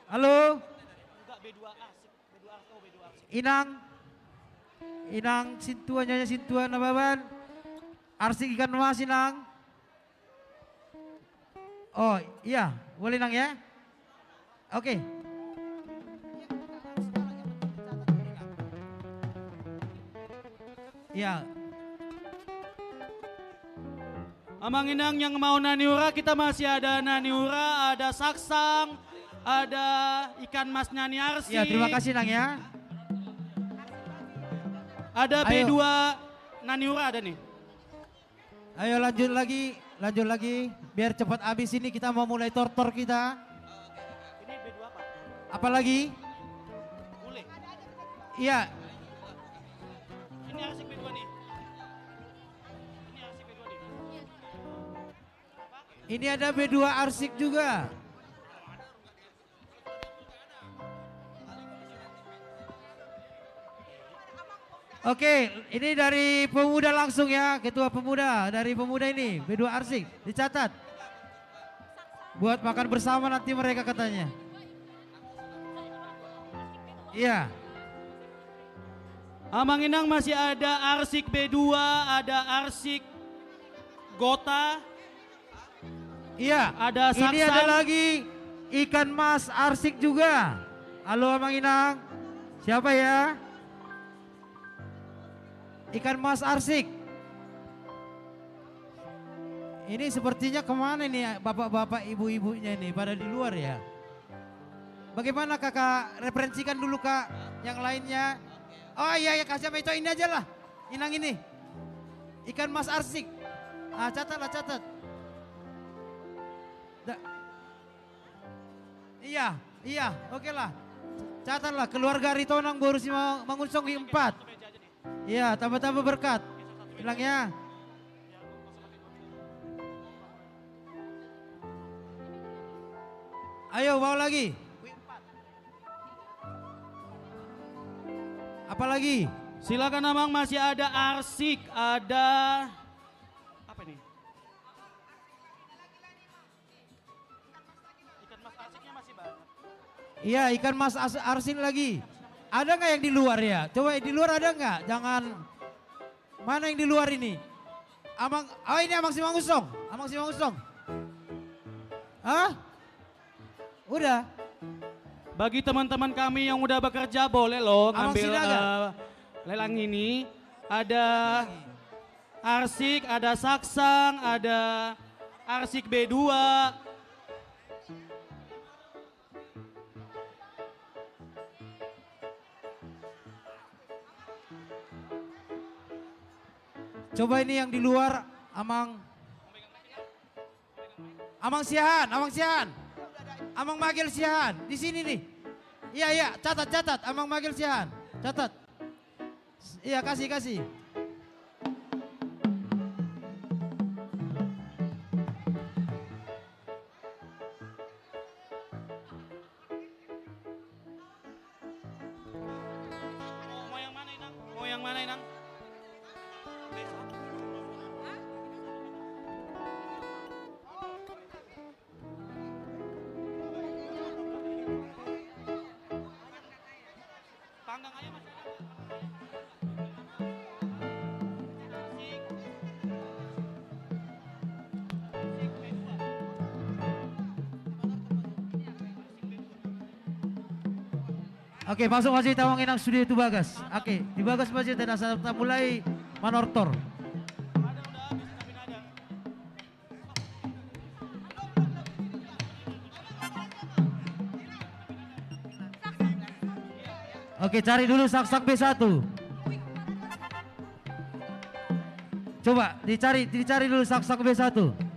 Halo. Inang Sintua, Nyonya Sintua Nababan. Arsik ikan mas Inang. Oh iya, boleh Nang ya. Oke. Iya. Amang Inang yang mau naniura, kita masih ada naniura, ada saksang, ada ikan mas Nyani Arsi. Ya, terima kasih Nang ya. Ada Ayo. B2 naniura ada nih. Ayo lanjut lagi, biar cepat habis ini kita mau mulai tortor kita. Ini B2 apa? Apa lagi? Boleh. Iya. Ini Arsik B2 nih. Ini ada B2 arsik juga. Oke, ini dari pemuda langsung ya, ketua pemuda dari pemuda ini, B2 arsik, dicatat. Buat makan bersama nanti mereka katanya. Iya. Amang Inang masih ada Arsik B2, ada Arsik Gota. Iya, ada ini ada Saksang. lagi ikan mas arsik juga. Halo Amang Inang, siapa ya? Ikan mas arsik. Ini sepertinya kemana nih bapak-bapak ibu-ibunya ini, pada di luar ya? Bagaimana kakak referensikan dulu kak yang lainnya? Oh iya ya kasih sama itu ini aja lah, Inang ini. Ikan mas arsik. Ah catatlah catat. Iya, oke lah. Catatlah keluarga Ritonang Borusi Mangunsong 4. Iya, tambah-tambah berkat. Bilangnya. Ayo bawa lagi. Apa lagi? Silakan Amang, masih ada arsik, ada apa ini? Ikan mas arsiknya masih banyak. Iya, ikan mas arsik lagi. Ada nggak yang di luar ya? Coba di luar ada nggak? Jangan. Mana yang di luar ini? Amang, oh ini Amang Simangusong. Amang Simangusong. Hah? Udah. Bagi teman-teman kami yang udah bekerja boleh loh Amang ngambil Sinaga. lelang ini. Ada arsik, ada saksang, ada arsik B2. Coba ini yang di luar, Amang. Amang Siahan, Amang Siahan. Amang Magil Siahan, di sini nih. Iya, catat, Amang Magil Siahan. Catat. Iya, kasih. Mau yang mana Inang? Oke, masuk masih Tawang Inang studio itu Bagas. Oke, di Bagas masih dan asal mulai manortor. Oke, cari dulu sak-sak B1. Coba dicari dulu sak-sak B1.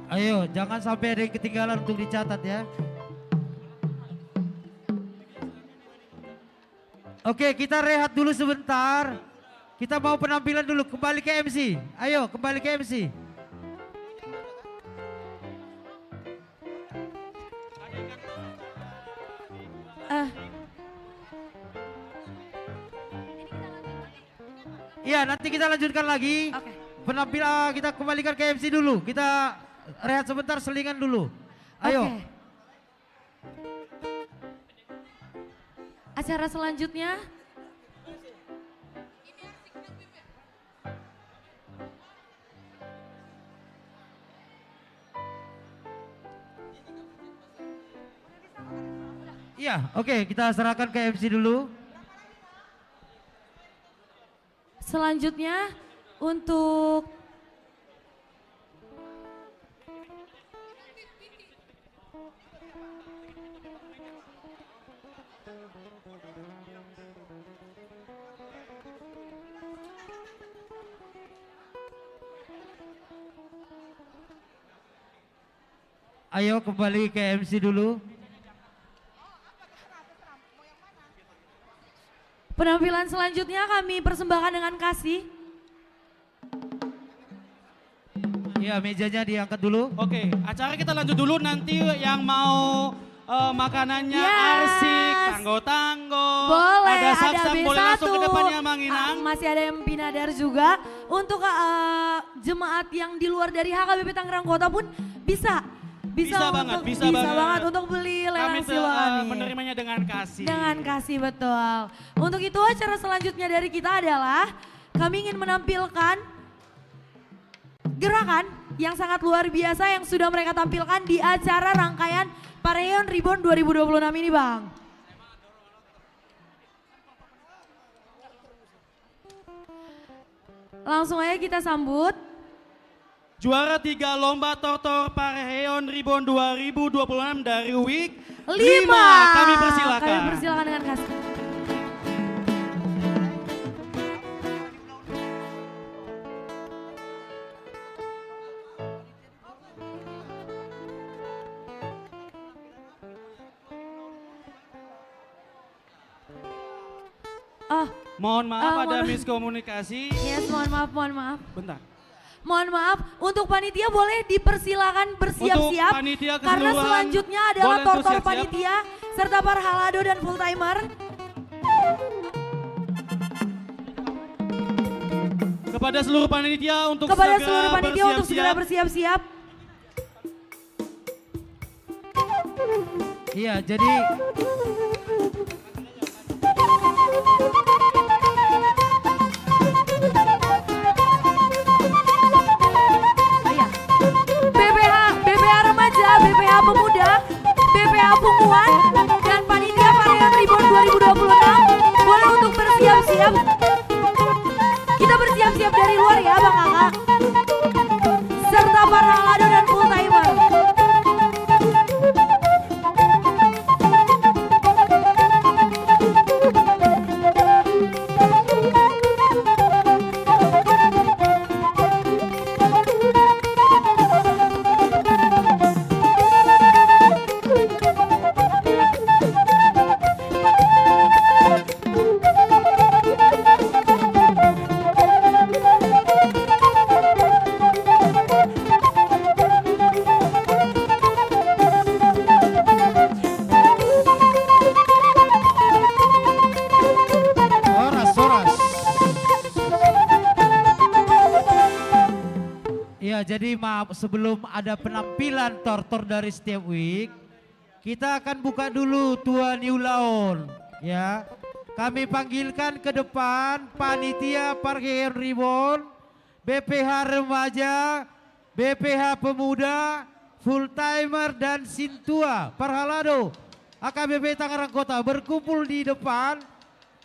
Ayo, jangan sampai ada yang ketinggalan untuk dicatat ya. Oke, kita rehat dulu sebentar. Kita mau penampilan dulu, kembali ke MC. Ayo, kembali ke MC. Iya, nanti kita lanjutkan lagi. Penampilan kita kembalikan ke MC dulu. Kita rehat sebentar, selingan dulu. Ayo. Oke. Acara selanjutnya. Iya, oke, kita serahkan ke MC dulu. Selanjutnya untuk Ayo kembali ke MC dulu. Penampilan selanjutnya kami persembahkan dengan kasih. Iya, mejanya diangkat dulu. Oke, acara kita lanjut dulu, nanti yang mau makanannya Yes. arsik, tanggo-tanggo, Boleh, ada saksang, B1. boleh langsung ke depannya Mang Inang. Masih ada yang pinadar juga. Untuk jemaat yang di luar dari HKBP Tangerang Kota pun bisa. Bisa banget, bisa banget. untuk beli lelang Kami siwa kami. menerimanya dengan kasih. Dengan kasih, betul. Untuk itu acara selanjutnya dari kita adalah kami ingin menampilkan gerakan yang sangat luar biasa yang sudah mereka tampilkan di acara rangkaian Pareon Reborn 2026 ini, Bang. Langsung aja kita sambut. Juara 3 lomba Tortor Pareon Reborn 2026 dari WIK 5. Kami persilakan. Kami persilakan dengan kasih. Mohon maaf ada mohon- miskomunikasi. Yes, mohon maaf. Bentar. Mohon maaf, untuk panitia boleh dipersilakan bersiap-siap. Untuk panitia Karena keseluruhan, selanjutnya adalah boleh untuk tortor siap-siap. panitia serta para halado dan full timer. Kepada seluruh panitia untuk Kepada segera seluruh panitia untuk segera bersiap-siap. bersiap-siap. Iya, jadi BPH Remaja, BPH Pemuda, BPH Punguan, dan Panitia Pareon Reborn 2026 boleh untuk bersiap-siap. Kita bersiap-siap dari luar ya Bang Kakak. Serta para halado dan full timer. Ya, jadi maaf sebelum ada penampilan tortor dari setiap week, kita akan buka dulu Tua New Laon. Ya, kami panggilkan ke depan panitia Pareon Reborn, BPH Remaja, BPH Pemuda, Full Timer dan Sintua Parhalado AKBP Tangerang Kota berkumpul di depan.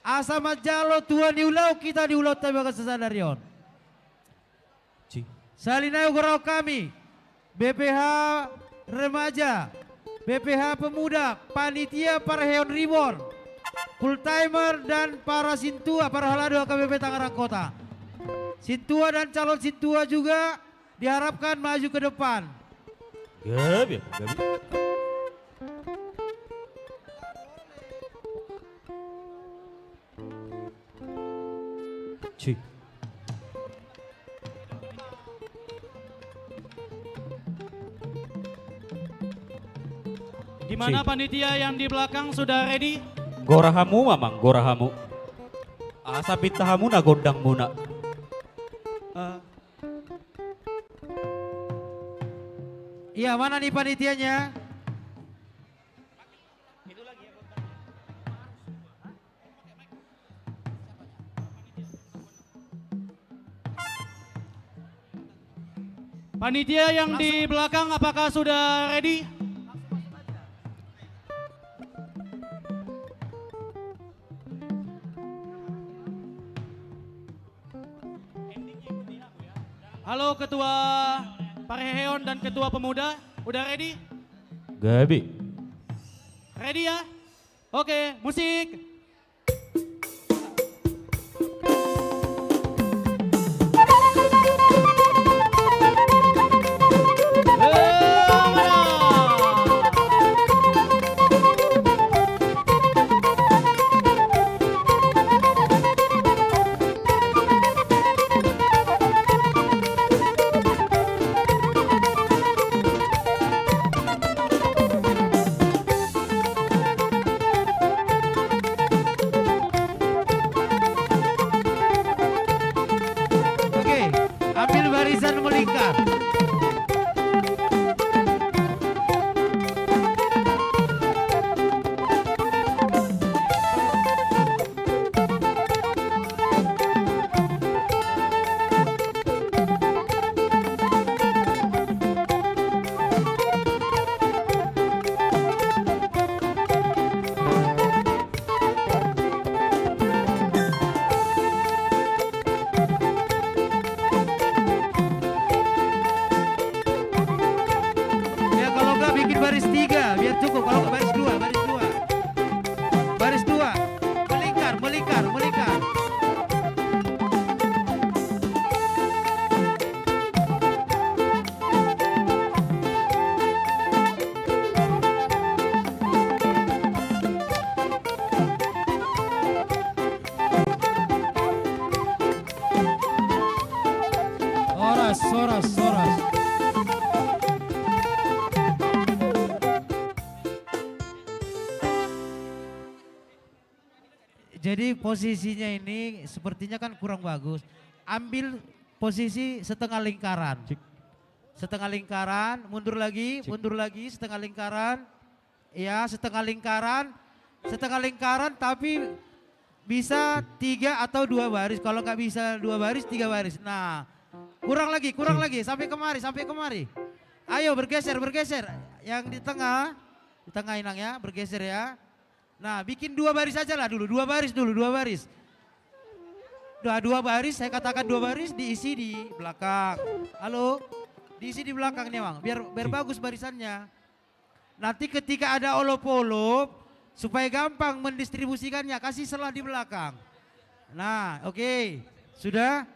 Asa Majalo Tua New Laon kita di ulau Tabaga Sesadarion. Salina Ugorau kami, BPH Remaja, BPH Pemuda, Panitia Pareon Reborn, Full Timer dan para Sintua, para halado AKBP Tangerang Kota. Sintua dan calon Sintua juga diharapkan maju ke depan. Gabi. Cik. Gimana panitia yang di belakang sudah ready? Gorahamu mamang, gorahamu. Asa pitahamu na gondang muna. Iya, mana nih panitianya? Panitia yang di belakang apakah sudah ready? Halo Ketua Pareon dan Ketua Pemuda, udah ready? Gabi. Ready ya? Oke, musik. Soras, soras, soras. Jadi posisinya ini sepertinya kan kurang bagus. Ambil posisi setengah lingkaran. Setengah lingkaran, mundur lagi, setengah lingkaran. Ya, setengah lingkaran tapi bisa 3 atau 2 baris. Kalau nggak bisa 2 baris, 3 baris. Nah, kurang lagi, sampai kemari. Ayo bergeser. Yang di tengah Inang ya, bergeser ya. Nah, bikin 2 baris aja lah dulu, 2 baris. 2 baris, saya katakan 2 baris diisi di belakang. Halo, diisi di belakang nih Bang, biar bagus barisannya. Nanti ketika ada olop-olop, supaya gampang mendistribusikannya, kasih selah di belakang. Nah, oke, sudah?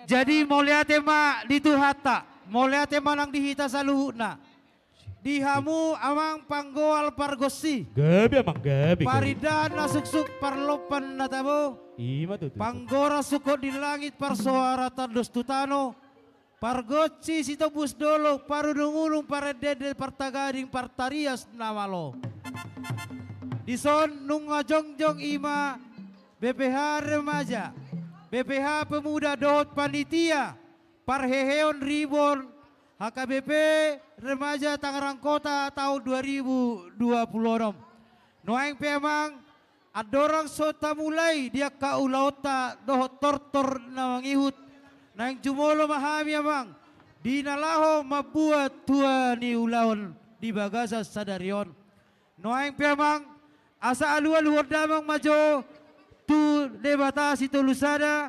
Jadi mau lihat tema di Tuhata, mau lihat tema nang dihita saluhuna. Dihamu amang panggoal pargosi. Gabi amang gabi. Paridana suksuk parlopan natabo. Ima tuh. Panggora suko di langit parsuara tandos tutano. Pargoci sitobus dolo parudungulung paredede partagading partarias namalo. Dison nungajongjong ima BPH remaja. BPH Pemuda Dohot Panitia, Parheheon Ribon, HKBP Remaja Tangerang Kota tahun 2020. Noeng pemang adorang sota mulai dia kaulauta Dohot Tortor na mangihut. Naing jumolo mahami amang dinalaho mabuat tua ni ulaon di bagasa sadarion. Noeng pemang asa aluan damang majo tu debatasi tulusada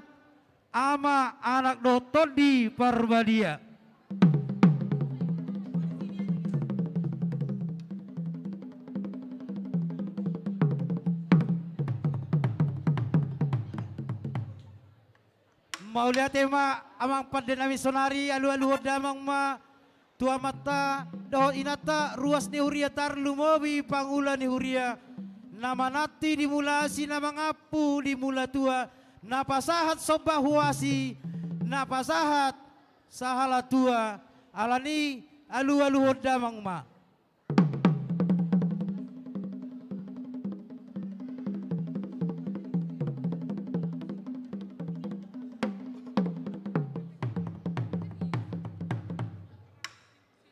ama anak doton di Parbadia. Mau lihat tema amang padenami sonari alu-alu damang ma tua mata dohot inata ruas ni huria tarlu mobi pangula ni huria. Nama nati dimulasi nama ngapu dimula tua. Napasahat sobah huasi. Napasahat sahala tua. Alani alu-alu damang ma.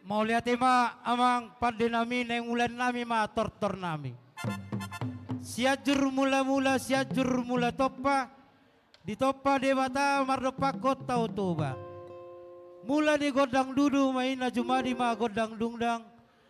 Mau lihat tema amang pandenami neng ulan nami ma tortor nami. Siajur mula-mula siajur mula topa di topa debata mardopa kota utoba. Mula di godang dudu maina jumadi ma godang dungdang.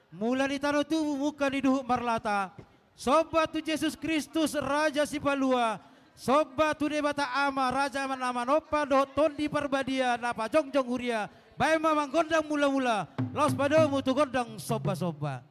Mula di tanah tubuh muka di duhuk marlata. Sobat tu Yesus Kristus Raja Sipalua. Sobat tu debata ama Raja manama nopa doton di Parbadia napa jongjong huria. Baik mamang godang mula-mula. Los padomu tu godang soba-soba.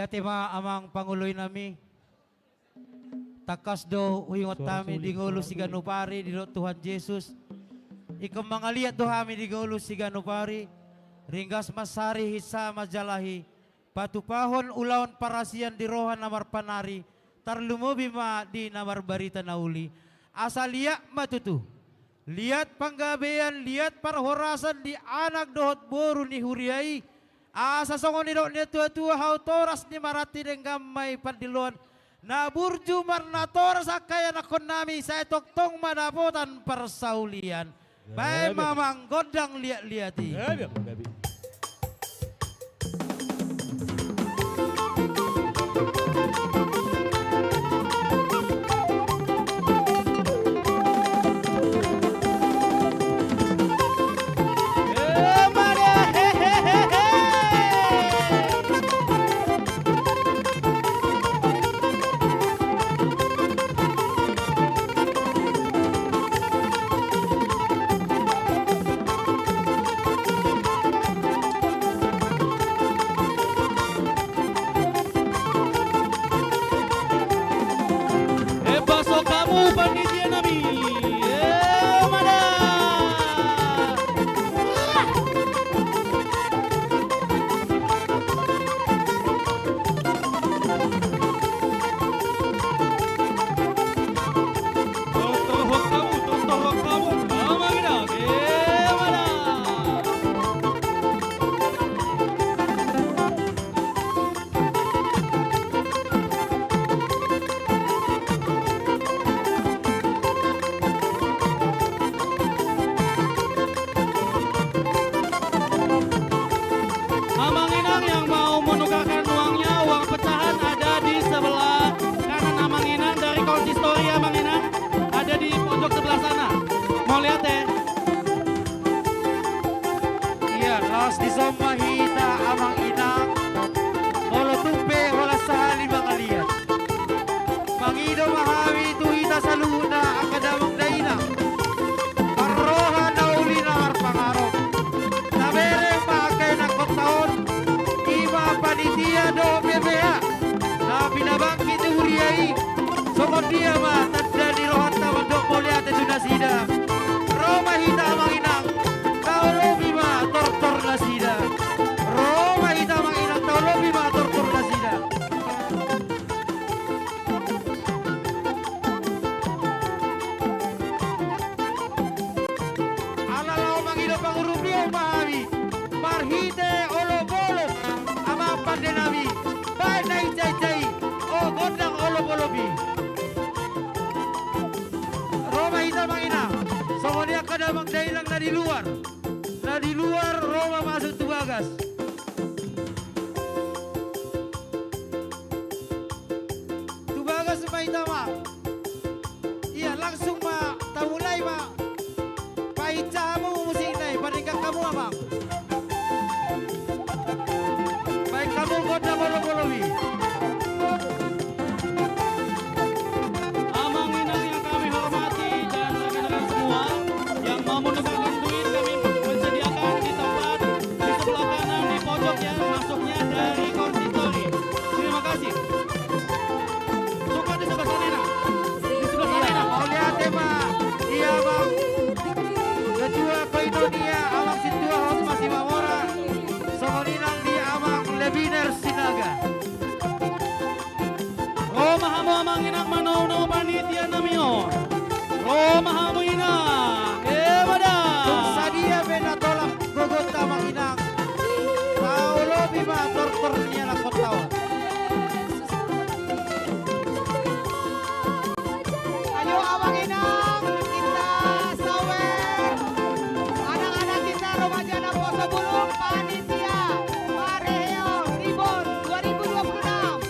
Tema amang panguloy nami takas do uyungot tami di ngulu si ganupari di Tuhan Yesus ikam mangaliat do hami di ngulu si ganupari ringgas masari hisa majalahi patupahon ulawan parasian di rohan namar panari tarlumobi ma di namar barita nauli asal liat matutu lihat panggabean lihat parhorasan di anak dohot boru ni huriai. Asa songon nidok ni tua-tua hau toras ni marati dengan gamay pandiluan. Na burju marna toras akaya na konami saya toktong madapotan persaulian. Baik mamang godang liat-liati. Mas di somahita amang inang molotupe wala sahali mga liyan. Mangido mahami tuhita sa luna ang kadamang dainang. Parroha na uli na arpangarap. Nabere paakay ng kontaon. Ima panitia do BBA. Na binabangkit ni Uriay. Sokon dia ma tanda ni rohanta mandok mulia te dunasida. Roma hita amang inang. Kaulobi ma tortor nasida. Roma hita amang inang. Kaulobi ma tortor nasida. Alalau mangido pangurup dia umahami. Marhite olo-bolo. Ama pandenabi. Baik naik cai-cai. Oh gondang olo-bolobi. Roma hita mangina. Soalnya kadamang dailang na di luar. Na di luar Roma masuk Tubagas. Tubagas mahita ma. Iya langsung ma. Tamulay ma. Pahitsa mo musik na paningkang kamu amang. Baik kamu gondang olo-bolobi. Amang inang yang kami hormati dan rekan-rekan semua yang mau menukarkan duit kami menyediakan di tempat di sebelah kanan di pojok ya masuknya dari konsistori. Terima kasih. Coba di sebelah sana Inang. Di sebelah sana Inang. Mau lihat tema dia bang. Ketua Koinonia Amang Situa Hotmas Imamora. Somoninang di Amang Lebiner Sinaga. Roma hamu amang inang manaw panitia namio. Roma hamu inang. Bada. Sadia bena tolak gogot amang inang. Paulo bima tortor niya lang kontawan. Ayo amang inang, kita sawer. Anak-anak kita remaja dan poso bulung panitia Mareo Ribon 2026.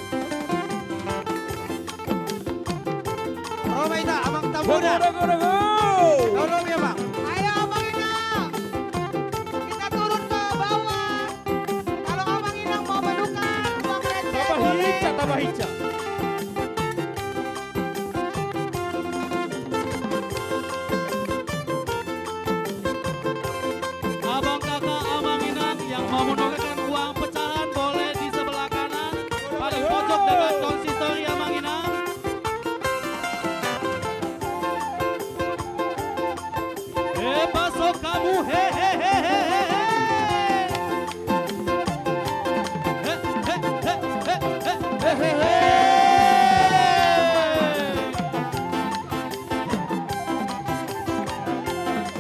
Roma ita amang tamuda. Paulo bima bang. Ayo amang inang, kita turun ke bawah. Kalau amang inang mau menukar uang receh boleh. Tambah hijau. Abang kakak amang inang yang mau menukarkan uang pecahan boleh di sebelah kanan pada pojok dekat konsistori amang inang. Pasok kamu hehehe.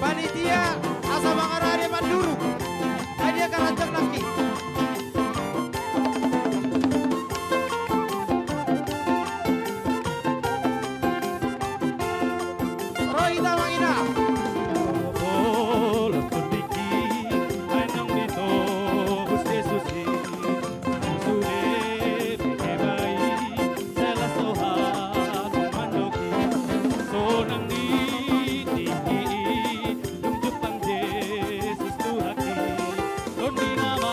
Panitia asa mangarare manduru. Hadiah karancang nangki. Rohita mangina. Yesus Tuhan, Tuhan di nama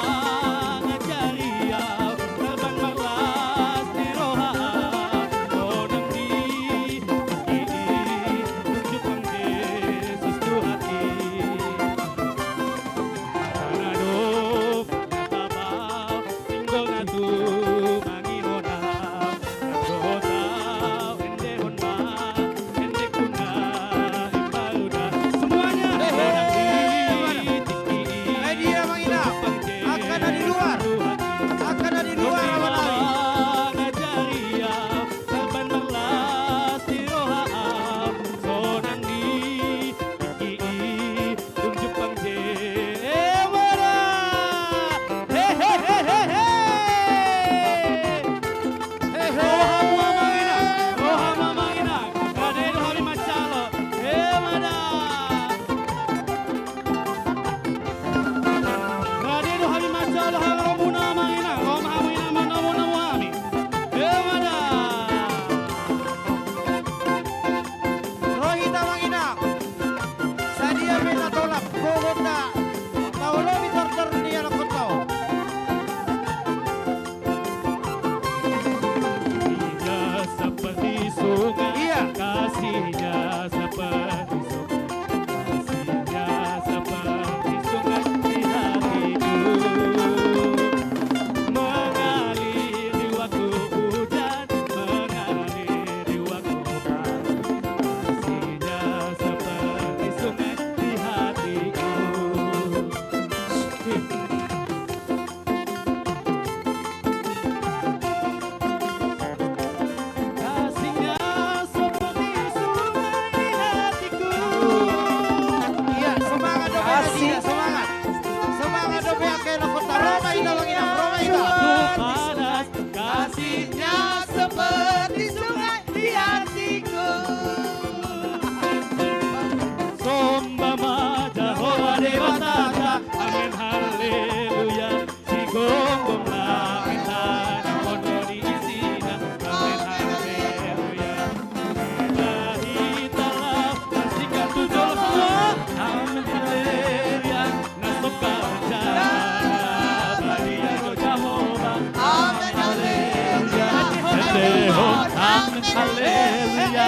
haleluya,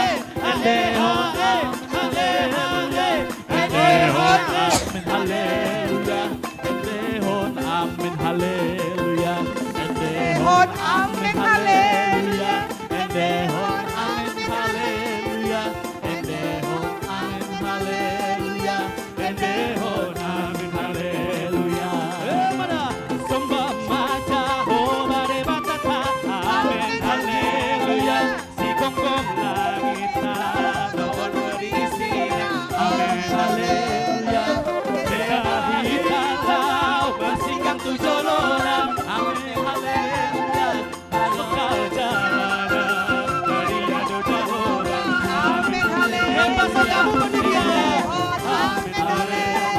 endehon, haleluya, endehon, amin, haleluya, endehon, amin, haleluya, endehon, amin, haleluya, endehon, amin, haleluya, endehon, amin, haleluya, endehon, amin, haleluya. Sembah maca hobare batata, amin, haleluya, si gonggong langit na bawal berisinya, amin, haleluya, dehahita tau bersinggang tujuh orang, amin, haleluya, bakal jalanan beria doja orang, amin, haleluya, pasal kamu pendirian, amin, haleluya,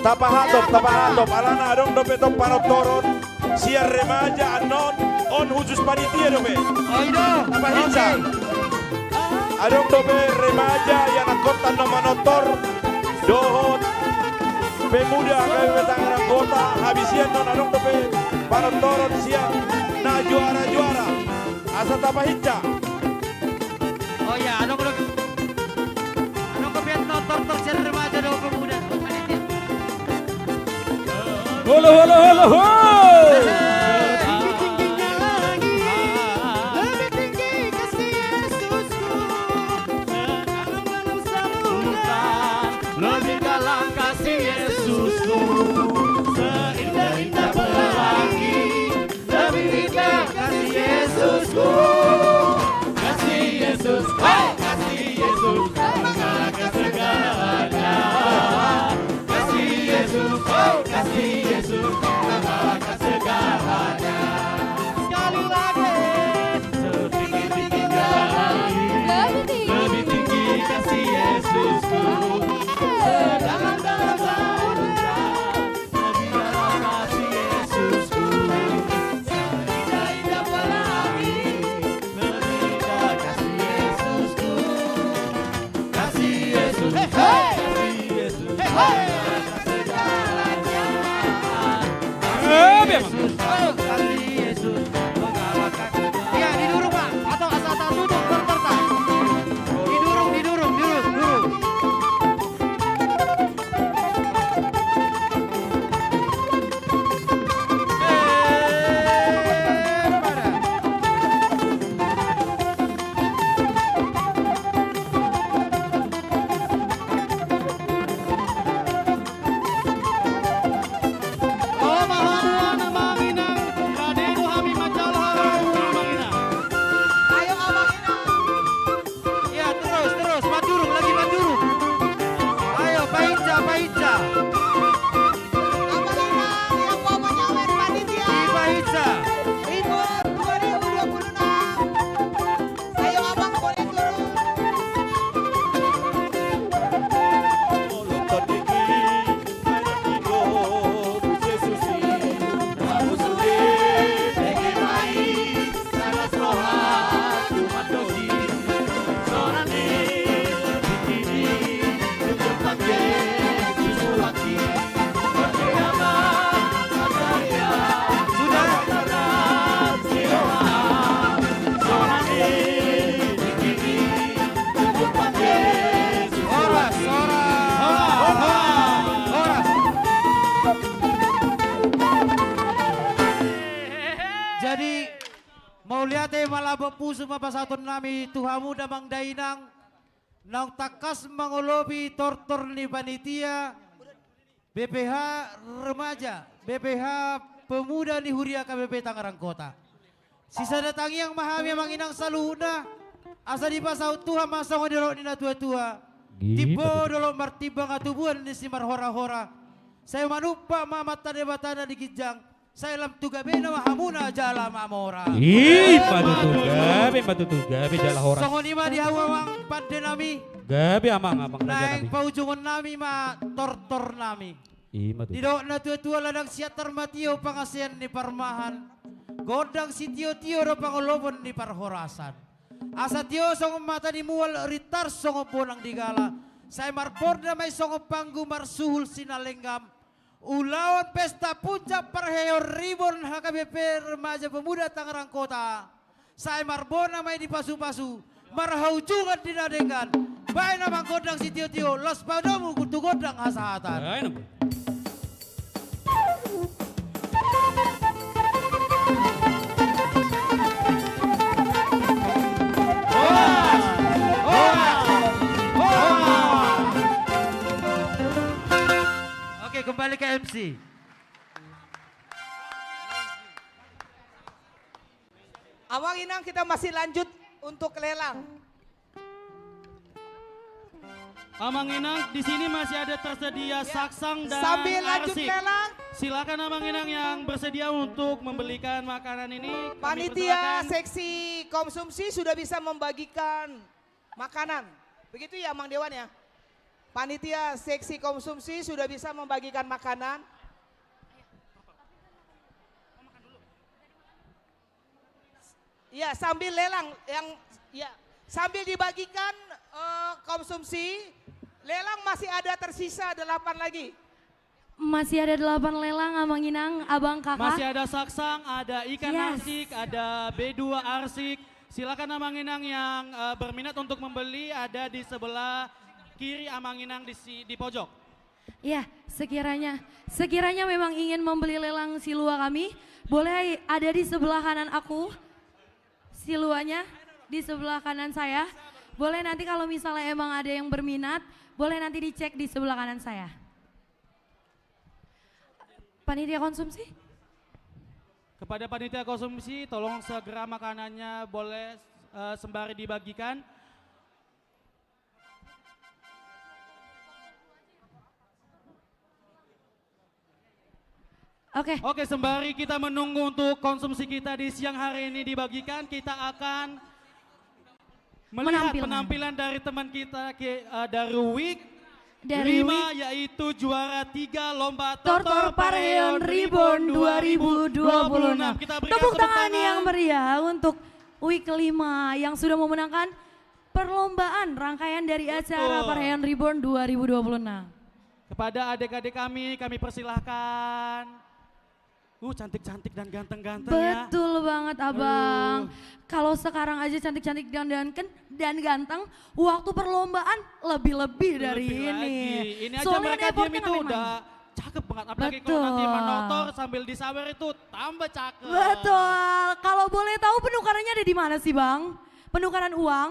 Tapahatop, alana adong dope top panotoron, siar remaja anon, on khusus panitia dope. Oido, Tapahinca. Adong dope remaja yang kota nomanotor, dohot, pemuda KBP Tangerang Kota, habisian non adong dope panotoron siang, na juara-juara, asa Tapahinca. Oh ya, adong kebiat notor siar remaja dohot pemuda. Holo holo holo holo. Lebih tinggi kasih Yesusku, lebih dalam kasih Yesusku, seindah-indah pelangi, lebih indah kasih Yesusku, kasih Yesus, kasih Yesus, mengalahkan segala. Yesus, oh kasih Yesus mengalahkan. Iya didurung Pak, atau asal duduk berserta. Didurung. Mauliate malabapu sumapasatun nami Tuhamu damang dainang nang takas mangolobi tortor ni panitia BPH Remaja BPH Pemuda ni Huria KBP Tangerang Kota. Sisa datangi yang mahami yang manginang saluhuna asa di pasau Tuhan masa ngodorok nina tua-tua tibo dolok martibang atubuan ni simar hora-hora saya manupa mamata debatana di kijang saya lam tuga bena mahamuna jala mamora. Ih, patutu gabe jala hora. Songonima di hawawang pande nami. Gabe amang naik nami. paujungan nami ma tortor nami. Ih, matutu. Didok na tua-tua ladang siatar matio pangasian ni parmahan. Godang si tio-tio ro pangolobon ni parhorasan. Asa tio song mata di mual ritar songo bonang digala. Saya marporda may songo panggu marsuhul sinalenggam. Ulawan pesta puncak perheor ribon HKBP Remaja Pemuda Tangerang Kota. Saya marbona may di pasu-pasu. Marhaujungan dinadengan. Baik namang godang si tio-tio. Los padamu kutu godang hasahatan. Kembali ke MC. Awang Inang kita masih lanjut untuk lelang. Amang Inang di sini masih ada tersedia saksang dan Sambil lanjut arsik. lelang. Silakan Amang Inang yang bersedia untuk membelikan makanan ini. Panitia seksi konsumsi sudah bisa membagikan makanan. Begitu ya Amang Dewan ya? Panitia seksi konsumsi sudah bisa membagikan makanan. Ya sambil lelang yang ya sambil dibagikan konsumsi, lelang masih ada tersisa 8 lagi. Masih ada 8 lelang Amang Inang, Abang Kakak. Masih ada saksang, ada ikan arsik, ada B2 arsik. Silakan Amang Inang yang berminat untuk membeli ada di sebelah kiri Amang Inang di pojok. Ya, sekiranya memang ingin membeli lelang silua kami, boleh ada di sebelah kanan aku. Siluanya di sebelah kanan saya. Boleh nanti kalau misalnya emang ada yang berminat, boleh nanti dicek di sebelah kanan saya. Panitia konsumsi? Kepada panitia konsumsi, tolong segera makanannya boleh sembari dibagikan. Oke, sembari kita menunggu untuk konsumsi kita di siang hari ini dibagikan, kita akan melihat penampilan dari teman kita dari WIK 5 yaitu juara 3 lomba Tortor Parheon Reborn 2026. Tepuk tangan yang meriah untuk WIK 5 yang sudah memenangkan perlombaan rangkaian dari acara Parheon Reborn 2026. Kepada adik-adik kami persilahkan Cantik-cantik dan ganteng-ganteng ya. Betul banget abang. Kalau sekarang aja cantik-cantik dan ganteng, waktu perlombaan lebih-lebih dari Lebih ini. lagi. Ini aja Soalnya mereka effortnya diam itu nggak udah cakep banget. Apalagi kalau Betul. nanti menotor sambil disawer itu tambah cakep. Betul. Kalau boleh tahu penukarannya ada di mana sih bang? Penukaran uang?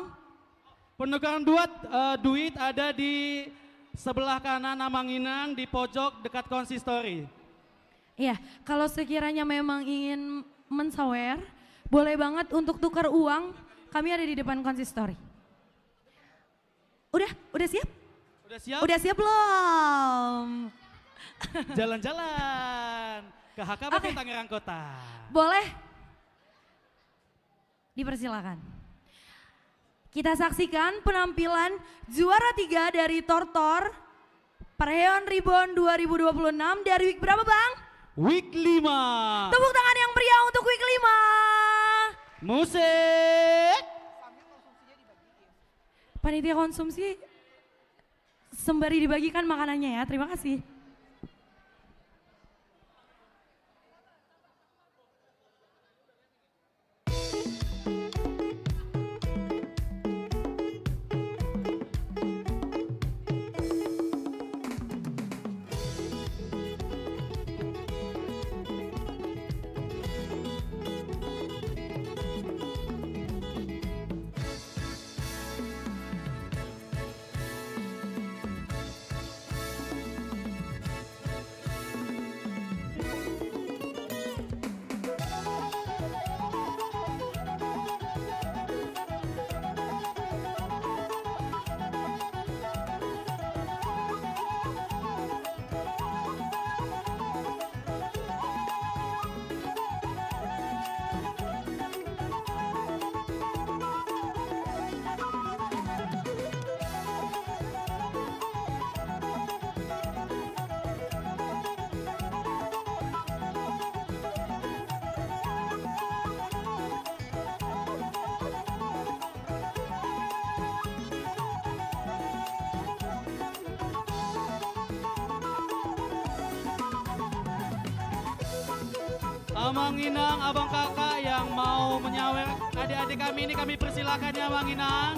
Penukaran duit ada di sebelah kanan Amanginang di pojok dekat konsistori. Iya, kalau sekiranya memang ingin mensawer, boleh banget untuk tukar uang, kami ada di depan konsistori. Udah siap? Udah siap? Udah siap belum? Jalan-jalan ke HKBP Tangerang Kota. Boleh? Dipersilakan. Kita saksikan penampilan juara 3 dari Tortor Parheon Rebound 2026 dari week berapa bang? Week 5. Tepuk tangan yang meriah untuk week 5. Musik. Panitia konsumsi sembari dibagikan makanannya ya, terima kasih. Amanginang, abang kakak yang mau menyawer adik-adik kami ini kami persilakan ya Amanginang.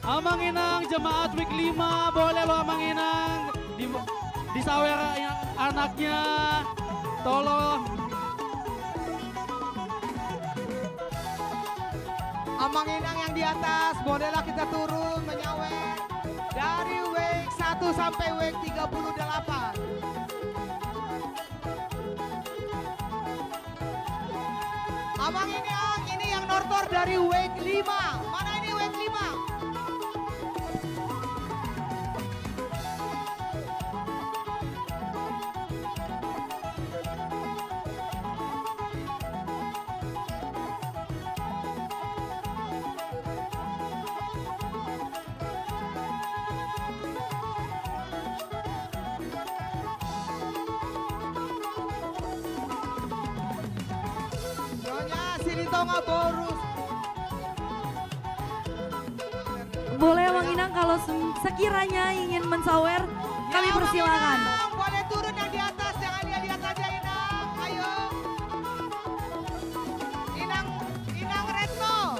Amanginang jemaat week 5 boleh lo Amanginang disawer anaknya. Tolong. Amanginang yang di atas, bolehlah kita turun menyawer dari week 1 sampai week 38. Amanginang ini yang nortor dari week 5. Mana ini week 5? Tonga Borus. Boleh Amanginang kalau sekiranya ingin mensawer, kami persilakan. Boleh turun yang di atas, jangan lihat aja Inang. Ayo. Inang Retno.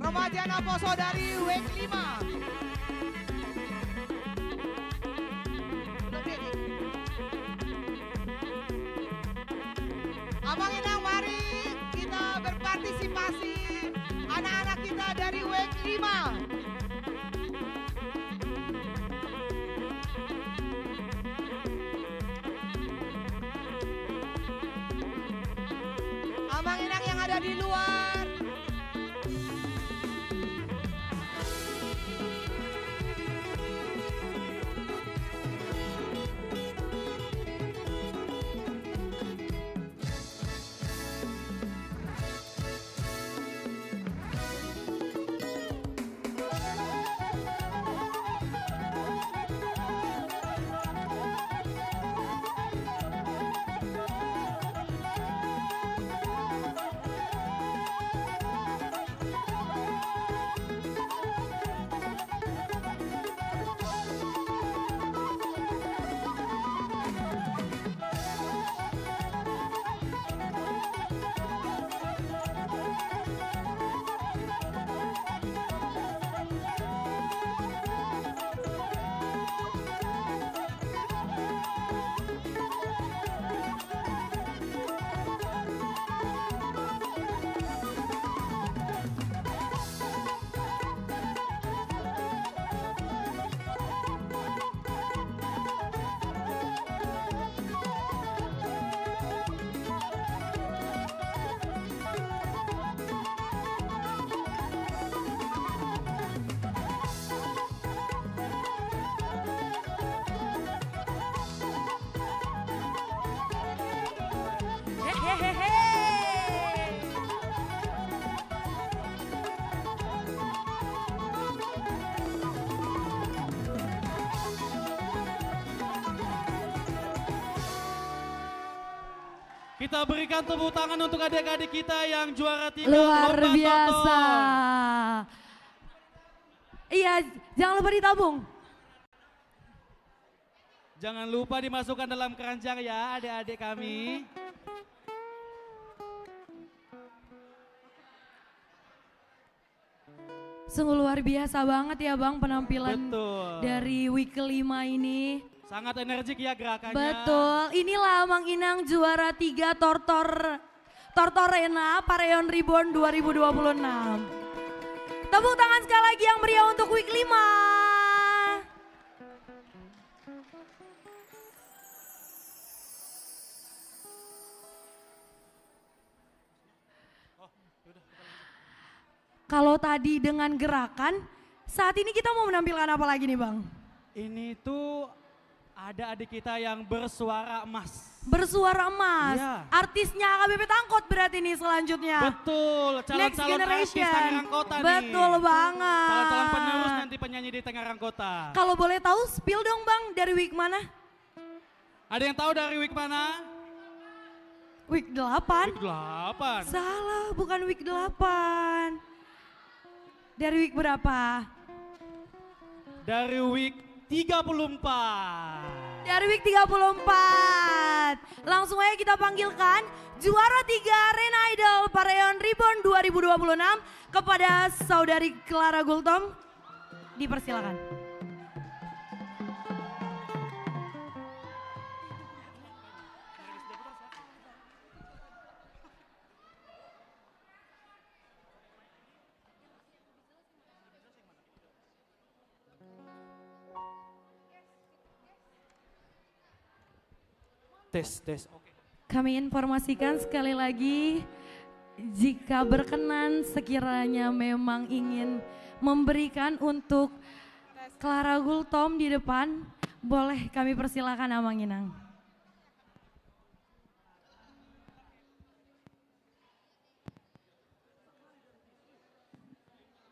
Remaja Naposo dari week 5. Amanginang mari kita berpartisipasi anak-anak kita dari week 5. Amanginang yang ada di luar. Hehehe. Kita berikan tepuk tangan untuk adik-adik kita yang juara 3 Luar lomba biasa. tonton. Iya, jangan lupa ditabung. Jangan lupa dimasukkan dalam keranjang ya adik-adik kami. Sungguh luar biasa banget ya Bang penampilan Betul. dari week kelima ini. Sangat energik ya gerakannya. Betul, inilah Mang Inang juara 3 Tortorena Pareon Reborn 2026. Tepuk tangan sekali lagi yang meriah untuk week 5. Kalau tadi dengan gerakan, saat ini kita mau menampilkan apa lagi nih Bang? Ini tuh ada adik kita yang bersuara emas. Bersuara emas, Iya. artisnya AKBP Tangkot berarti nih selanjutnya. Betul, Next calon-calon artis generation. Tangerang Kota nih. Betul banget. Calon-calon penerus nanti penyanyi di Tangerang Kota. Kalau boleh tahu spill dong Bang dari week mana? Ada yang tahu dari week mana? Week 8? Week 8. Salah, bukan week 8. Dari week berapa? Dari week 34. Dari week 34. Langsung aja kita panggilkan juara 3 Arena Idol Pareon Reborn 2026 kepada saudari Clara Gultom. Dipersilakan. Tes. Kami informasikan sekali lagi, jika berkenan sekiranya memang ingin memberikan untuk Clara Gultom di depan, boleh kami persilakan Amang Inang.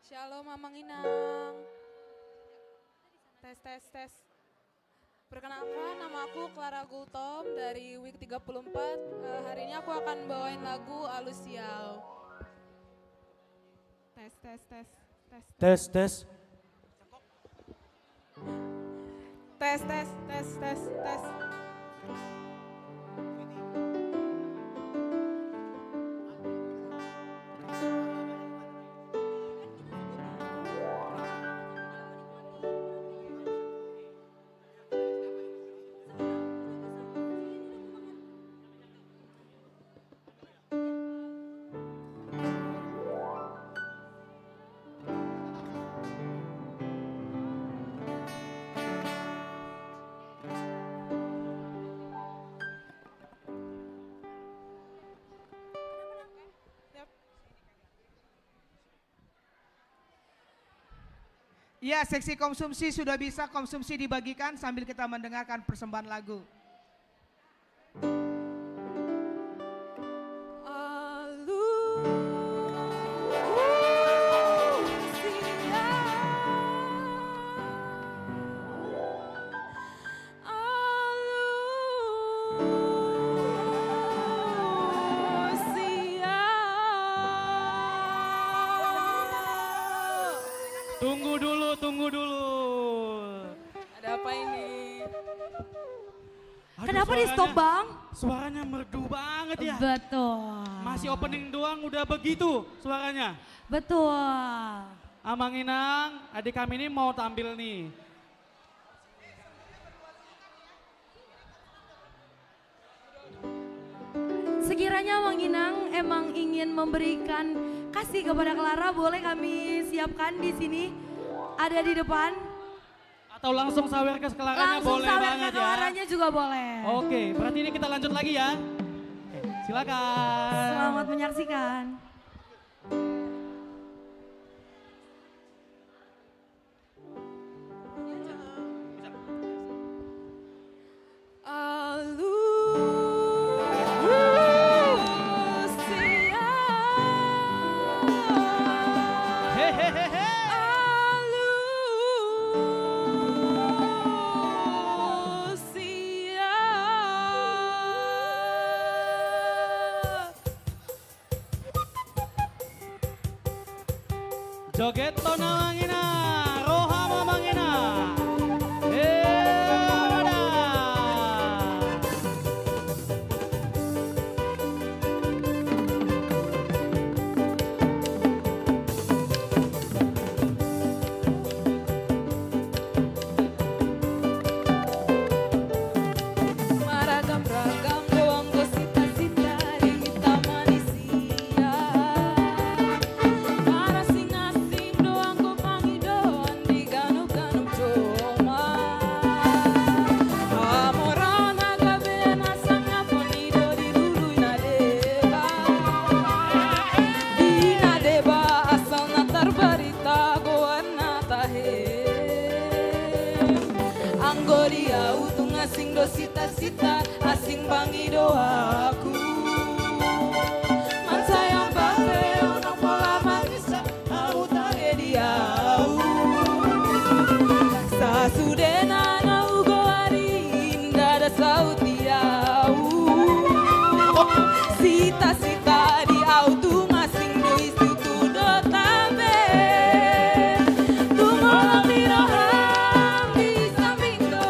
Shalom Amang Inang. Tes. Perkenalkan, nama aku Clara Gultom dari week 34. Hari ini aku akan bawain lagu Alusiau. Tes. Ya, seksi konsumsi sudah bisa konsumsi dibagikan sambil kita mendengarkan persembahan lagu. Tunggu dulu. Ada apa ini? Kenapa di stop Bang? Suaranya merdu banget ya. Betul. Masih opening doang udah begitu suaranya. Betul. Amang Inang, adik kami ini mau tampil nih. Sekiranya Mang Inang emang ingin memberikan kasih kepada Clara, boleh kami siapkan di sini, ada di depan. Atau langsung sawer ke Claranya boleh sawer banget ke ya. Claranya juga boleh. Oke, berarti ini kita lanjut lagi ya. Oke, silakan. Selamat menyaksikan. Joget tona mangina, roha mamangina. Maragam-ragam doang gosita-sita di taman isia. Marasing-asing doang ko pangidoan di ganub-ganub coma. Amoran agabean asang aponido di duluy na deba. Di na deba asal natar barita goan na tahe. Anggoria utung asing do sita-sita asing bangido aku. Man sayang bape onang pola manisa au tragediau. Sa sudena na ugo arinda da sautiau. Sita-sita di autung asing do istutu do tabe. Tumolang di roham di samping do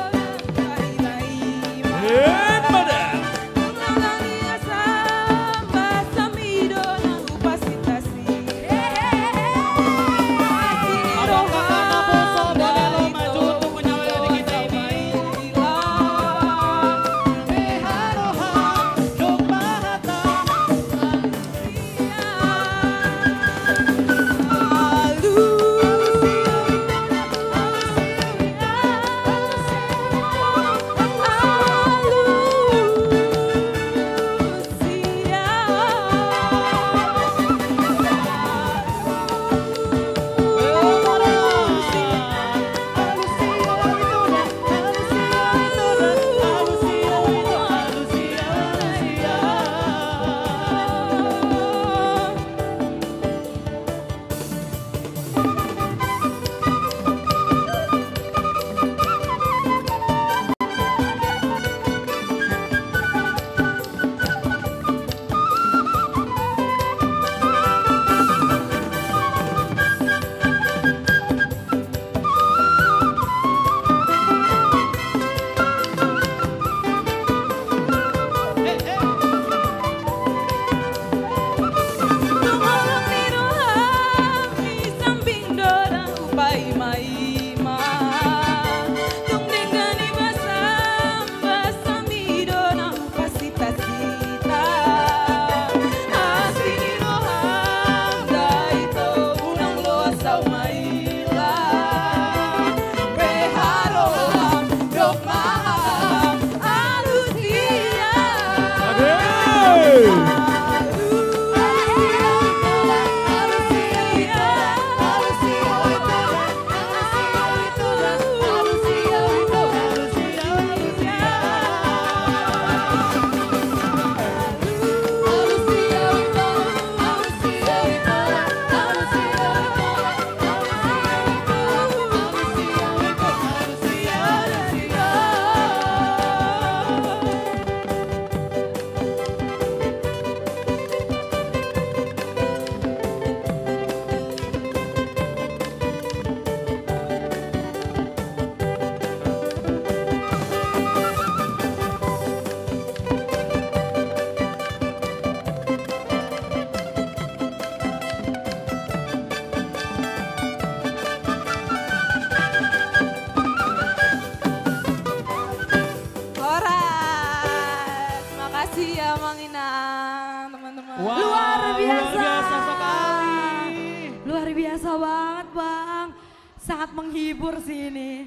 sangat menghibur sih ini.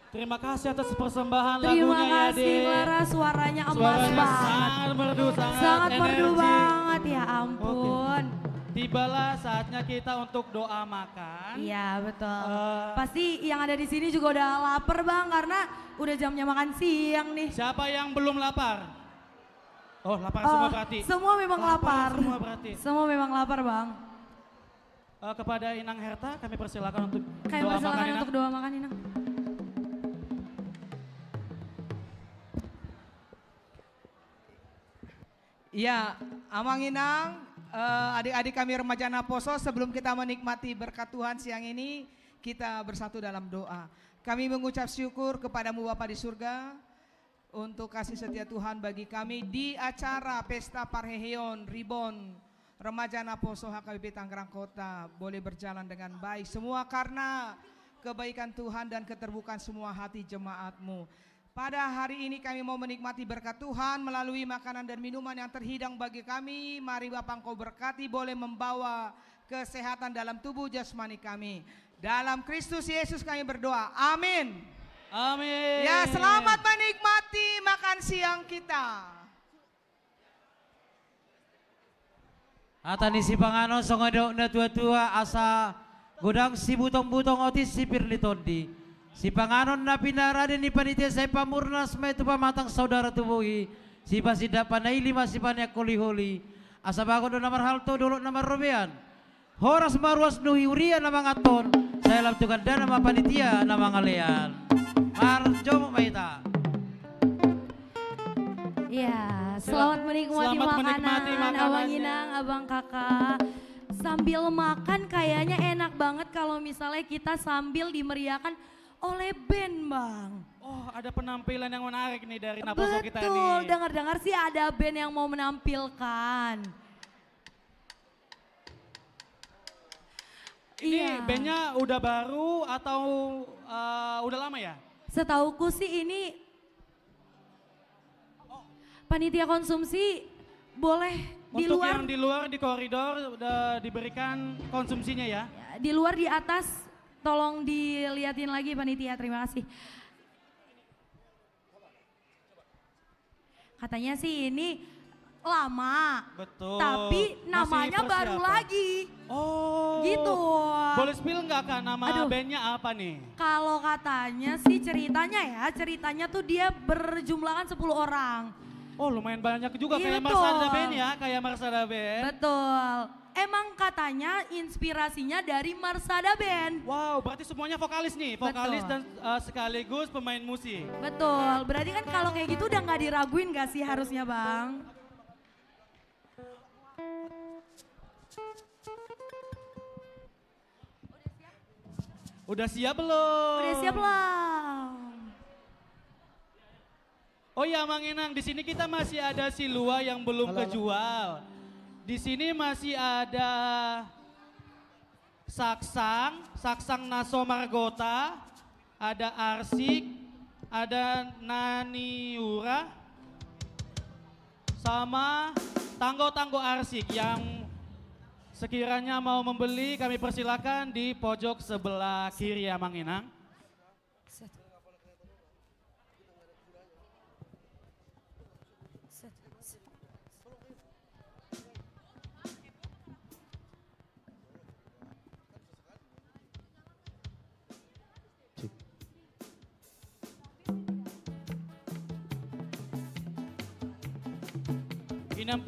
Terima kasih atas persembahan Terima lagunya ya, kasih Clara, suaranya emas Suaranya banget. sangat merdu, Sangat merdu energi. banget, ya ampun. Tibalah saatnya kita untuk doa makan. Iya betul. Pasti yang ada di sini juga udah lapar bang, karena udah jamnya makan siang nih. Siapa yang belum lapar? Oh lapar semua berarti? Semua memang lapar. Semua berarti? Semua memang lapar bang. Kepada Inang Herta kami persilakan untuk Kami doa makan persilakan Inang. untuk doa makan Inang. Iya, Amang Inang, adik-adik kami remaja Naposo, sebelum kita menikmati berkat Tuhan siang ini, kita bersatu dalam doa. Kami mengucap syukur kepadamu Bapa di surga untuk kasih setia Tuhan bagi kami di acara Pesta Parheheon Ribon Remaja Naposo HKBP Tangerang Kota boleh berjalan dengan baik. Semua karena kebaikan Tuhan dan keterbukaan semua hati jemaat-Mu. Pada hari ini kami mau menikmati berkat Tuhan melalui makanan dan minuman yang terhidang bagi kami. Mari Bapa Engkau berkati, boleh membawa kesehatan dalam tubuh jasmani kami. Dalam Kristus Yesus kami berdoa. Amin. Amin. Ya, selamat menikmati makan siang kita. Atani si panganon songodok na tua-tua asa gudang si butong-butong otis si Pirlitondi. Si panganon na pinaraden ni panitia sa pamurnas may ito pamatang saudara tubuhi. Si pasida panay lima si panyak kuli-huli. Asa bago do namar halto dulot namar robean. Horas maruas nuhiurian na mga ton. Saya lam tuganda na mga panitia na mga lean. Marjo maita. Ya, selamat menikmati Selamat makanan, menikmati makanannya. Abang Inang, Abang Kakak. Sambil makan kayaknya enak banget kalau misalnya kita sambil dimeriahkan oleh band, Bang. Oh, ada penampilan yang menarik nih dari Naposo kita nih. Betul, dengar-dengar sih ada band yang mau menampilkan. Ini bandnya udah baru atau udah lama ya? Setauku sih ini panitia konsumsi boleh di Untuk luar. yang di luar di koridor udah diberikan konsumsinya ya? Di luar, di atas, tolong diliatin lagi panitia, terima kasih. Katanya sih ini lama, Betul. tapi Masih namanya baru persiapan. lagi. Oh. Gitu. Boleh spill nggak Kak nama Aduh. bandnya apa nih? Kalau katanya sih ceritanya tuh dia berjumlahkan 10 orang. Oh lumayan banyak juga Iya, kayak betul. Marsada Band ya, kayak Marsada Band. Betul. Emang katanya inspirasinya dari Marsada Band. Wow, berarti semuanya vokalis nih, vokalis Betul. dan sekaligus pemain musik. Betul, berarti kan kalau kayak gitu udah nggak diraguin gak sih harusnya Bang? Udah siap belum? Udah siap belum? Oh iya Mang Inang, di sini kita masih ada silua yang belum kejual. Di sini masih ada saksang naso margota, ada arsik, ada naniura, sama tanggo-tanggo arsik yang sekiranya mau membeli kami persilakan di pojok sebelah kiri ya Mang Inang.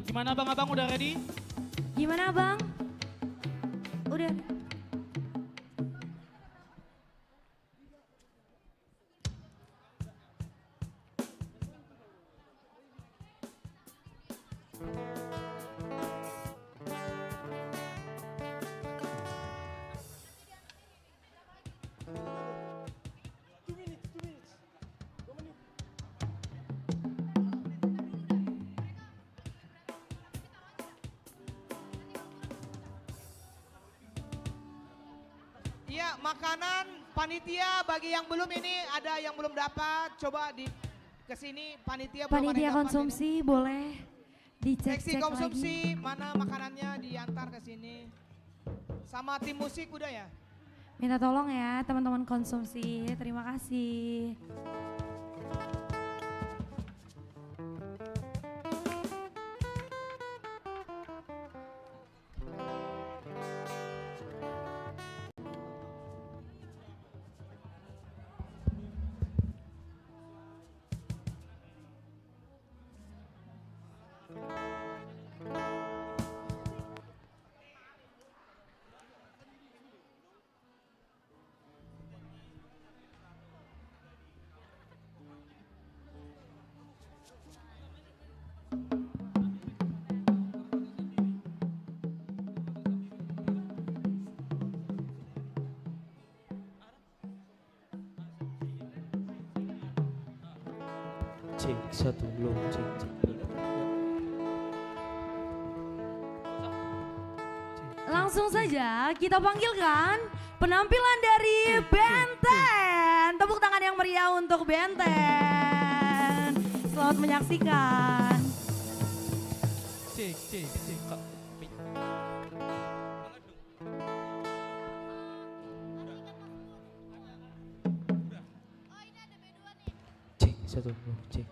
Gimana Bang, Abang udah ready? Gimana Bang? Udah. Iya, makanan panitia bagi yang belum ini ada yang belum dapat, coba di kesini panitia belum ada Panitia yang dapat konsumsi boleh ini. dicek-cek Seksi konsumsi lagi. mana makanannya diantar ke sini. Sama tim musik udah ya? Minta tolong ya teman-teman konsumsi, terima kasih. Cek satu lo cek. Langsung saja kita panggilkan penampilan dari Benten. Tepuk tangan yang meriah untuk Benten. Selamat menyaksikan. Cek. Cek satu lo cek.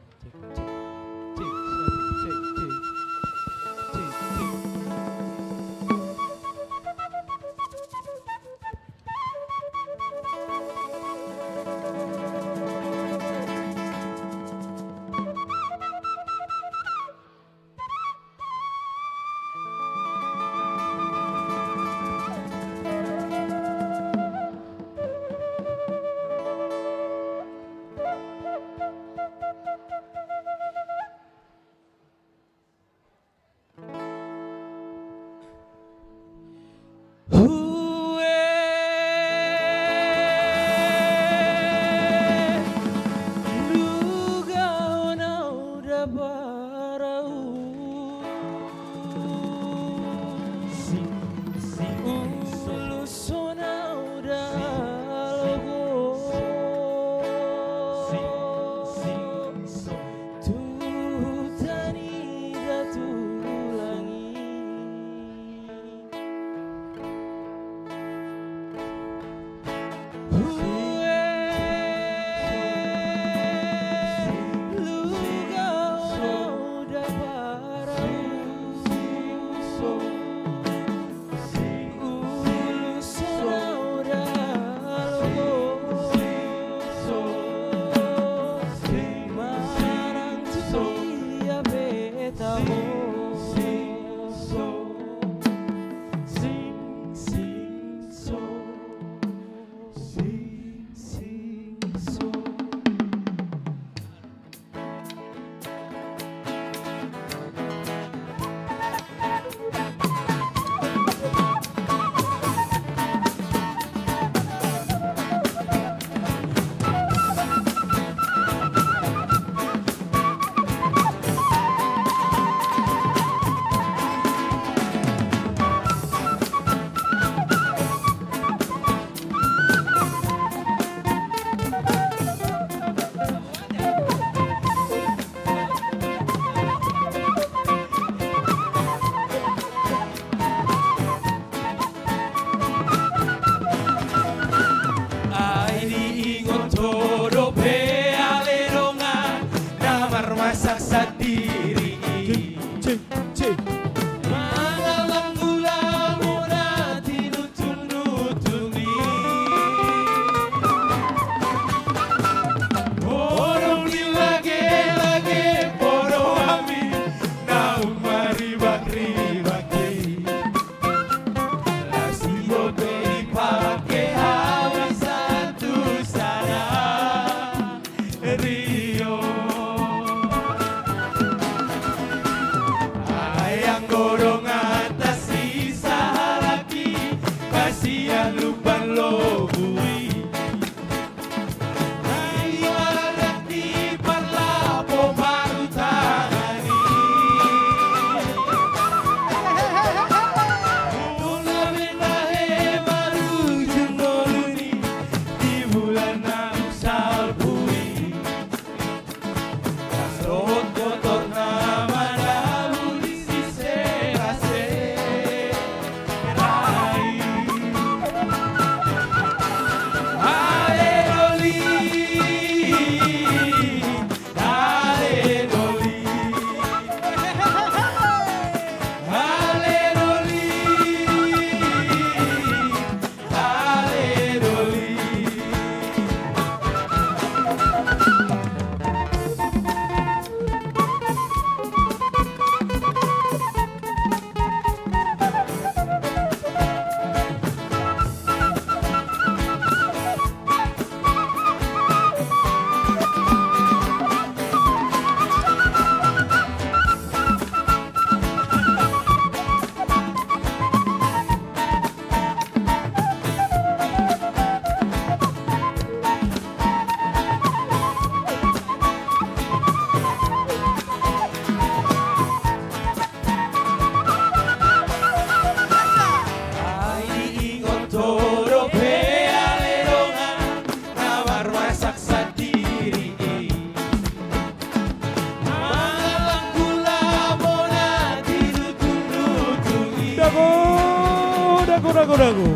lagu-lagu.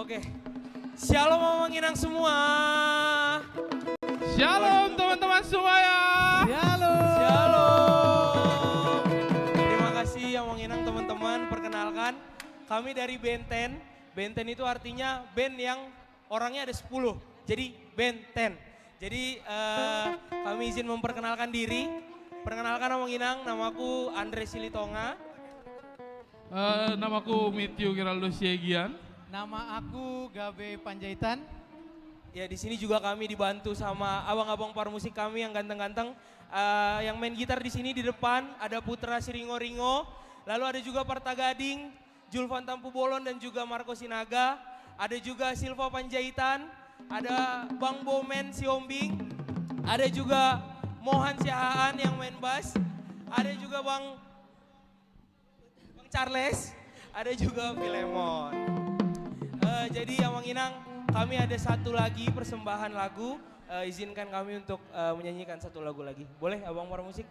Oke, shalom Mamang Inang semua. Shalom teman-teman semuanya. Shalom. Terima kasih Mamang Inang teman-teman. Perkenalkan, kami dari Benten. Benten itu artinya band yang orangnya ada 10. Jadi Benten. Jadi kami izin memperkenalkan diri. Perkenalkan Mamang Inang, namaku Andre Silitonga. Namaku Mityu Geraldo Siegian. Nama aku Gabe Panjaitan. Ya di sini juga kami dibantu sama abang-abang parmusik kami yang ganteng-ganteng. Yang main gitar di sini di depan ada Putra Siringo-Ringo. Lalu ada juga Parta Gading, Julvan Tampu Bolon dan juga Marco Sinaga. Ada juga Silva Panjaitan, ada Bang Bomen Siombing. Ada juga Mohan Siahaan yang main bass. Ada juga Bang Charles. Ada juga Filemon. Jadi Amang Inang, kami ada satu lagi persembahan lagu. Izinkan kami untuk menyanyikan satu lagu lagi. Boleh Abang Parmusik?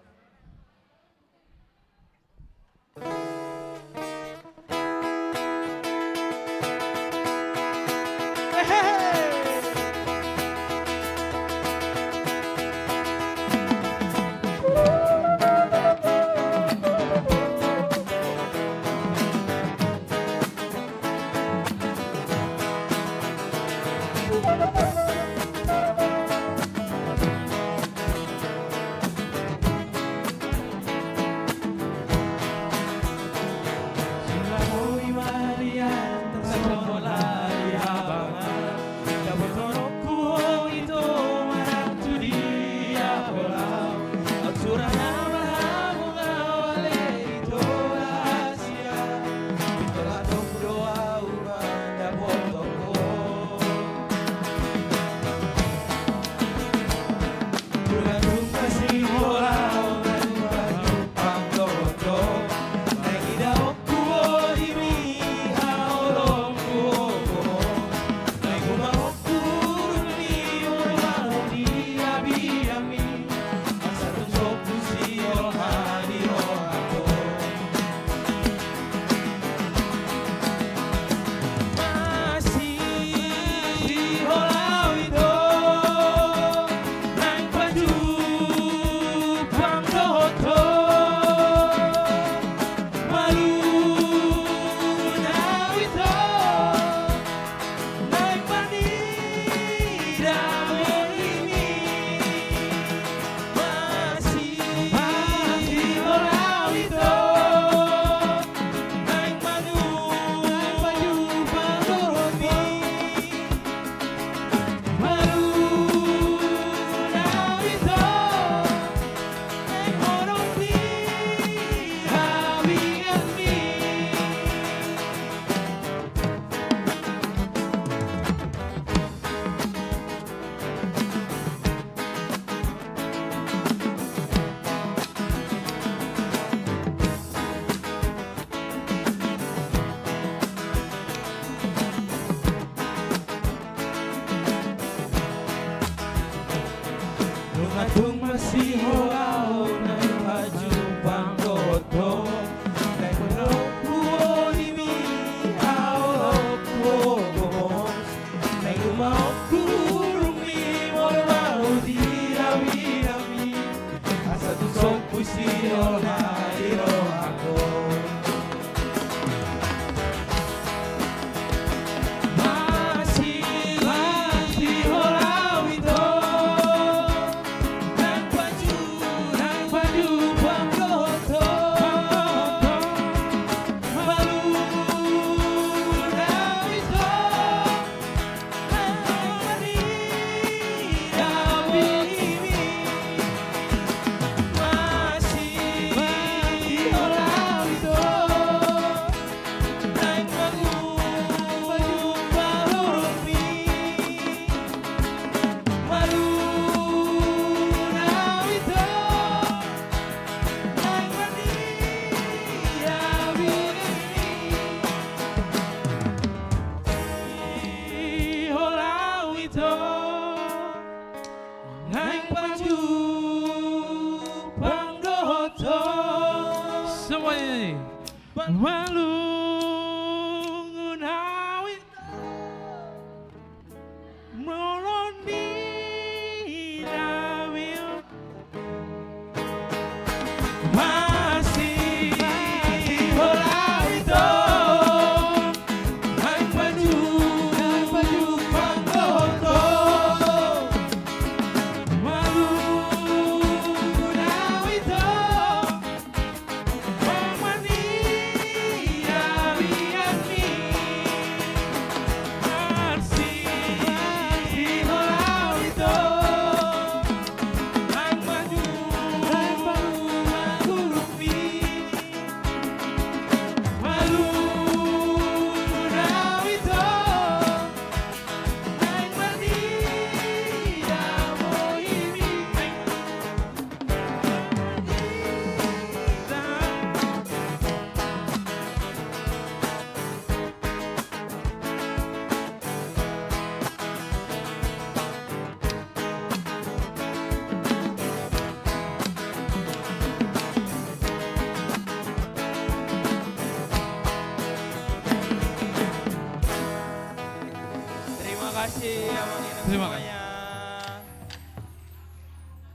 kasih Abang Ina Terima semuanya.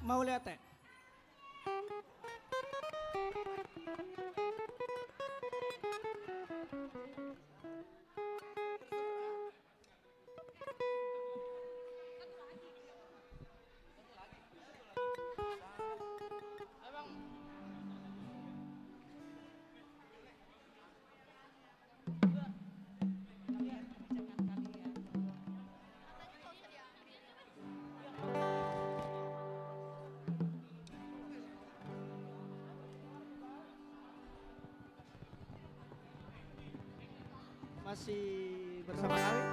Mau lihat teh? Masih bersama kami.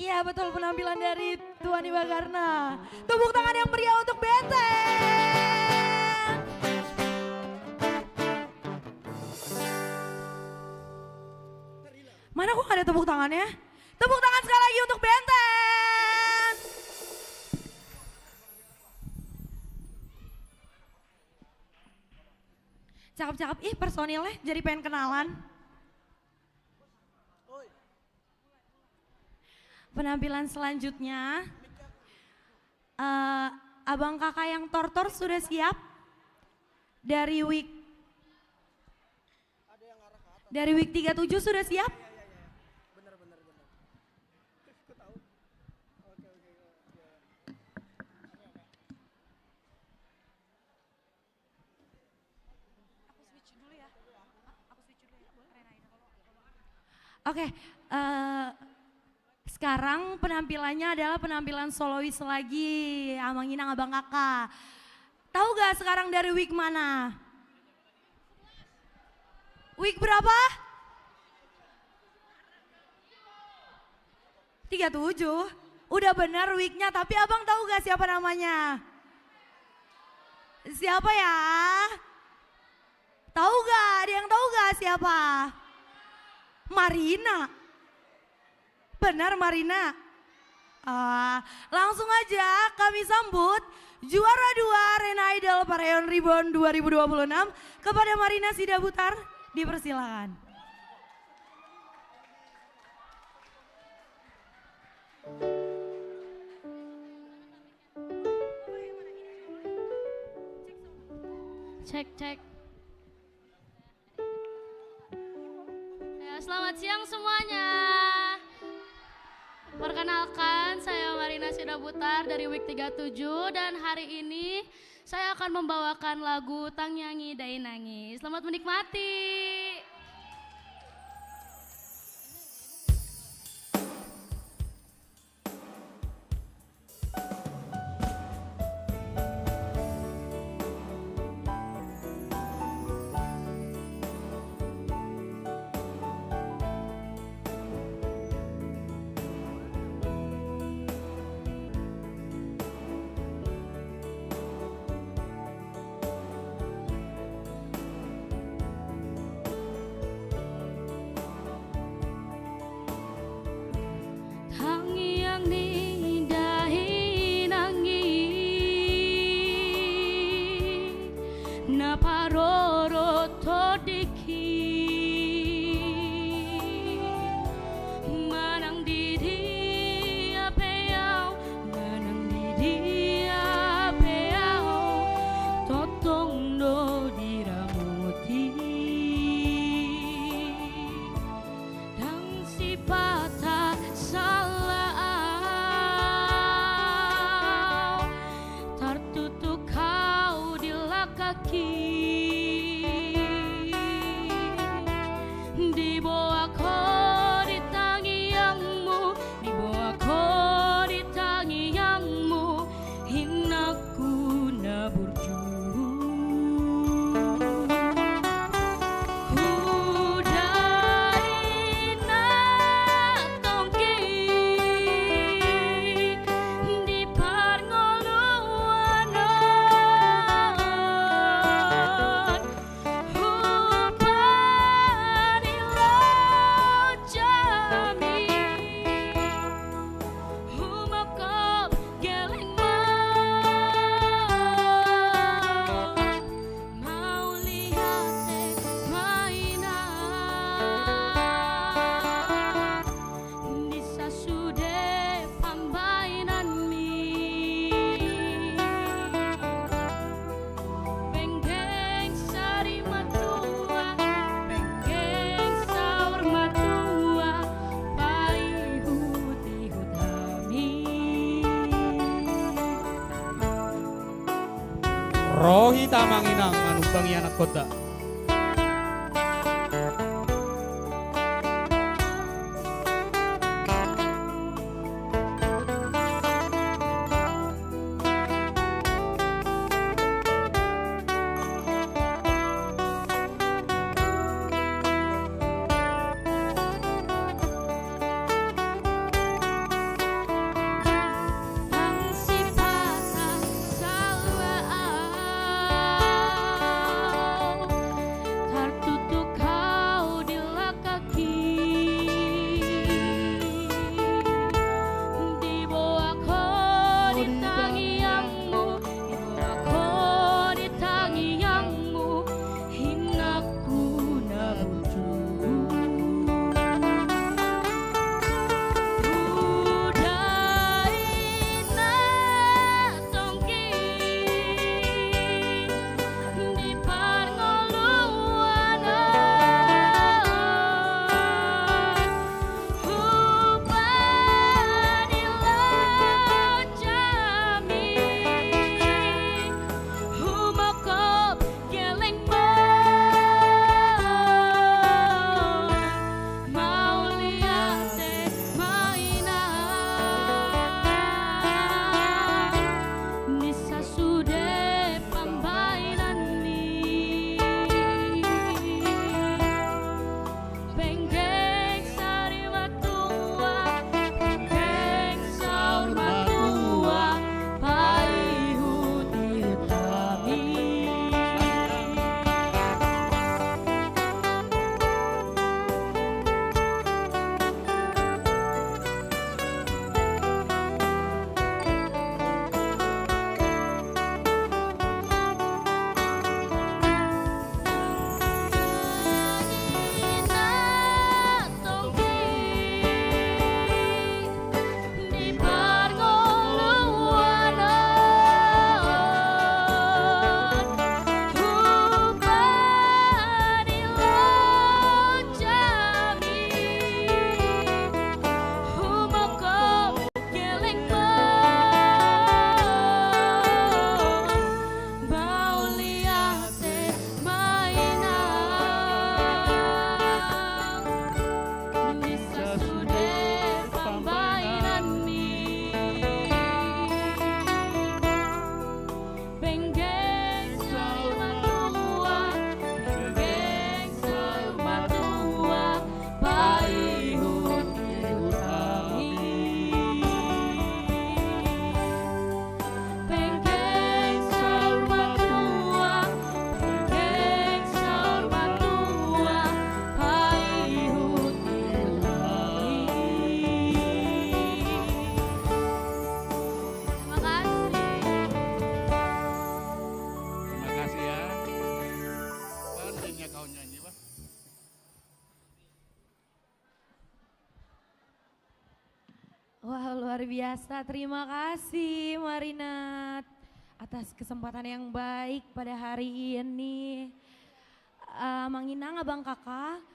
Iya betul, penampilan dari Tuan Ibagarna. Tepuk tangan yang meriah untuk Benteng. Mana kok gak ada tepuk tangannya? Tepuk tangan sekali lagi untuk Benteng. Cakep-cakep, ih personilnya jadi pengen kenalan. Penampilan selanjutnya, abang kakak yang tortor sudah siap dari week 37 sudah siap? Oke, sekarang penampilannya adalah penampilan solois lagi, Amang Inang abang kakak. Tahu gak sekarang dari week mana? Week berapa? 37. Udah benar weeknya, tapi abang tahu gak siapa namanya? Siapa ya? Tahu gak? Ada yang tahu gak siapa? Marina. Benar Marina? Langsung aja kami sambut juara 2 Rena Idol Pareon Reborn 2026 kepada Marina Sidabutar. Dipersilakan. Cek. Ya, selamat siang semuanya. Perkenalkan, saya Marina Sidabutar dari Week 37 dan hari ini saya akan membawakan lagu Tang Nyanyi Dai Nangis. Selamat menikmati. Rohi tamanginang manumbangi anak kota. Oh Wah, luar biasa. Terima kasih Marinat atas kesempatan yang baik pada hari ini. Mang Inang, Abang Kakak,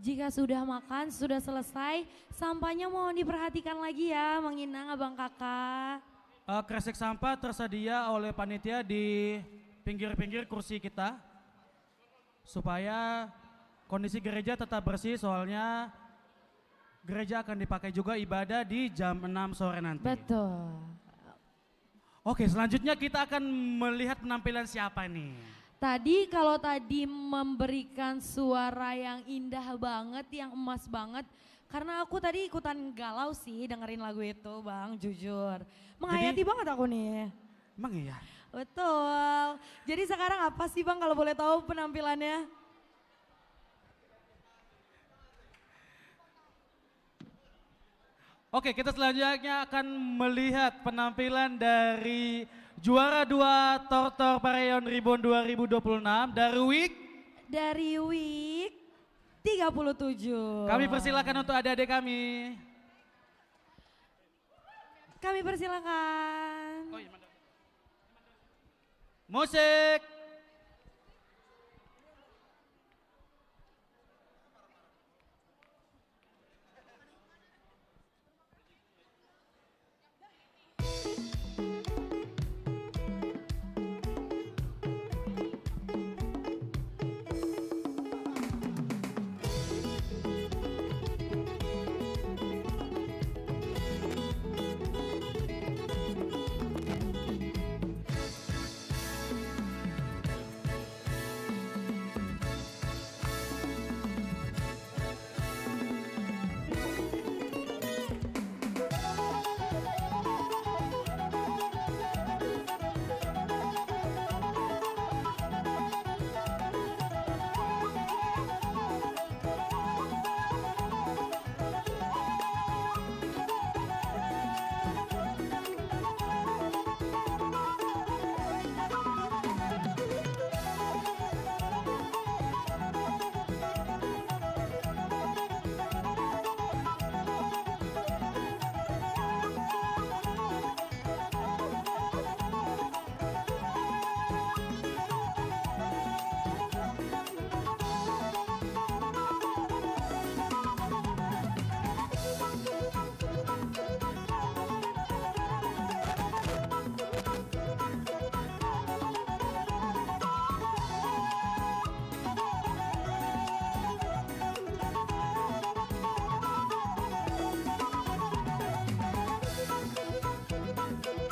jika sudah makan, sudah selesai, sampahnya mohon diperhatikan lagi ya Mang Inang, Abang Kakak. Kresek sampah tersedia oleh panitia di pinggir-pinggir kursi kita supaya kondisi gereja tetap bersih, soalnya gereja akan dipakai juga ibadah di jam 6 sore nanti. Betul. Oke, selanjutnya kita akan melihat penampilan siapa nih. Kalau tadi memberikan suara yang indah banget, yang emas banget. Karena aku tadi ikutan galau sih dengerin lagu itu Bang, jujur. Menghayati banget aku nih. Emang iya? Betul. Jadi sekarang apa sih Bang kalau boleh tahu penampilannya? Oke, kita selanjutnya akan melihat penampilan dari juara 2 Tortor Pareon Reborn 2026 dari week 37. Kami persilakan untuk adik-adik kami. Kami persilakan. Musik.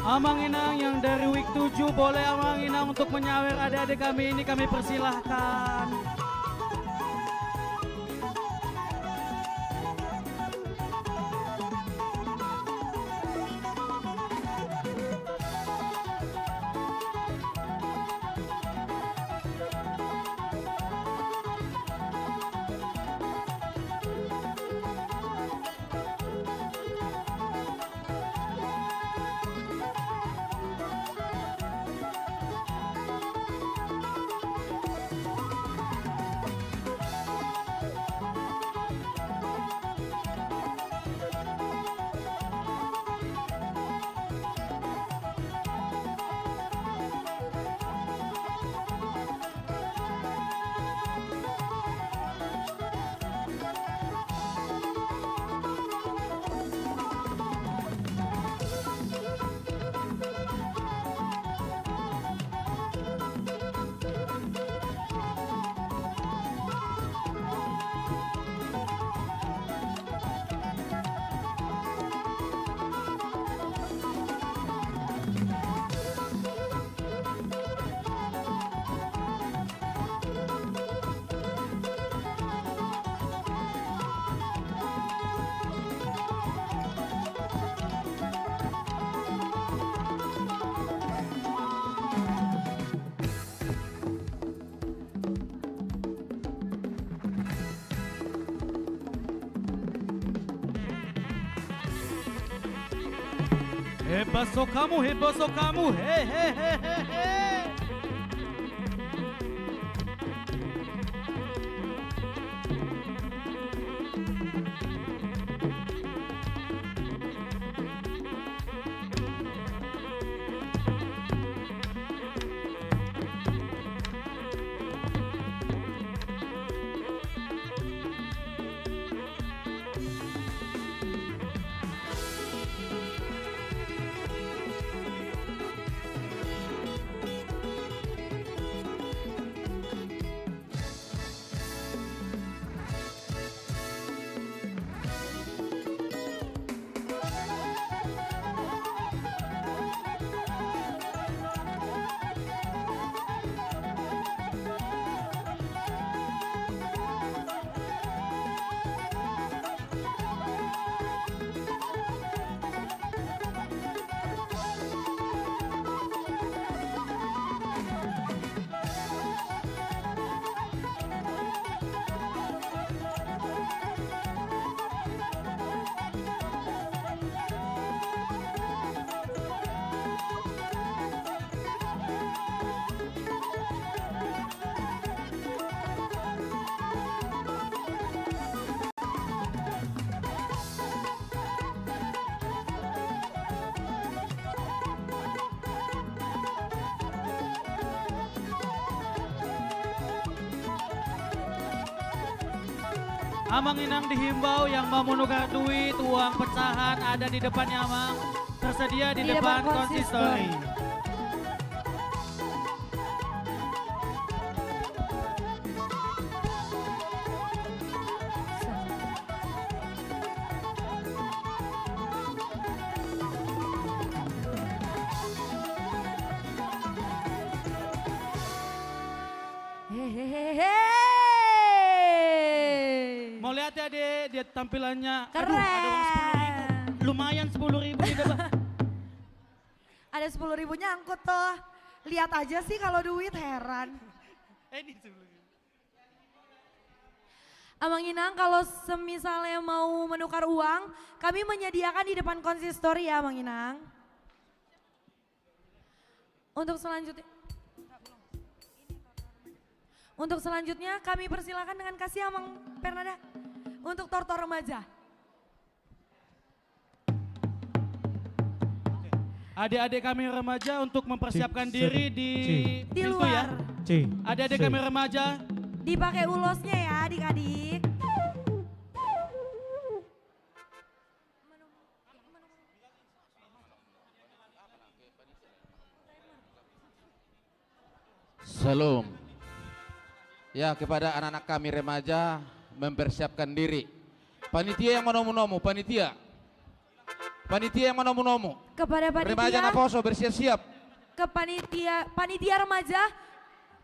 Amang Inang yang dari week 7 boleh Amang Inang untuk menyawer adik-adik kami ini, kami persilahkan. Hebaso kamu, he he he he he. Amang Inang dihimbau yang mau menukar duit, uang pecahan ada di depannya Amang. Tersedia di depan konsistori. Mau lihat ya dia tampilannya. Keren. Aduh, ada uang 10.000. Lumayan 10.000 di depan. Ada 10.000 nyangkut tuh. Lihat aja sih kalau duit, heran. Ini 10.000. Amang Inang kalau semisalnya mau menukar uang, kami menyediakan di depan konsistori ya Amang Inang. Untuk selanjutnya kami persilakan dengan kasih Amang Pernada untuk tortor remaja. Adik-adik kami remaja untuk mempersiapkan diri di pintu luar. ya. Adik-adik kami remaja. Dipakai ulosnya ya adik-adik. Salam. Ya, kepada anak-anak kami remaja mempersiapkan diri. Panitia yang menomu-nomu, panitia. Panitia yang menomu-nomu. Kepada panitia. Remaja Naposo bersiap-siap. Ke panitia remaja,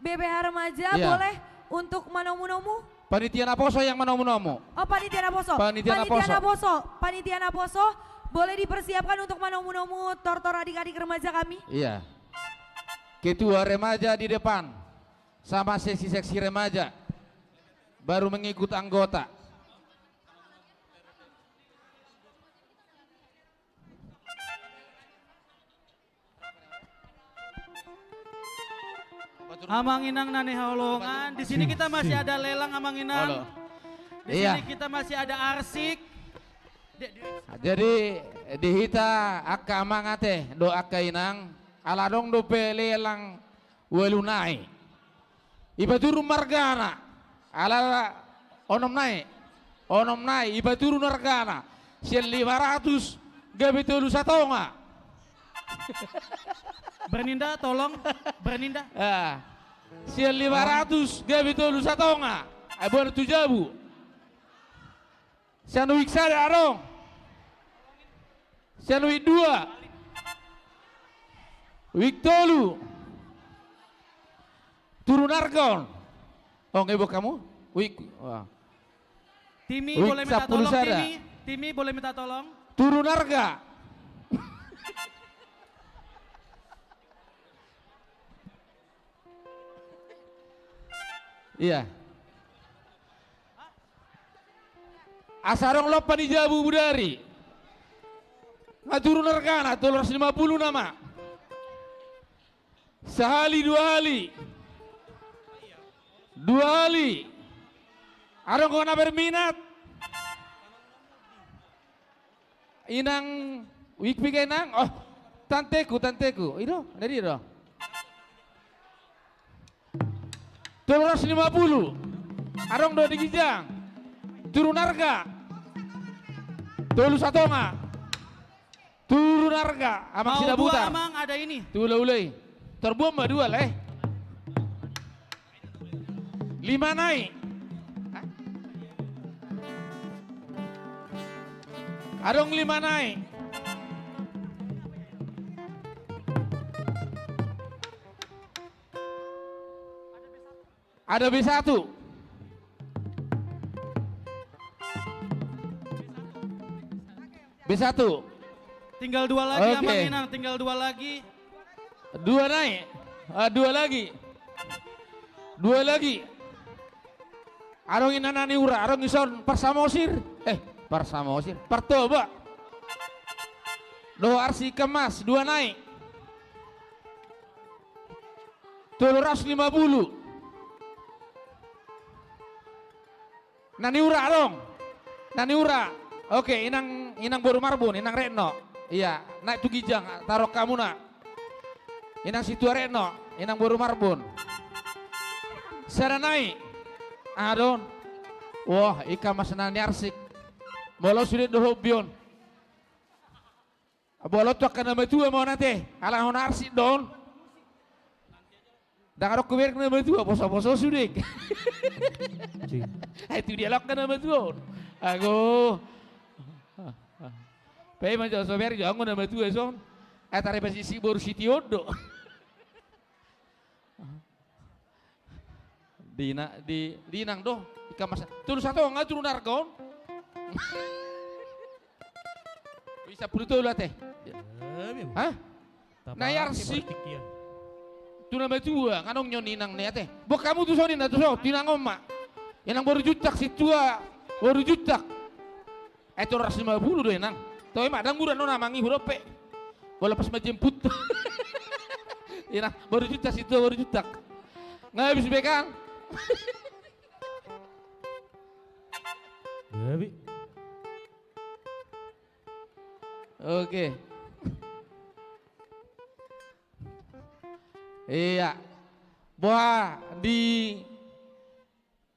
BPH remaja Iya. boleh untuk manomu-nomu. Panitia Naposo yang menomu-nomu. Oh panitia Naposo. Panitia Naposo. Panitia Naposo boleh dipersiapkan untuk manomu-nomu tortor adik-adik remaja kami. Iya. Ketua remaja di depan. Sama seksi-seksi remaja. Baru mengikut anggota. Amang Inang Nani Haulongan. Di sini kita masih ada lelang Amang Inang. Di Iya. sini kita masih ada arsik. Jadi dihita akka mangate do akka inang aladong do pelelang welunai. Ibaturu margana ala onom nai ibaturu margana sian 500 gabe telu satonga. Berninda tolong, Berninda. Sian 500 gabe telu satonga. Abon tujabu. Sian wik sada arong. Sian wik 2. Wik tolu. Turun argon. Oh ngebo kamu? Wik. Wah. Timi Wik boleh minta 10 tolong, sada. Timi boleh minta tolong. Turun harga. Iya. Asarong lopan di Jabu Budari. Ngaturun harga, 350 nama. Sehali 2 hari. 2 hari. Arong kau na berminat. Inang wikpi kay nang oh tanteku itu dari itu 250 arong do digijang turun harga tolu satonga turun harga amang Mau sida dua butar Amang ada ini. ulai terbuang mah 2 leh 5 naik. Arong 5 naik. Ada B1. B1. Tinggal 2 lagi Oke. Amang Inang, tinggal 2 lagi. 2 naik. 2 lagi. 2 lagi. Arong inanani ura, arong ison parsamosir. Parsamosir, partoba. Doh arsi kemas, 2 naik. 350. Nani ura dong. Nani ura. Oke, inang boru marbun, inang retno. Iya, naik tu gijang, taruh kamu nak. Inang situ retno, inang boru marbun. Sada naik. Adon. Wah, ika masenani arsik. Bolo sulit dohobion. Bolo tuh akan nama tua mau nanti. Alah hon arsik don. Dah kalau kuwer nama tua, poso-poso sudik. Itu dia lok nama tua. Aku. Pai macam sober jangan nama tua son. Tari posisi baru Siti Odo. Di nang doh. Ika masa. Turun satu nggak turun narkon. Bisa puluh lah teh. Hah? Nayar sih. Tu nama tua, kanong nyon inang nih teh. Bok kamu tuh sonin tuh so, tinang oma. Inang baru jutak si tua, baru jutak. Itu ras 50 doh inang. Tahu emak dang buran nona mangi hurope. Bola pas menjemput. Inang baru jutak si tua baru jutak. Nggak habis bekan. Gabi. Oke. Iya. Boha di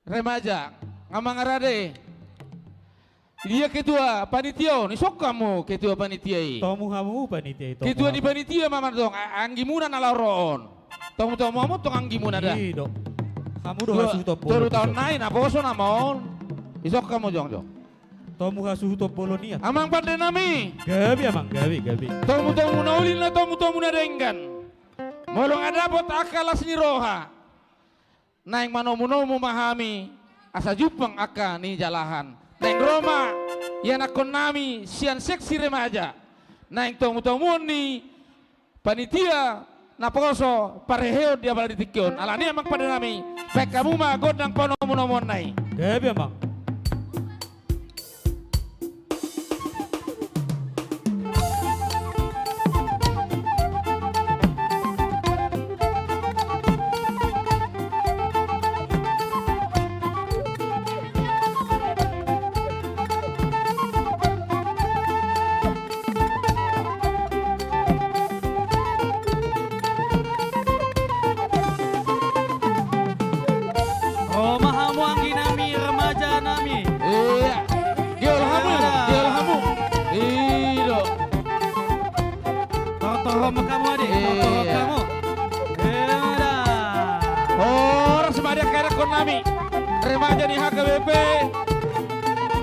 remaja ngamangarade. Dia ketua panitia, ni sok kamu ketua panitia i. Tomu kamu panitia itu. Ketua di panitia mama dong, anggi muna nalaron. Tomu mau tong anggi muna dah. Iya dong. Kamu doh hasuh top bolo. Terus tahun naik, apa koso namon? Isok kamu jong. Tomu hasuh top bolo niat. Amang pandai nami. Gabi amang gabi. Tomu naulin lah tomu na denggan. Molong ada bot akalas ni roha. Naing manomu memahami asa jupang aka ni jalahan. Naing Roma yang akon nami sian seksi remaja. Naing tomu ni panitia naposo pareheo dia bala ditikyon. Alani amang pada nami. Pek kamu mah godang panomu nai. Gabi amang. Remaja di HKBP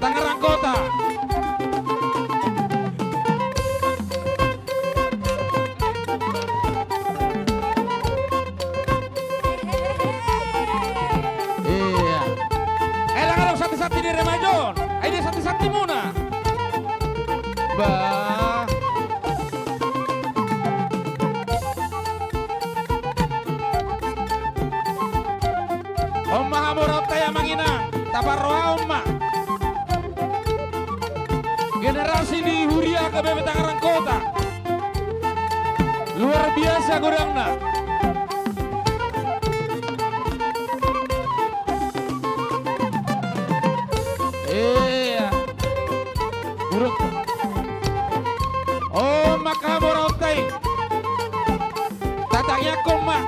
Tangerang Kota. Iya. Kalau satu-satu di remajon, ini satu-satu muna. Bah. Omah hamurot yang manginang, tabarroa omah. Generasi di Huria KBP Tangerang Kota. Luar biasa gudangna. Iya. Buruk. Omah hamurot tatangnya koma.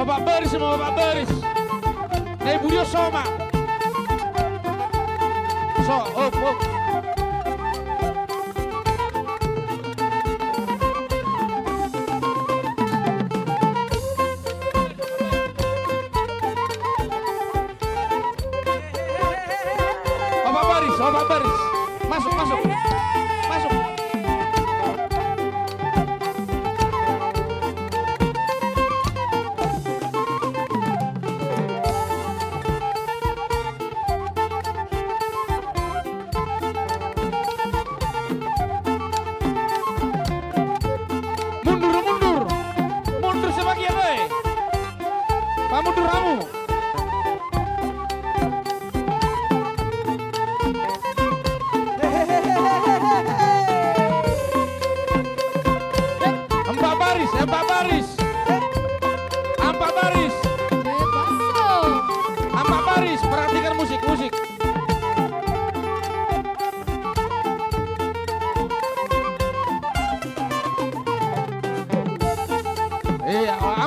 Bapak beris semua bapak beris. Nih Budio Soma. Op. Bapak beris. Masuk. Mundur kamu.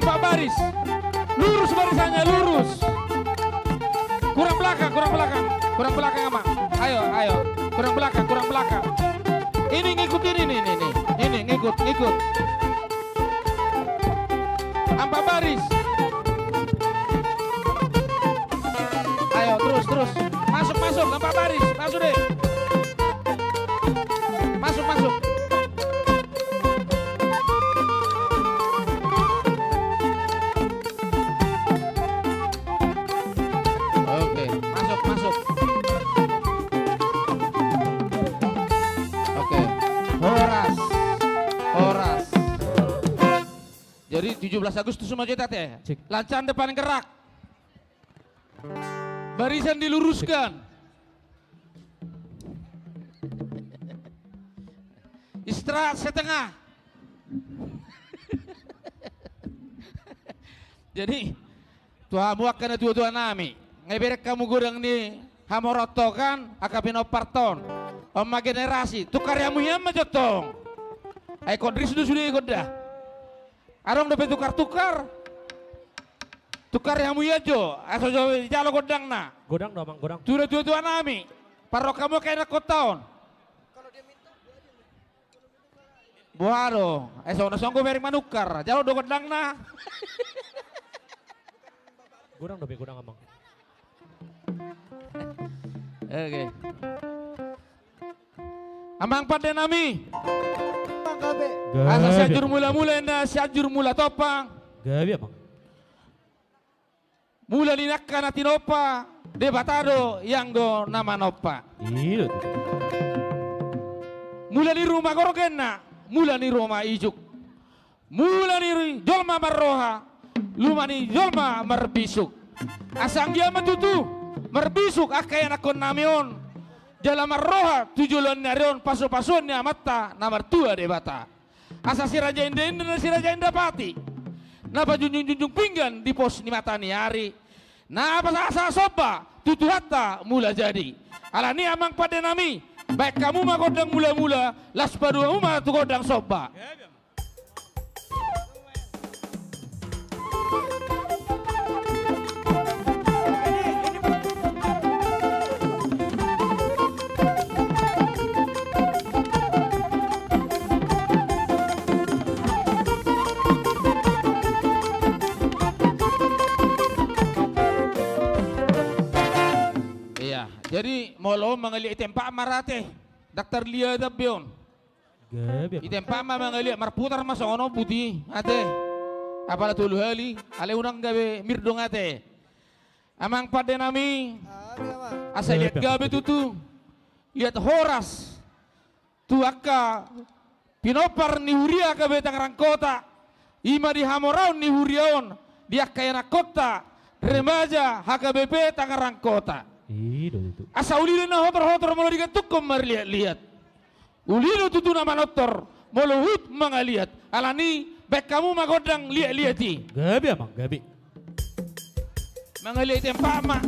Nampak baris. Lurus barisannya, lurus. Kurang belakang, kurang belakang. Kurang belakang Amang. Ayo, ayo. Kurang belakang, kurang belakang. Ini ngikut ini. Ini ngikut. Nampak baris. Ayo, terus. Masuk, nampak baris. Masuk deh. Masuk. Oke, masuk. Oke, Horas. Jadi 17 Agustus semua cetak ya. Lancaran depan gerak. Barisan diluruskan. Istirahat setengah. Jadi Tuhan muak kena tua nami. Ngeberek kamu gudang ni hamoroto kan akapino parton. Oma generasi tukar yamu yang majotong. Ay kodris sudah ikut dah. Arong dapat tukar. Tukar yamu ya jo. Aso jo jalo godang na. Godang dong, godang. Tua nami. Paro kamu kayak nak kotaon. Buaro, na songko merek manukar. Jalo do godang na. Godang Amang. Oke. Amang pada nami. Asa siajur mula-mula na siajur mula topang. Gabi Amang. Mula linakka na tinopa debatado yang do nama nopa. Iya. Mula di rumah gorogenna, mula di rumah ijuk. Mula di jolma marroha, luma ni jolma marbisuk. Asang dia matutu marbisuk akay nakon namion. Jala marroha tujulan narion paso-pason ni amata namar tua debata. Asa si raja indah na si raja indah pati. Napa junjung pinggan di pos ni mata ni hari. Napa asa soba tutu hatta mula jadi. Ala ni amang pada nami. Baik kamu mah godang mula-mula, las padua umah tu godang soba. Jadi molo mengali itempa marate Dr. Lia Dabion. Itempa mengali marputar masuk ono putih ate. Apala tulu hali ale unang gabe mirdong ate. Amang pada nami asa lihat gabe tutu. Lihat Horas. Tuaka pinopar ni huria gabe Tangerang Kota. Ima di Hamoraun ni huriaon. Dia kaya kota remaja HKBP Tangerang Kota. Asa ulilo na hotor-hotor molo digatukkom marlihat-lihat. Ulilo tutu nama notor molo hut mangalihat. Alani baik kamu magodang lihat-lihati. Gabi Amang, gabi. Mangalihat yang pama.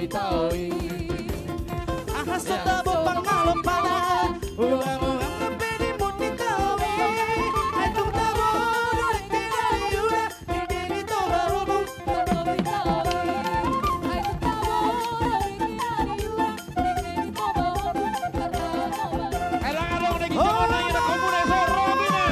bitawi. Ahas tabo pangalom pala, ulang-ulang ngepedi muti kawe. Aitung tabo dorek tinari ura, didini toba hubung tabo bitawi. Aitung tabo dorek tinari ura, didini toba hubung tabo bitawi. Elang-elang negi jangan nanya na komune soro bina.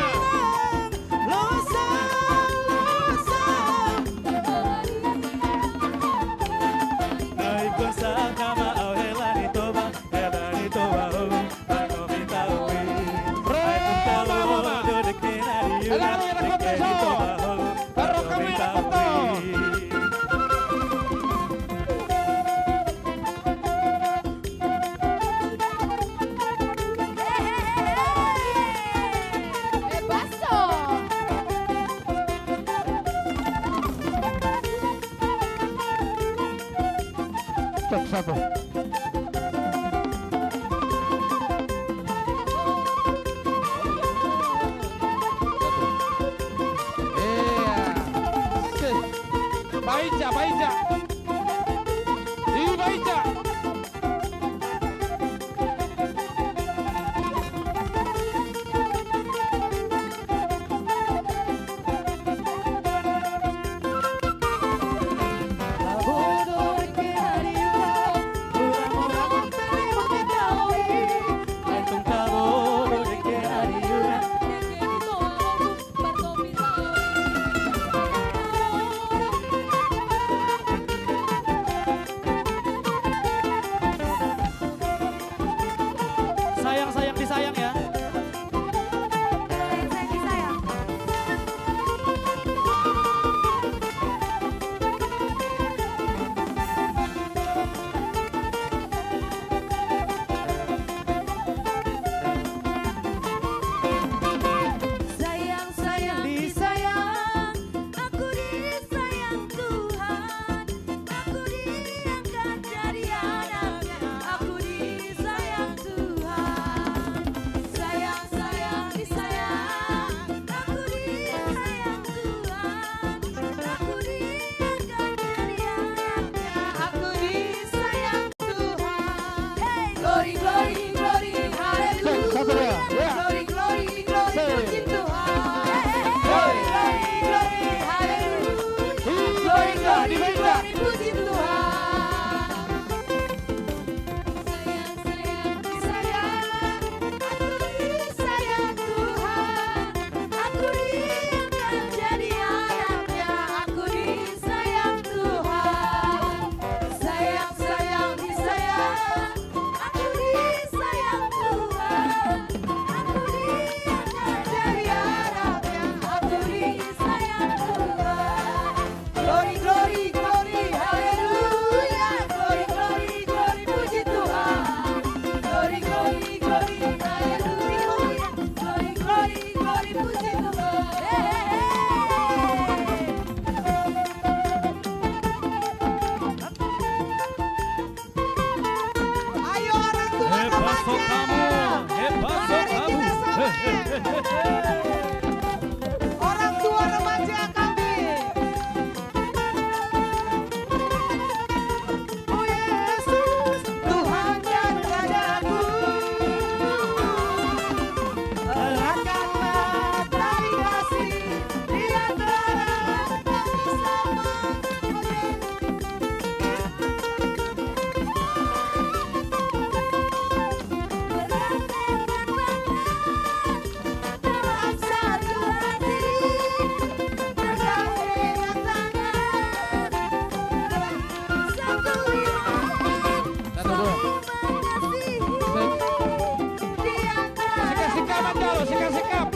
Satu. Baija, baija. Di baija. Sayang disayang ya. Sayang, sayang, disayang, aku disayang Tuhan, aku diangkat jadi anaknya, aku disayang Tuhan. Sayang, sayang, disayang, aku disayang Tuhan, aku diangkat jadi anaknya, aku disayang Tuhan. Hey, glory, glory, glory, haleluya. Glory, glory, glory, puji Tuhan. Glory, glory, glory, haleluya. Glory, glory, glory, puji Tuhan. Sayang, sayang, disayang, aku disayang Tuhan, aku diangkat jadi anaknya, aku disayang Tuhan. Sayang, sayang, disayang, aku disayang Tuhan, aku diangkat jadi anaknya, aku disayang Tuhan. Glory, glory, glory, haleluya. Glory, glory, glory, puji Tuhan. Glory, glory, glory, haleluya. Glory, glory, glory, puji Tuhan. Ayo orang tua remaja. Mari kita sampai. Orang tua remaja kami. Oh Yesus, Tuhan dan Rajaku. Eratkanlah tali kasih di antara kami sama. Dalam satu hati, bergandengan tangan, satu iman, saling mengasihi, di antara Sikap aja lo, sikap.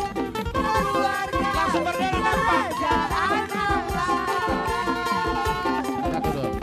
keluarga, Langsung berdiri nampak. kerajaan Allah. Satu dulu.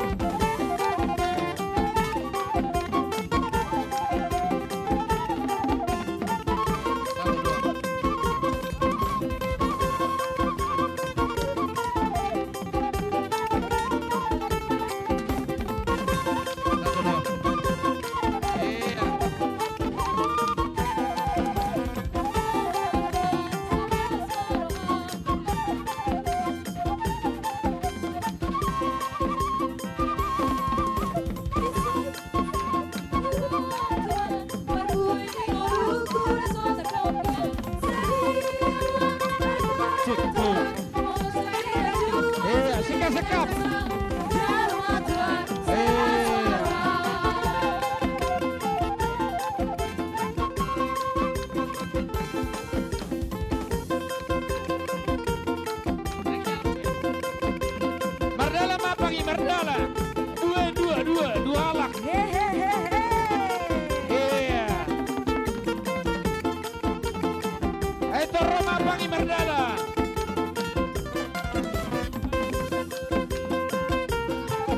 Mapangi Merdala.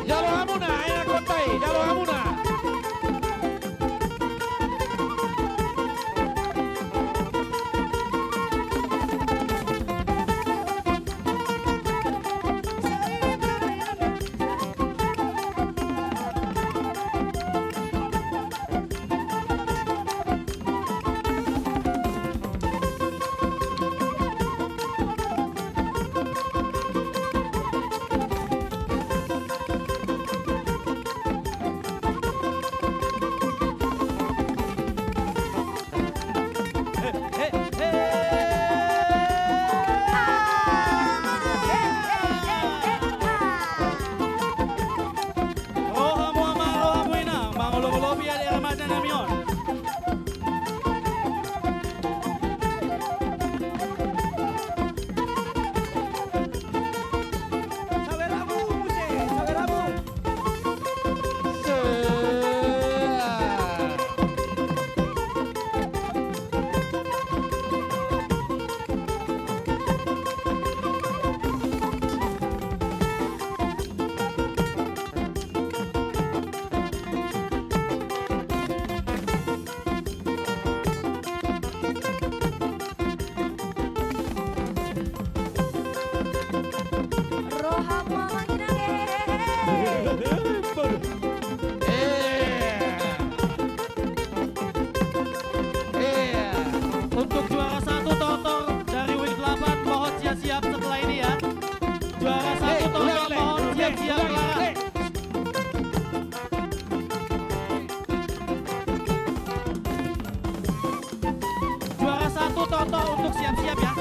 Jalo Hamuna, enak kotai, Jalo Hamuna. Untuk juara 1 Tortor dari week 8 mohon siap-siap setelah ini ya. Juara 1 Tortor mohon siap-siap Clara. Juara 1 Tortor untuk siap-siap ya.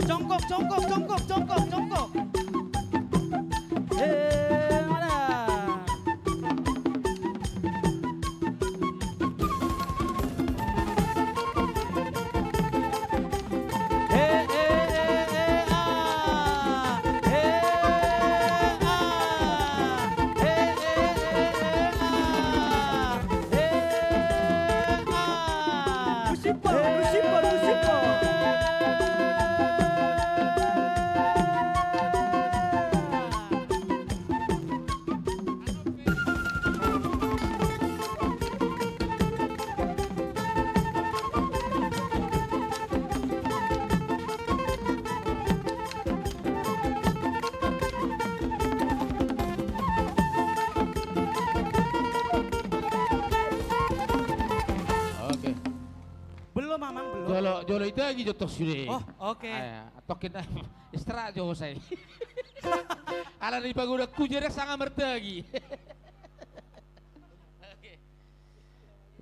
Jongkok. Jolo itu lagi jotok sudah. Oh, oke. Tokin istirahat jauh saya. Ala di pagoda kujerek sangat mertagi.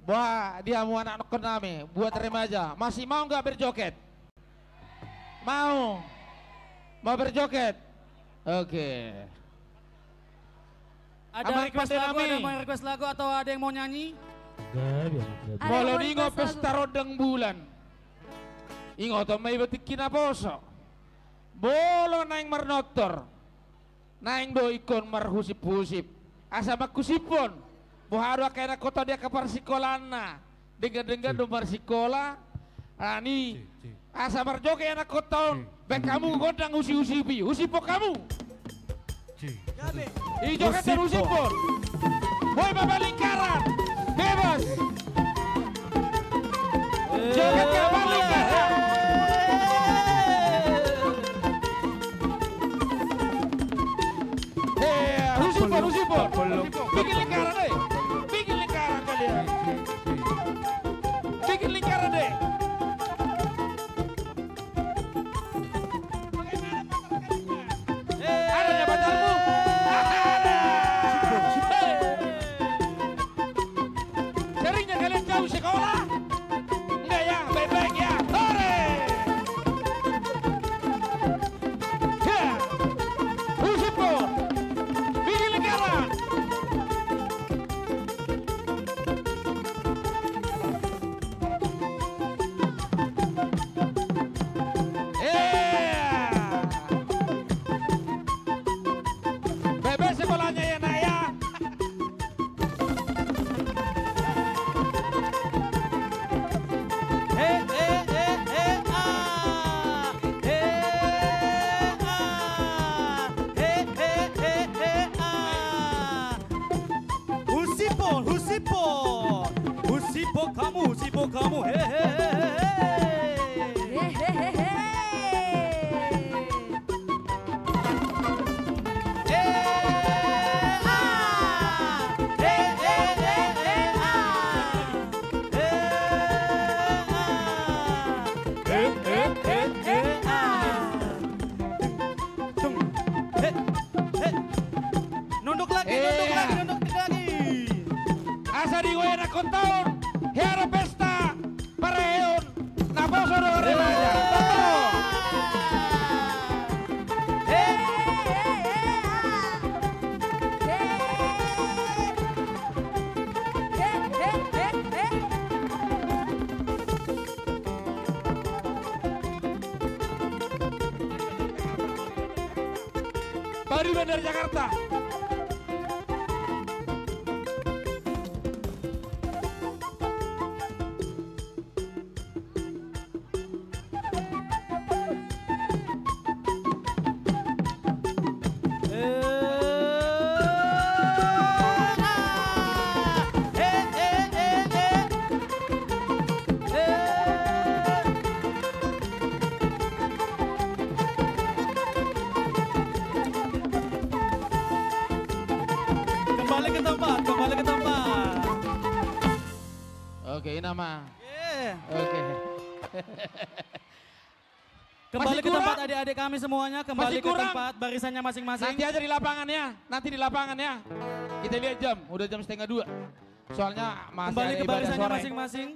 Wah, dia mau anak name buat remaja. Masih mau nggak berjoget? Mau berjoget? Oke. Ada request lagu, ada yang mau request lagu atau ada yang mau nyanyi? Kalau ningo pesta rodang bulan. Ingo to may batik kinaposo. Bolo naing marnotor. Naing do ikon marhusip-husip. Asa makusipon. Buharo kaya kota dia ke parsikolana. Dengar-dengar do parsikola. Ani asa marjoke anak kota. Bek kamu godang usi-usipi. Usipo kamu. Ijo kata usipon. Boy baba lingkaran. Bebas. Joget baba lingkaran. Usipon. Bikin lingkaran deh. Bikin lingkaran. iya. Bikin lingkaran deh. Ada nggak pacarmu? Ada. Seringnya kalian jauh sekolah? Enggak ya, baik-baik ya. Hore! Ya, Usipo, bikin lingkaran. Bebek sekolahnya ya nak ya. Husipo kamu, Nunduk lagi. Asa di wena kontaun, hiara pesta, pareon, naboso do remaja. Baru Bandar Jakarta. Kembali ke tempat. Oke, nama. Yeah. Oke. Kembali Masih ke kurang? tempat adik-adik kami semuanya, kembali Masih ke kurang? tempat barisannya masing-masing. Nanti aja di lapangan ya. Nanti di lapangan ya. Kita lihat jam, udah jam 1:30. Soalnya masih Kembali ada ke ibadah barisannya sore. masing-masing.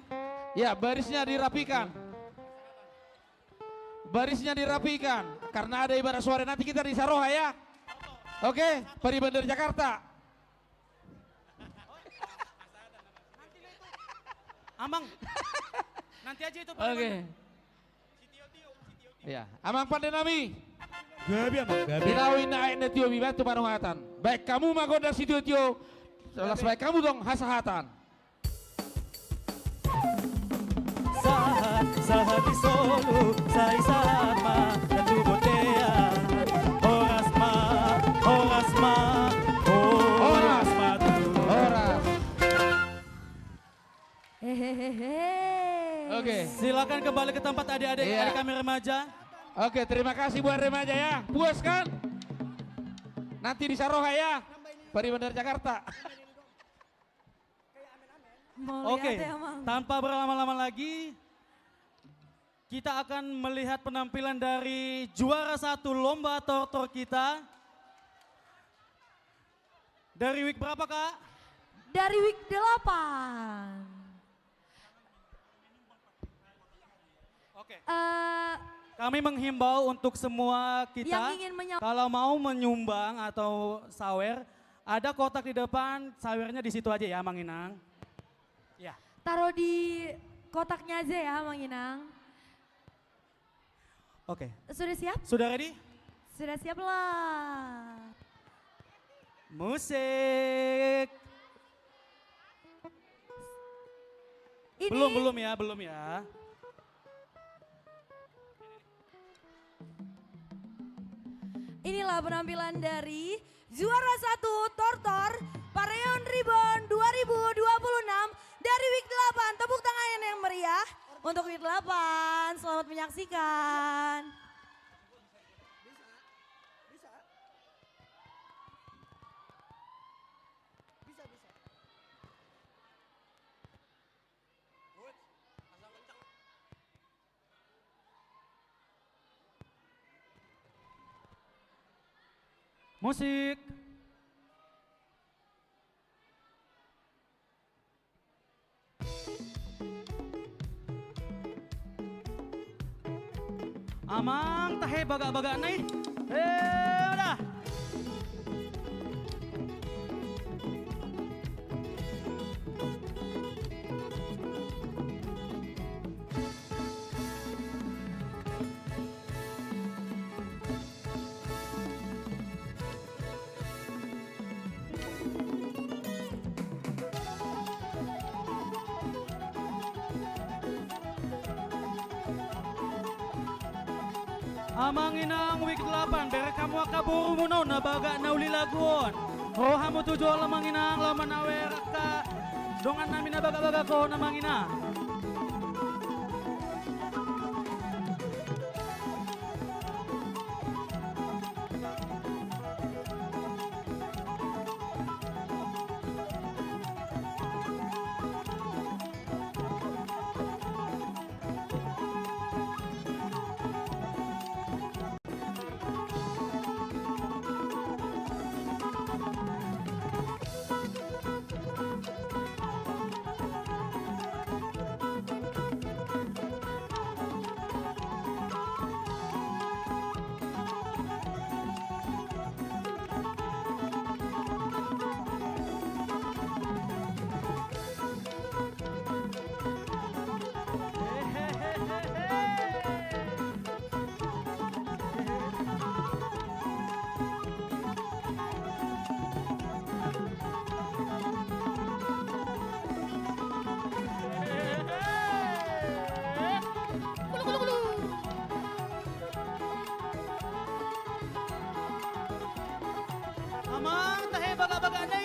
Ya, barisnya dirapikan. Barisnya dirapikan. Karena ada ibadah sore, nanti kita di Saroha ya. Oke, Pari Bandar Jakarta. Amang, nanti aja itu. Oke. Ya, Amang Pandenami. Gabi Amang, gabi. Dinawin na ain na tiyo bibatu panuhatan. Baik kamu magoda si tiyo, sebelas baik kamu dong hasahatan. Sahat di Solo, Sarisama, Datu Botea, Horas ma, Horas Oke. Silakan kembali ke tempat adik-adik Iya. kami remaja. Oke, terima kasih buat remaja ya. Puas kan? Nanti di Saroha ya. Pari Bandar Jakarta. Oke, tanpa berlama-lama lagi, kita akan melihat penampilan dari juara 1 lomba tortor kita. Dari week berapa, Kak? Dari week 8. Oke. Kami menghimbau untuk semua kita, Yang ingin kalau mau menyumbang atau sawer, ada kotak di depan, sawernya di situ aja ya, Mang Inang. Ya. Taruh di kotaknya aja ya, Mang Inang. Oke. Sudah siap? Sudah ready? Sudah siap lah. Musik. Ini Belum ya. Inilah penampilan dari juara 1 Tortor Pareon Ribbon 2026 dari week 8. Tepuk tangan yang meriah untuk week 8. Selamat menyaksikan. Musik. Amang tahe baga-baga nih. Udah. Amang inang week 8 bere kamu akaburu muno na baga na uli laguon. Ho hamu tujo lamang inang laman awe raka dongan namin na baga-baga ko namang ina. Amang tahe baga-baga na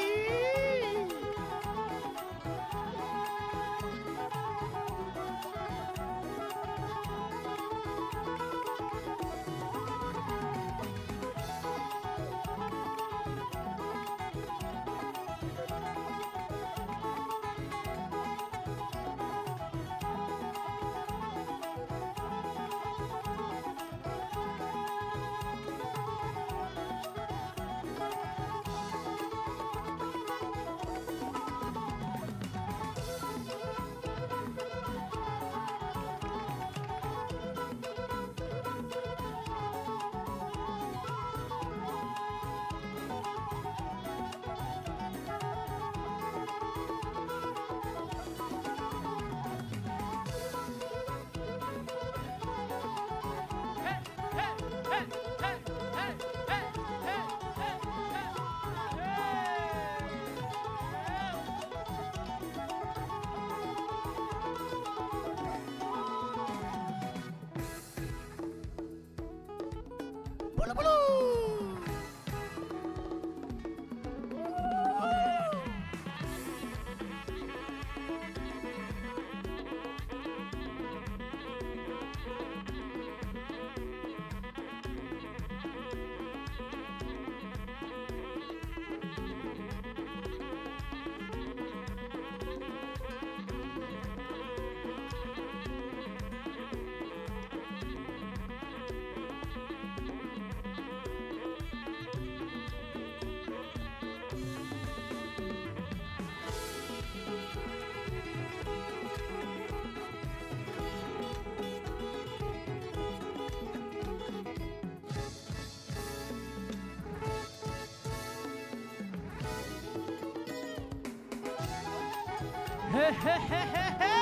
Hehehehe.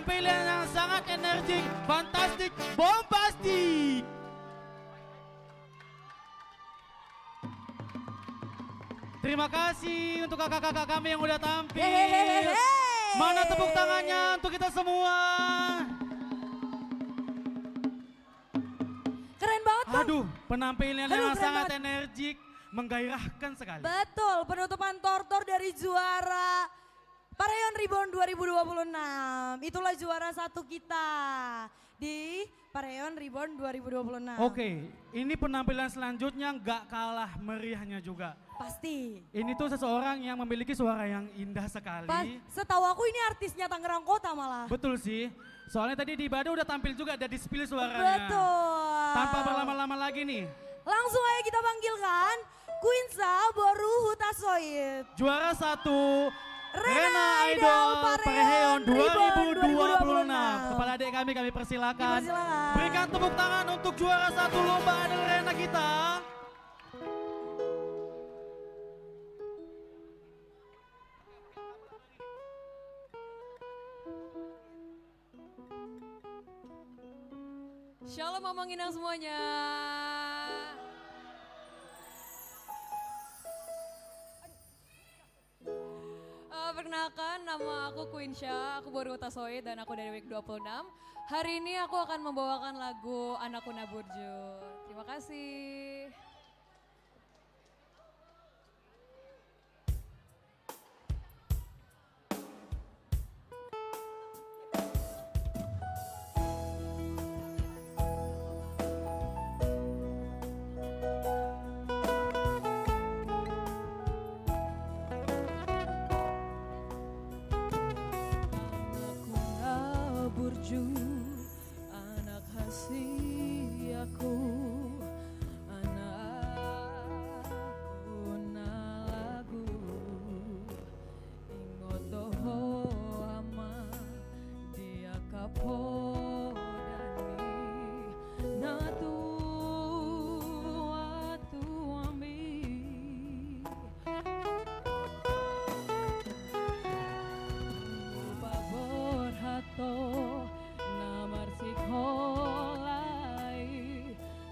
penampilan yang sangat energik, fantastik, bombastik. Terima kasih untuk kakak-kakak kami yang udah tampil. Mana tepuk tangannya untuk kita semua? Keren banget Bang. Aduh, penampilan yang Aduh, keren sangat banget. energik, menggairahkan sekali. Betul, penutupan tortor dari juara Pareon Reborn 2026. Itulah juara satu kita di Pareon Reborn 2026. Oke, ini penampilan selanjutnya nggak kalah meriahnya juga. Pasti. Ini tuh seseorang yang memiliki suara yang indah sekali. Setahu aku ini artisnya Tangerang Kota malah. Betul sih. Soalnya tadi di Bado udah tampil juga, ada di-spill suaranya. Betul. Tanpa berlama-lama lagi nih. Langsung aja kita panggilkan Queensa Boru Hutasoid. Juara satu Rena Idol Pareon 2026. 2026. Kepala adik kami persilakan. Dipersilakan. Berikan tepuk tangan untuk juara satu lomba Idol Rena kita. Shalom Mamang Inang semuanya. Perkenalkan, nama aku Queensha, aku Boru Hutasoid dan aku dari Week 26. Hari ini aku akan membawakan lagu Anakku Naburju. Terima kasih. Burju, anak hasiaku, anakku na lagu, ingot doho ama dia kapodani na tua tuami. Pabor hato namar sikolai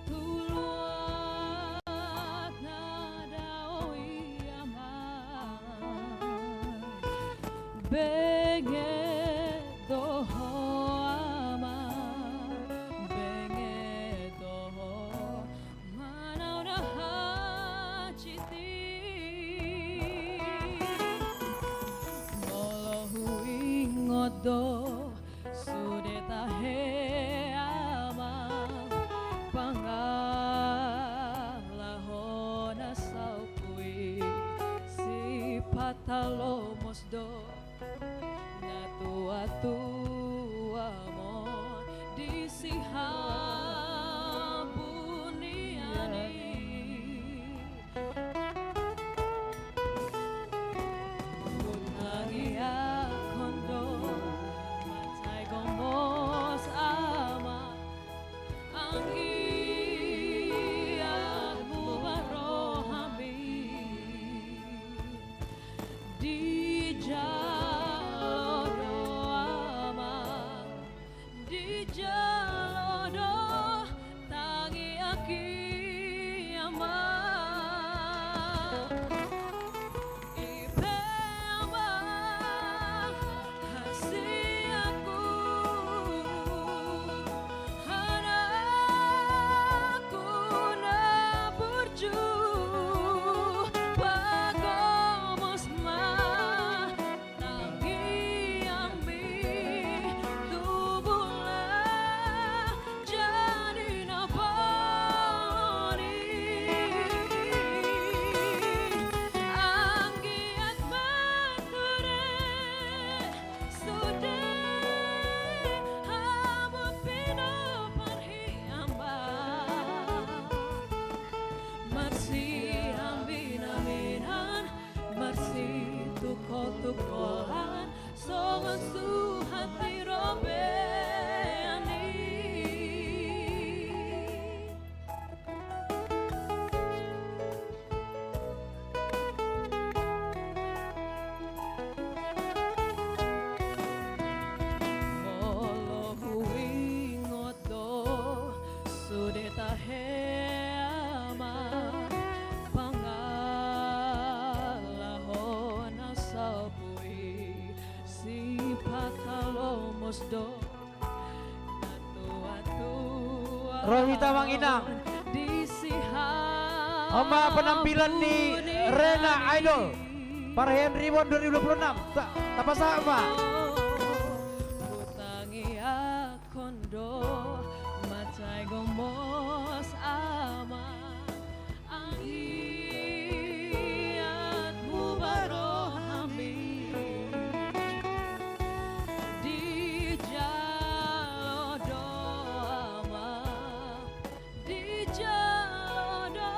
tuluat nadaoi aman benge doho aman benge doho manau na haciti molohu ingodo sudeta he ama pangalahona saukui si patalomos do na tua mo di sihabuniani Nagia kondo matai gomos ama anggiatmu barohami di jalodo ama di jalodo tangi aki ama tukolan songon su hati robeani musdo Rohita Manginang. Oma penampilan di Rena Idol Parahian Ribon 2026. Apa sama? Utangi akondo macai gomos ama ayatmu barohami di jalodo ama di jalodo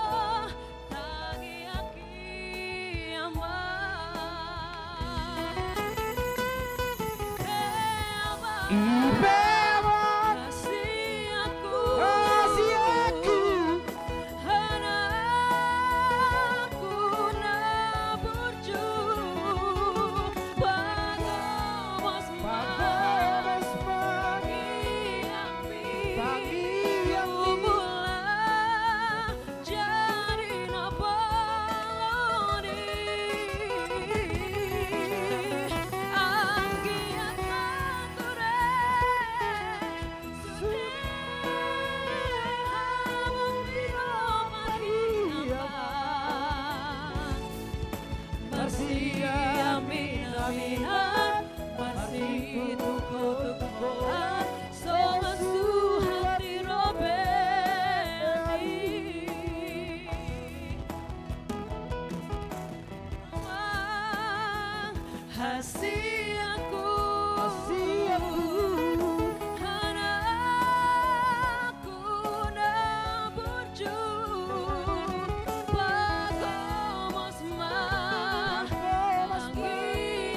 tangi aki ama kasih aku anakku naburju pagamos pagi yang mula jadi napaloni angkiat masih amin aminan masih tuko-tukoan sama suhati robeni hasih aku anakku naburju pagamos mangi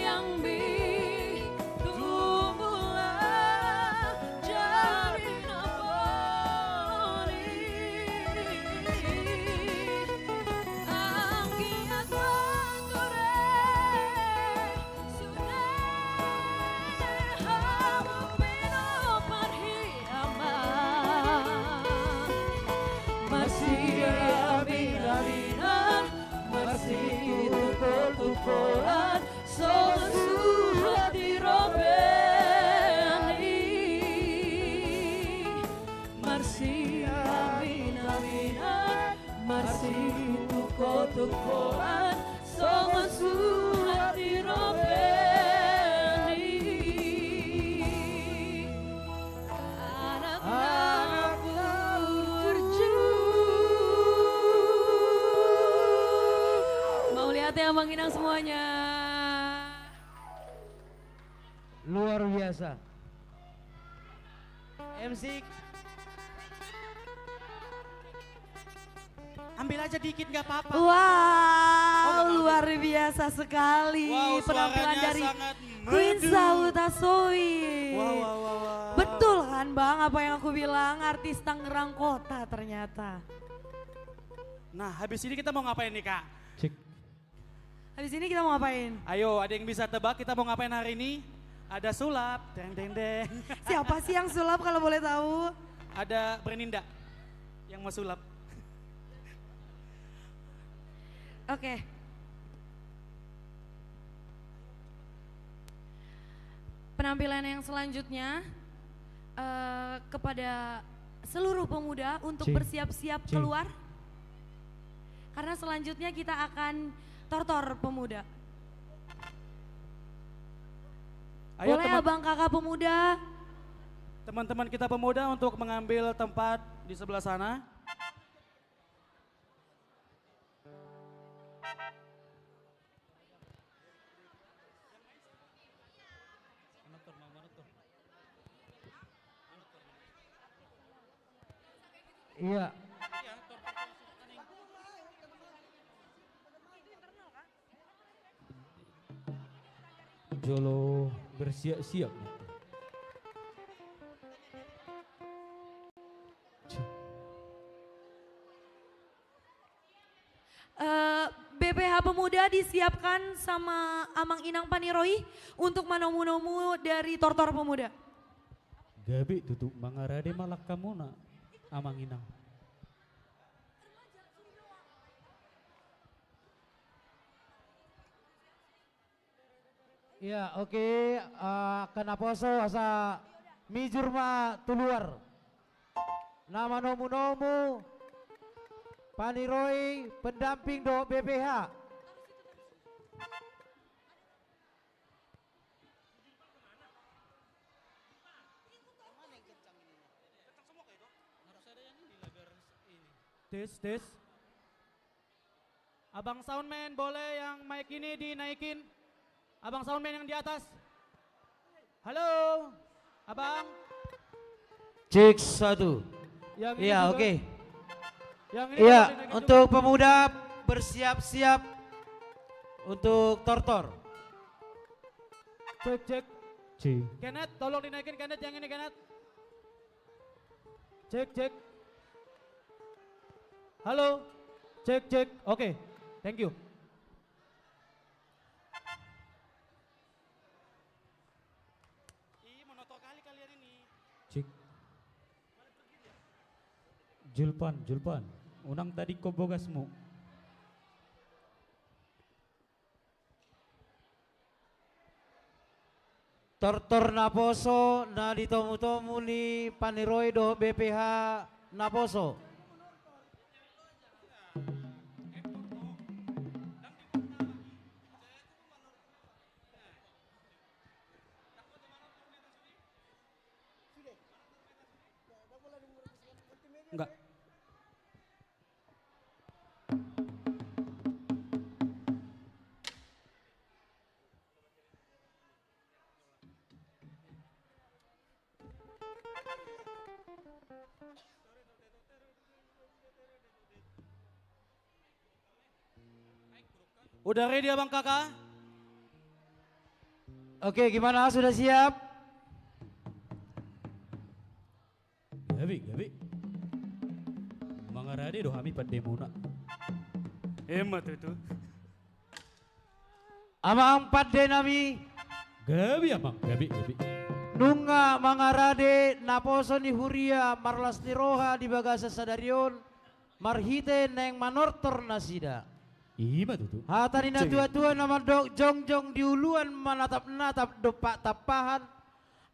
yang bi tumbulah jadi napoli angkiat wakure masih amin-aminan masih tukul-tukulan sosuh di robeni masih amin-aminan masih tukul-tukulan sosuh di robeni anak burju. Mau lihat ya Bang Inang semuanya. Luar biasa. MC Ambil aja dikit nggak apa-apa. Wow, luar biasa sekali penampilan dari Queen Sautasoi. Betul kan Bang apa yang aku bilang, artis Tangerang Kota ternyata. Nah, habis ini kita mau ngapain nih, Kak? Habis ini kita mau ngapain? Ayo, ada yang bisa tebak kita mau ngapain hari ini? Ada sulap, deng deng deng. Siapa sih yang sulap kalau boleh tahu? Ada Breninda yang mau sulap. Oke. Penampilan yang selanjutnya kepada seluruh pemuda untuk bersiap-siap keluar. Karena selanjutnya kita akan tortor pemuda. Ayo, boleh abang kakak pemuda. Teman-teman kita pemuda untuk mengambil tempat di sebelah sana. Iya. Jolo bersiap-siap. BPH Pemuda disiapkan sama Amang Inang Paniroi untuk manomu-nomu dari Tortor Pemuda. Gabi tutup mangarade malak kamuna Amang Inang. Ya, oke. Kenapa asa mijurma tuluar. Nama nomu-nomu Paniroi pendamping do BPH. Tes. Abang soundman boleh yang mic ini dinaikin. Abang soundman yang di atas. Halo, abang. Cek 1. Iya, oke. Iya, untuk pemuda bersiap-siap untuk tortor. Cek. Kenneth, tolong dinaikin Kenneth yang ini Kenneth. Cek. Halo. Cek. Oke. Thank you. Cik. Julpan. Unang tadi ko bogasmu. Tortor naposo na ditomu-tomu ni Paniroi do BPH naposo. Enggak. Udah ready abang kakak? Oke, gimana? Sudah siap? Gabi. Mangarade do kami pademuna. Emat itu. Amang padde nami. Gabi. Nunga mangarade naposo ni Huria marlas ni Roha di bagasa sadarion marhite neng manortor nasida. Ima tuh. Hatani na tua-tua nama dok jongjong diuluan manatap-natap dopak tapahan.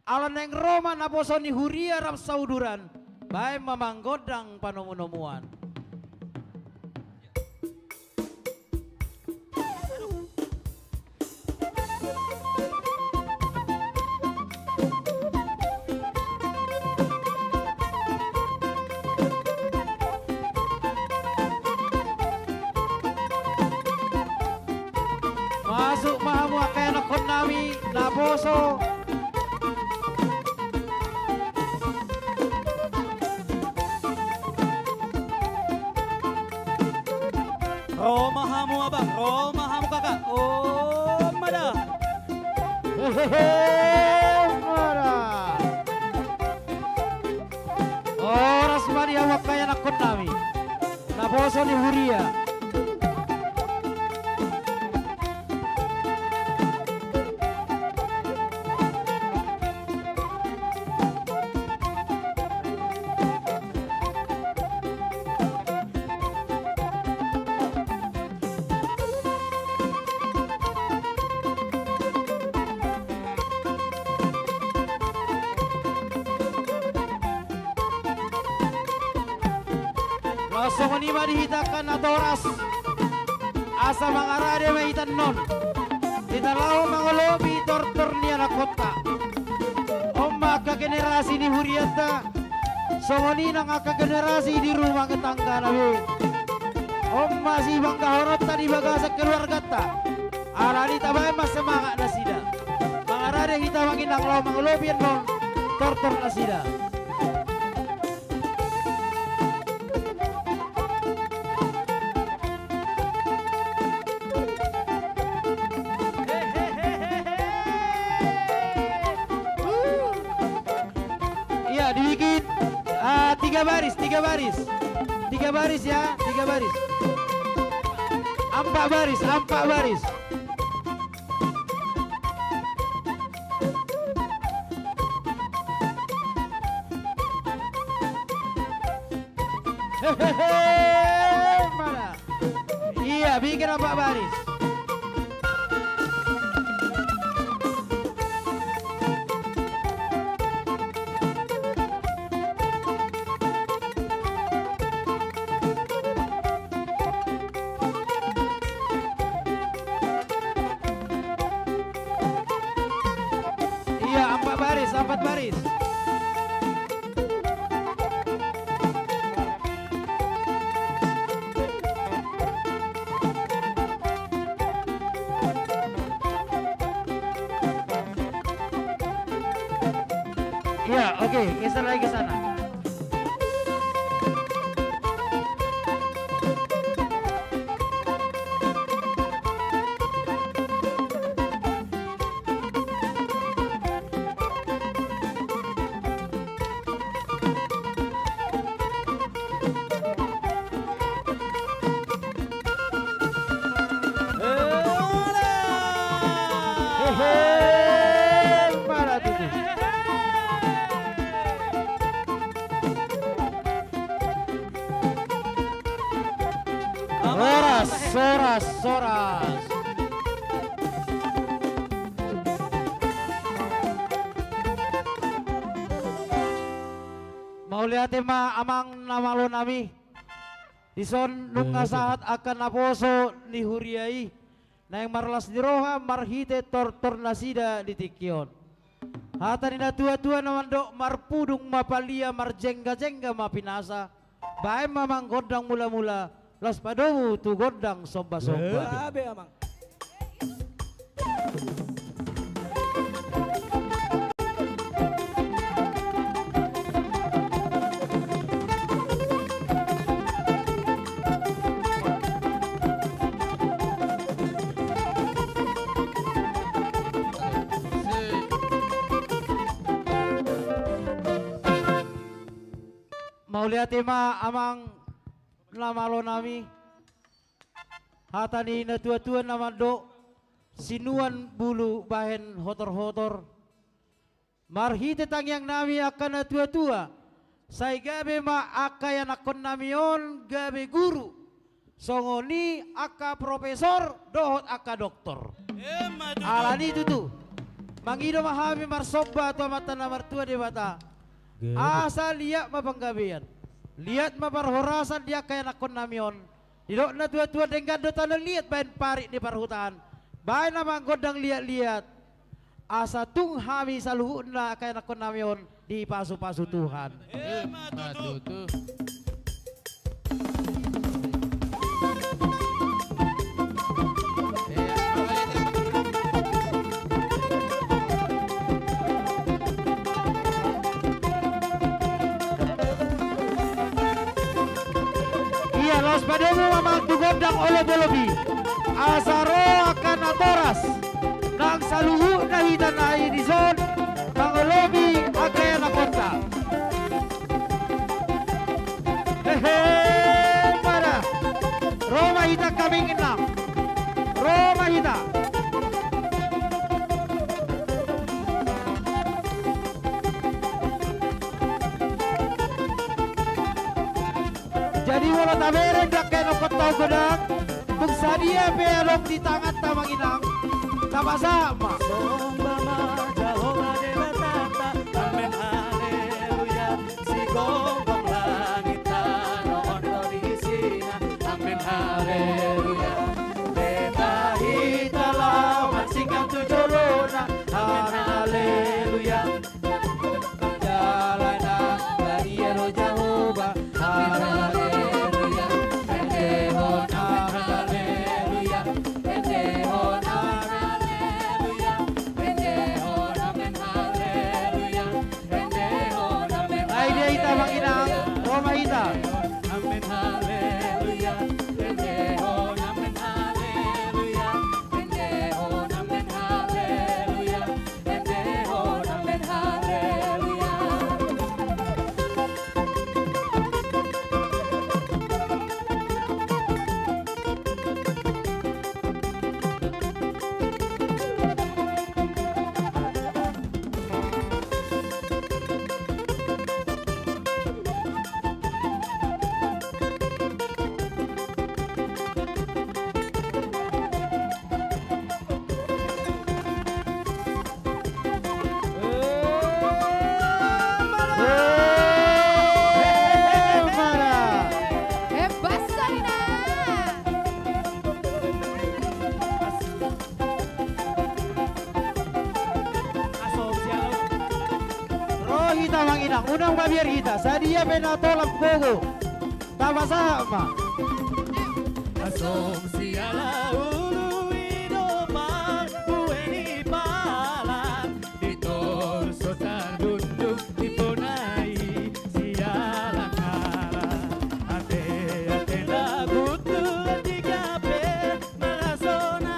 Ala neng Roma naposo ni Huria rap sauduran. Bae mamanggodang panomu-nomuan. Masuk mahamu akay na konami naposo. Romahamu abang, romahamu kakak. Oh, mada. Mada. Oras mari awak kaya nakon nami. Naposo ni Huria. Langsung ni dihitakan atau oras asa mangarade mahitan non ditalaw mangolobi tortor ni anak kota omma ka generasi ni Huriata songoni nang ka generasi di rumah ketangga nabi omma si bangga horot tadi bagasa keluarga ta arani tabay mas semangat nasida mangarade kita mangin nang law mangolobi non tortor nasida. Dibikin tiga baris ya, 3 baris. 4 baris. Mana? Iya, bikin 4 baris. manis. Iya, oke, geser lagi ke sana. Para tutu. Soras, soras, soras. Mau lihat ma amang nama lo nami. Dison nung saat akan naposo ni huriai. Na yang marlas ni roha marhite tor nasida di tikion. Hata ni na tua-tua naman do marpudung mapalia marjengga-jengga mapinasa. Bae mamang godang mula-mula. Las padomu tu godang somba-somba. Abe amang. Mau lihat ma amang namalo nami. Hata ni na tua-tua naman do sinuan bulu bahen hotor-hotor. Marhite tangyang nami akan na tua-tua. Say gabe ma akayan akon nami on gabe guru. Songoni aka profesor dohot aka doktor. Alani tutu. Mangido mahami marsoba atau mata namar tua de bata. Asal lihat mapanggabian. Lihat maparhorasan dia kaya nakon namion. Didok na tua-tua dengan do tanah lihat bain parik di parhutan. Bain nama godang lihat-lihat. Asa tung hami saluhun na kaya nakon namion di pasu-pasu Tuhan. Matutu. Los pademu mamang tugodang oleh bolobi asaro akan atoras nang saluhu na hitan na idison nang olobi akaya na kota hehe para Roma hita kaming enam Roma hita jadi wala taberen dak kaya nokot tau godang kung sadia pelok di tangan tamang inang sama-sama Somba ma Jehovah Dewa Tata, amen haleluya. Si gonggong langit tanon di sina, amen haleluya. Beta hita lawan singkang tujolona, amen haleluya. Jalana dari ero Jehovah, haleluya. Haleluya. kita manginang, unang babiar kita, sadia penatolak pogo. Tama sama. Asom siala ulu idomar bueni palat ditor sotar bunduk diponai siala kara ate ate lagu tu digape malasona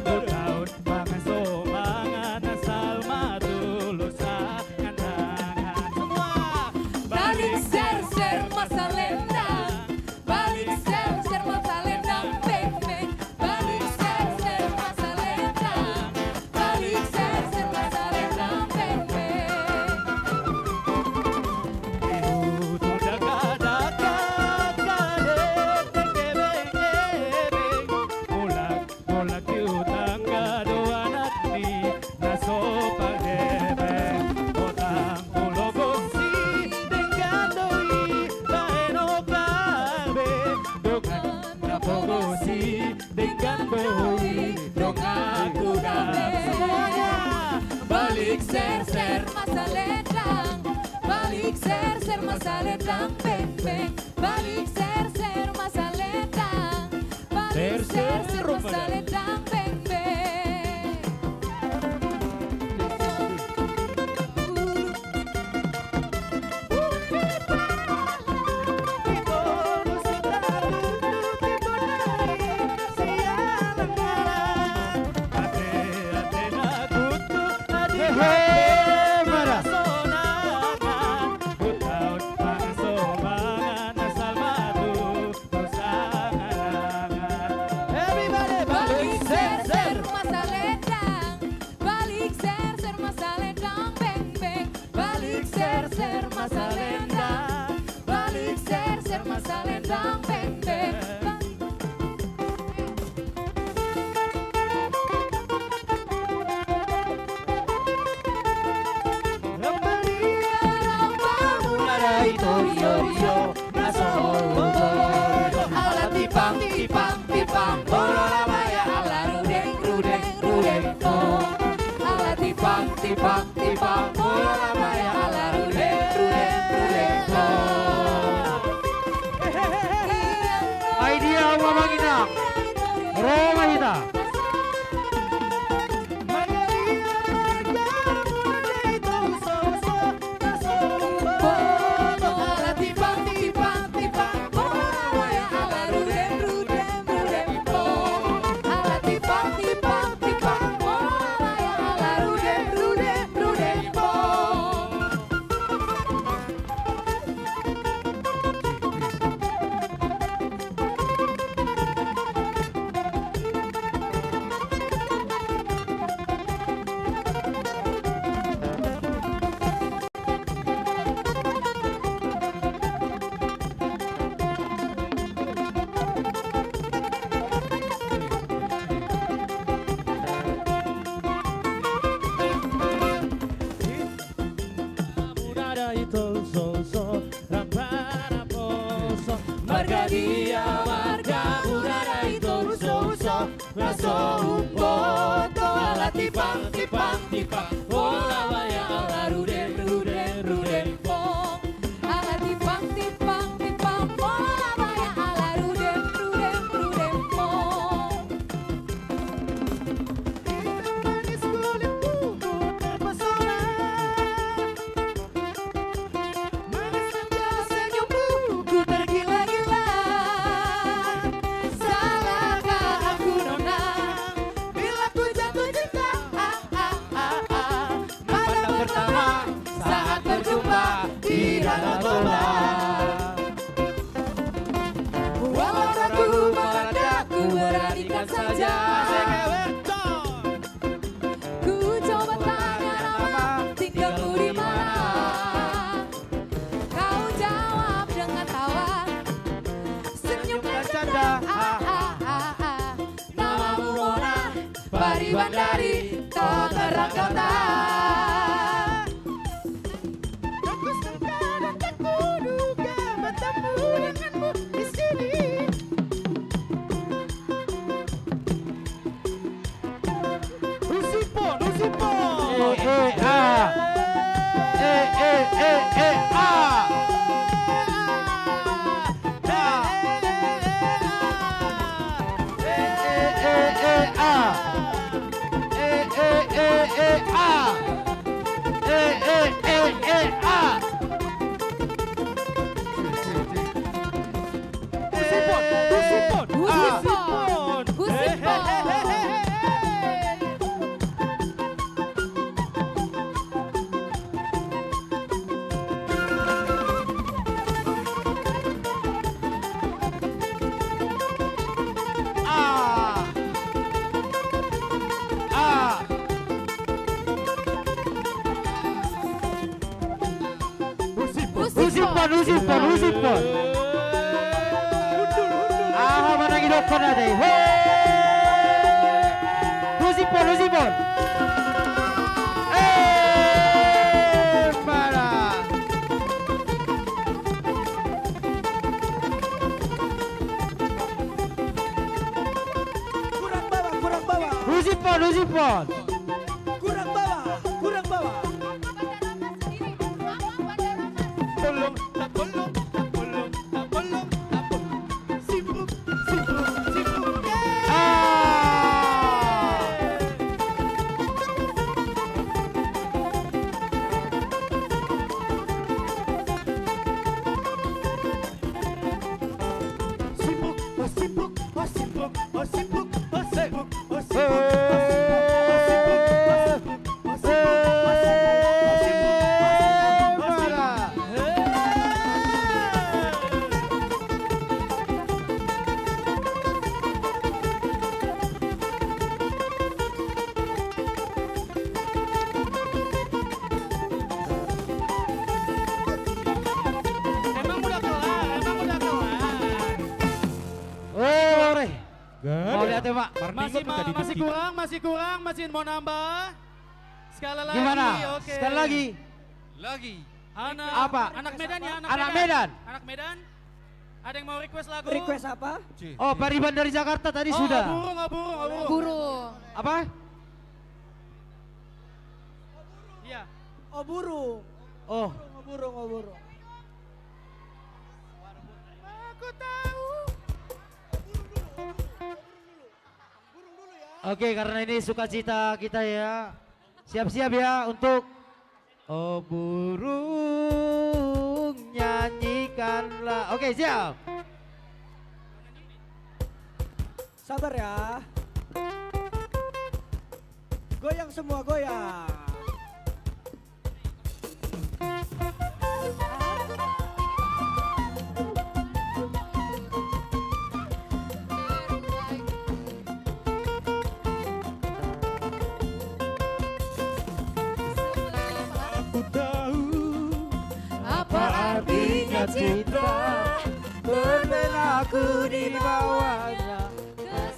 bertaut pangasomangan asal madulusa kandangan semua Balik ser masa lendang, balik ser masa lendang, beng beng. Balik ser masa lendang, balik ser masa lendang, beng beng. Ibu daka-daka kadek tekebeng-ebeng Mulak diutang kadoanat ni naso pagebeng Otang pulo gosi dengan doi baeno kabe Dongan napogosi dengan boi dong aku dan semuanya Balik ser masa lendang, balik ser masa lendang, beng beng. Balik ser masa lendang, balik ser masa lendang, beng beng. Balik ser masa lendang, balik ser masa lendang, beng beng. Balik ser masa lendang, balik ser masa lendang, beng beng. Ala tipang tipang tipang bola maya ala rudeng rudeng rudeng oh. Ala tipang tipang tipang bola maya ala rudeng rudeng rudeng Idea wa manginang. Roma kita. Ala tipang tipang tipang bola maya ala rudeng rudeng rudeng Ala tipang tipang tipang bola maya ala rudeng rudeng rudeng Marga dia marga udara itu so raso umpoto ala tipang tipang tipang bola maya ala rudeng rudeng rudeng pong. Ala tipang tipang tipang bola maya ala rudeng rudeng rudeng pong. Manis kulit buku terpesona Manis senja senyumku ku tergila-gila Salahkah aku nona Bila ku jatuh cinta Pada pertama saat berjumpa di danau Toba. Walau ragu padaku beranikan saja. Ku coba tanya nama, tinggalmu di mana? Kau jawab dengan tawa, senyum dan canda. Namamu Mona, Pariwan dari Tangerang Kota. Aku sangka dan tak kuduga bertemu denganmu di sini. Lusipo, Lusipo. Usipon. Aha manangi dokon ada. Usipon. Para. Kurang bawah. Usipon. Kurang bawah. Mau lihat ya Pak? Masih kurang, masih mau nambah. Sekali lagi. Gimana? Oke. Sekali lagi. Anak Medan ya, Anak Medan. Anak Medan. Ada yang mau request lagu? Request apa? Oh, Pariban dari Jakarta tadi sudah. Burung. Apa? Iya. Oh, burung. Oh. Burung. Aku tahu. Oke, karena ini sukacita kita ya. Siap-siap ya untuk oh burung nyanyikanlah. Oke, siap. Sabar ya. Goyang semua, goyang. Artinya cinta dan aku di bawahnya.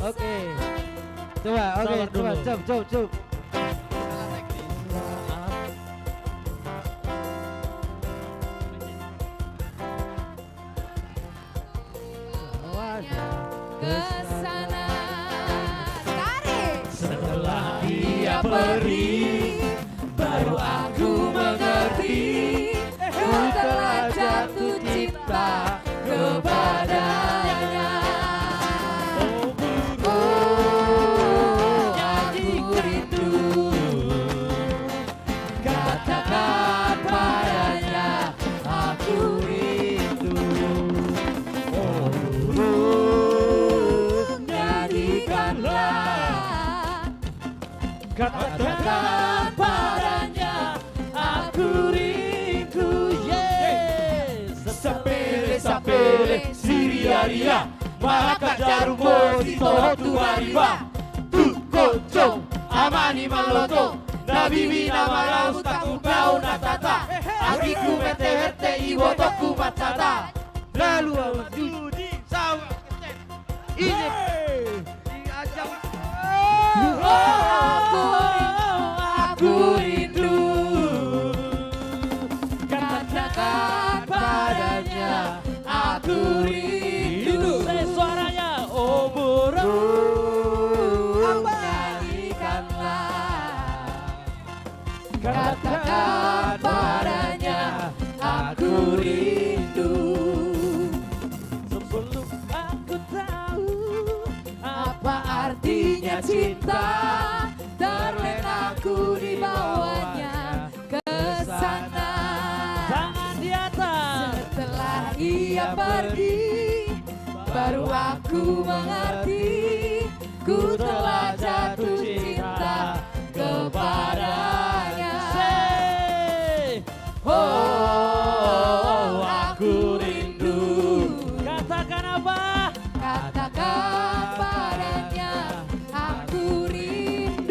Oke. Coba, cep. Kesana tarik. Setelah dia pergi, baru aku mengerti. Ku telah jatuh cinta kepadanya. Oh, aku rindu. Katakan padanya, aku rindu. Oh, burung, nyanyikanlah. Katakan padanya, aku rindu. Sapele Siriaria Maka jarum bosi tohotu mariba Tu kocong amani maloto Nabibi nama lau taku pau natata Akiku mete herte iwo toku matata Lalu awudi sawa ini diajak. Aku rindu. Katakan padanya aku rindu. Suaranya oh burung nyanyikanlah. Katakan padanya aku rindu. Sebelum aku tahu apa artinya cinta, terlena aku dibawanya ke sana. Tangan di atas. Setelah ia pergi, baru aku mengerti, ku telah jatuh cinta kepadanya. Oh, aku rindu. Katakan apa? Katakan padanya, aku rindu.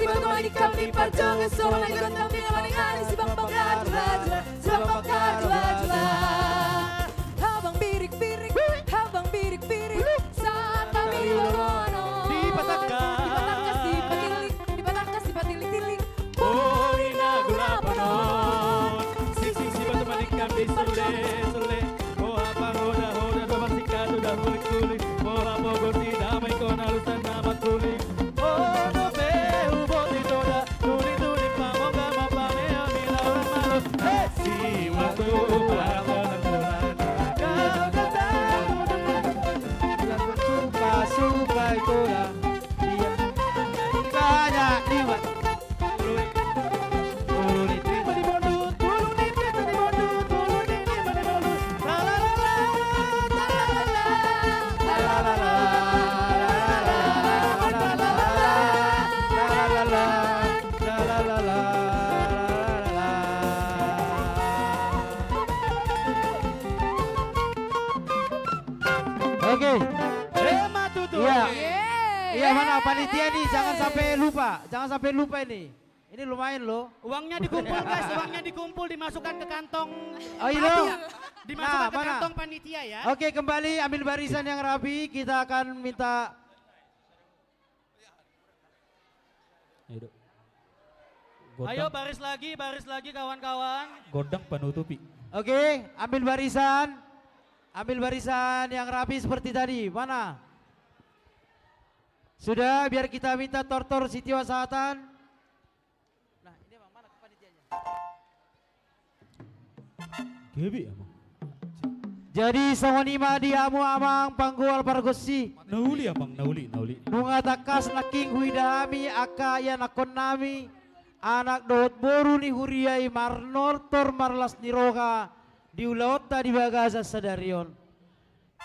batu manik kami perjuangan seorang lagi dan kami ngalamin hari si bang bakar jula si bang bakar jula abang birik-birik abang birik-birik saat kami di Lorono di Patangkas di Patilik Oh ina gula panon sik si batu manik kami sule oh apa hoda dua sikat udah kulik oh apa goti damai kona lusan nama kulik oh no beu boti toda turi pamonga mapame amila malo si waktu para penentuan kau kata suka itulah dia banyak liwat Oke. Iya mana panitia nih jangan sampai lupa ini. Ini lumayan loh. Uangnya dikumpul guys, uangnya dikumpul dimasukkan ke kantong. Oh iya. Dimasukkan ke kantong panitia ya. Oke kembali ambil barisan yang rapi, kita akan minta. Ayo baris lagi kawan-kawan. Godang penutupi. Oke, ambil barisan yang rapi seperti tadi. Mana? Sudah, biar kita minta Tortor Siti Wasahatan. Nah, ini mana kepanitianya? Gebi amang. Jadi songonima diamu amang panggual pargosi. Nauli amang, nauli. Bunga takas naking huidami akaya nakon nami. Anak dohot boru ni huriai marnortor marlas niroka. Diulaota di bagaza sadarion.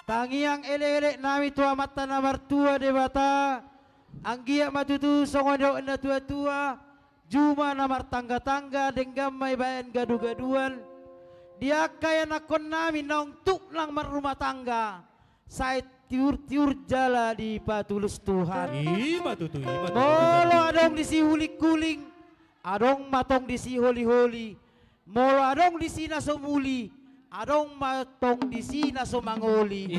Tangiang ele-ele nami tua mata namar tua debata. Anggia matutu songondo enda tua-tua. Juma namar tangga-tangga denggam may bayan gadu-gaduan. Dia kaya nakon nami naong tuklang marumah tangga. Saya tiur-tiur jala di patulus Tuhan. Matutu. Molo adong di si hulik-kuling. Adong matong di si holi-holi. Molo adong di si nasomuli. Adong matong di si nasomangoli.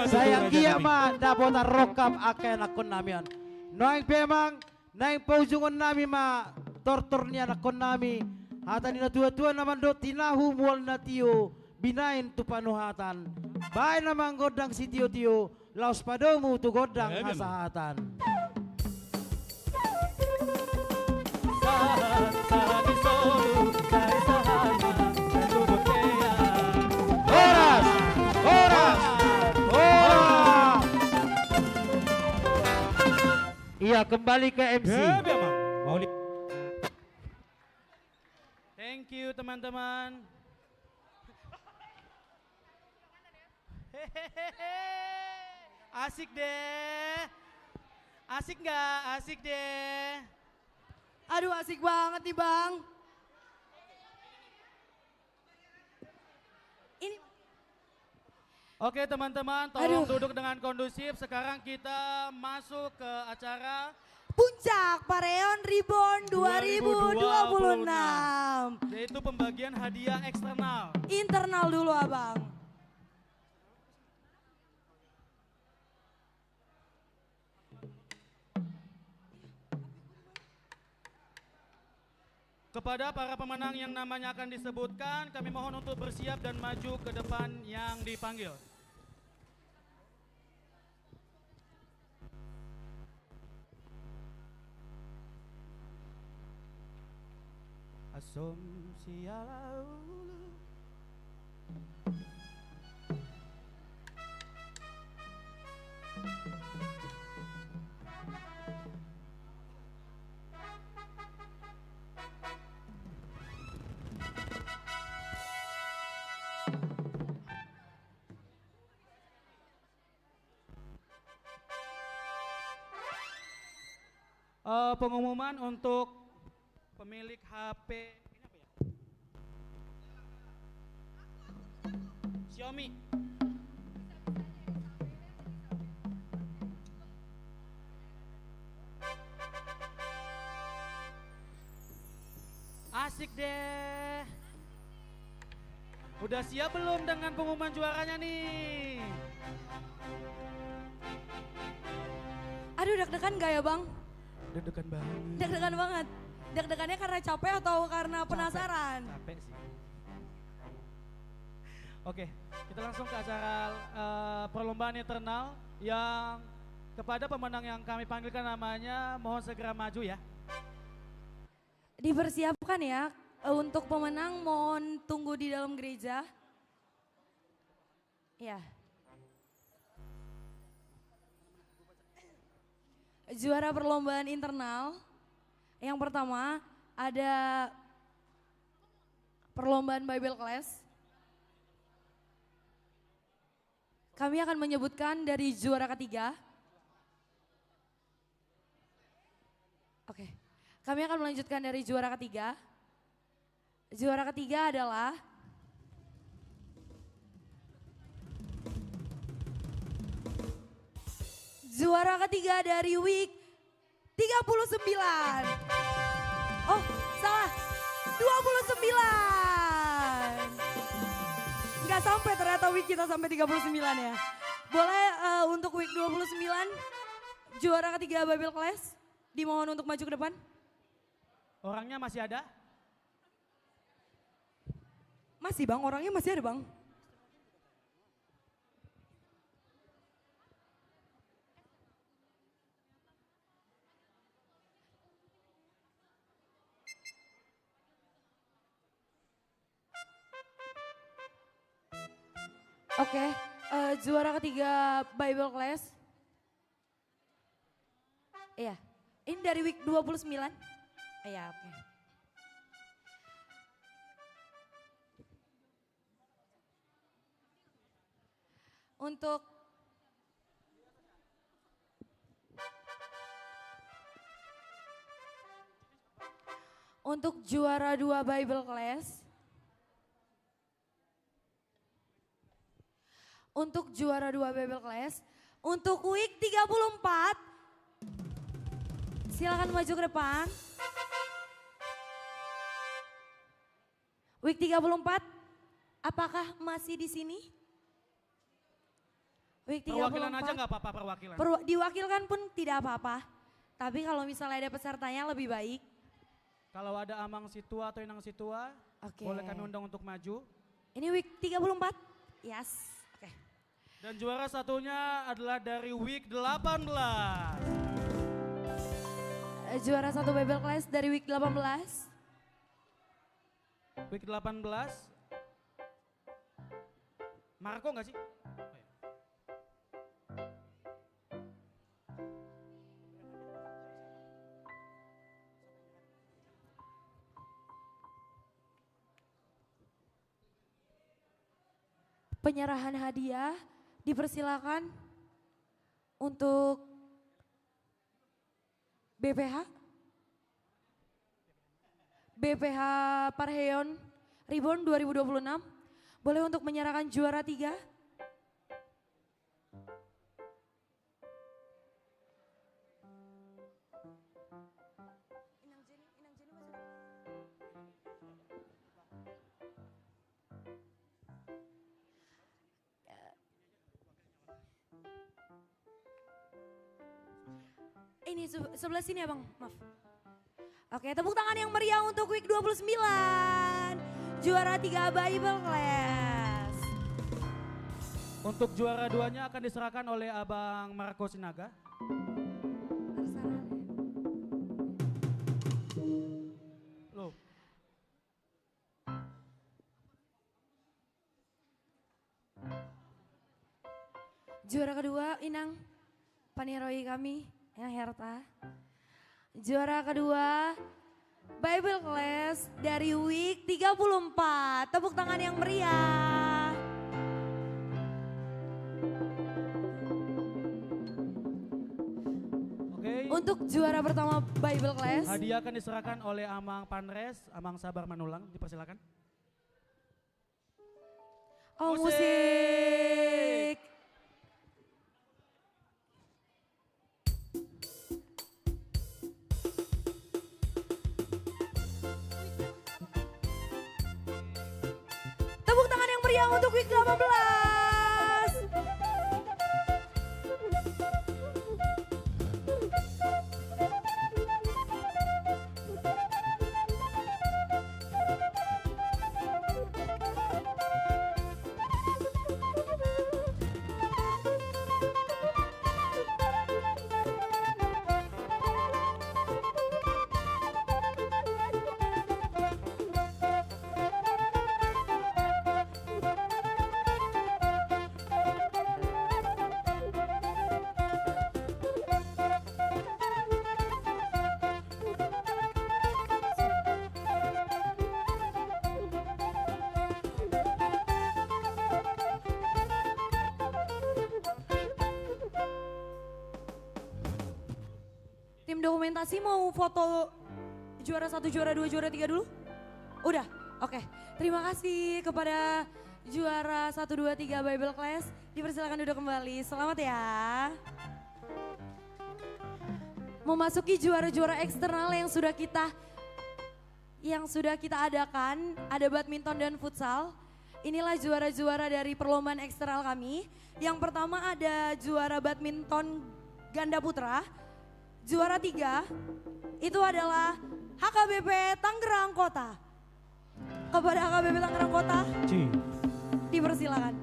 Sayang kia ma dapat rokap akay nakon namian. Noang pemang naing paujungan nami ma tortornya nakon nami. Hatan ina tua-tua naman do tinahu mual na tiyo. Binain tu panuhatan. Bahay namang godang si tiyo-tiyo. Laos padomu tu godang hasahatan. Iya kembali ke MC. Thank you teman-teman. Asik deh. Asik nggak? Asik deh. Aduh asik banget nih bang. Ini. Oke teman-teman, tolong duduk dengan kondusif. Sekarang kita masuk ke acara Puncak Pareon Reborn 2026. Yaitu pembagian hadiah eksternal. Internal dulu abang. Kepada para pemenang yang namanya akan disebutkan, kami mohon untuk bersiap dan maju ke depan yang dipanggil. Asumsi alaulu. Pengumuman untuk pemilik HP ini apa ya? Xiaomi. Asik deh. Udah siap belum dengan pengumuman juaranya nih? Aduh deg-degan gak ya Bang? Deg-degan banget. Deg-degan banget. Deg-degannya karena capek atau karena penasaran? Capek sih. Oke, kita langsung ke acara perlombaan internal yang kepada pemenang yang kami panggilkan namanya mohon segera maju ya. Dipersiapkan ya, untuk pemenang mohon tunggu di dalam gereja. Ya. Juara perlombaan internal yang pertama ada perlombaan Bible Class. Kami akan menyebutkan dari juara ketiga. Oke, kami akan melanjutkan dari juara ketiga. Juara ketiga adalah juara ketiga dari week 39. Oh, salah. 29. Nggak sampai ternyata week kita sampai 39 ya. Boleh untuk week 29 juara ketiga Bible Class dimohon untuk maju ke depan. Orangnya masih ada? Masih Bang, orangnya masih ada Bang. Oke, juara ketiga Bible Class. Iya, ini dari week 29. Iya, oke. Untuk juara 2 Bible Class. Untuk juara 2 Bible Class, untuk week 34, silakan maju ke depan. Week 34, apakah masih di sini? Week 34. Perwakilan aja nggak apa-apa perwakilan. Diwakilkan pun tidak apa-apa, tapi kalau misalnya ada pesertanya lebih baik. Kalau ada Amang Situa atau Inang Situa, boleh kami undang untuk maju. Ini week 34, yes. Dan juara satunya adalah dari week 18. Juara 1 Bible Class dari week 18. Week 18. Marco nggak sih? Penyerahan hadiah dipersilakan untuk BPH Parheon Ribon 2026. Boleh untuk menyerahkan juara 3. Ini sebelah sini ya Bang, maaf. Oke, tepuk tangan yang meriah untuk week 29. Juara 3 Bible Class. Untuk juara 2-nya akan diserahkan oleh Abang Marco Sinaga. Loh. Juara kedua Inang Paniroi kami. Yang Herta. Juara kedua Bible Class dari week 34. Tepuk tangan yang meriah. Oke. Untuk juara pertama Bible Class. Hadiah akan diserahkan oleh Amang Panres, Amang Sabar Manulang, dipersilakan. Oh, musik. meriah untuk week 18. Tim dokumentasi mau foto juara 1, juara 2, juara 3 dulu? Udah? Oke. Terima kasih kepada juara 1, 2, 3 Bible Class. Dipersilakan duduk kembali. Selamat ya. Memasuki juara-juara eksternal yang sudah kita adakan, ada badminton dan futsal. Inilah juara-juara dari perlombaan eksternal kami. Yang pertama ada juara badminton ganda putra. Juara 3 itu adalah HKBP Tangerang Kota. Kepada HKBP Tangerang Kota, dipersilakan.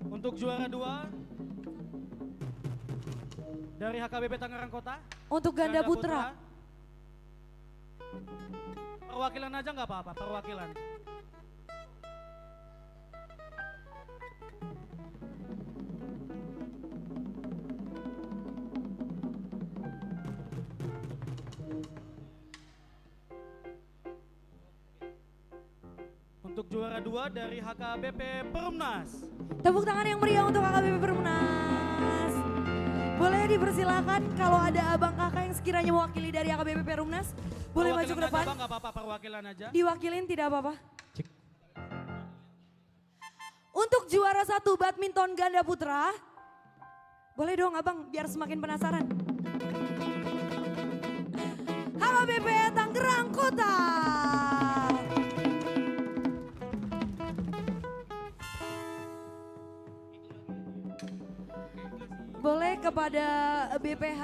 Untuk juara 2 dari HKBP Tangerang Kota. Untuk ganda putra. Perwakilan aja nggak apa-apa, perwakilan. Untuk juara 2 dari HKBP Perumnas. Tepuk tangan yang meriah untuk HKBP Perumnas. Boleh dipersilakan kalau ada abang kakak yang sekiranya mewakili dari HKBP Perumnas. Boleh maju ke depan. Nggak apa-apa, perwakilan aja. Diwakilin tidak apa-apa. Untuk juara 1 badminton ganda putra. Boleh dong abang biar semakin penasaran. HKBP Tangerang Kota. Boleh kepada BPH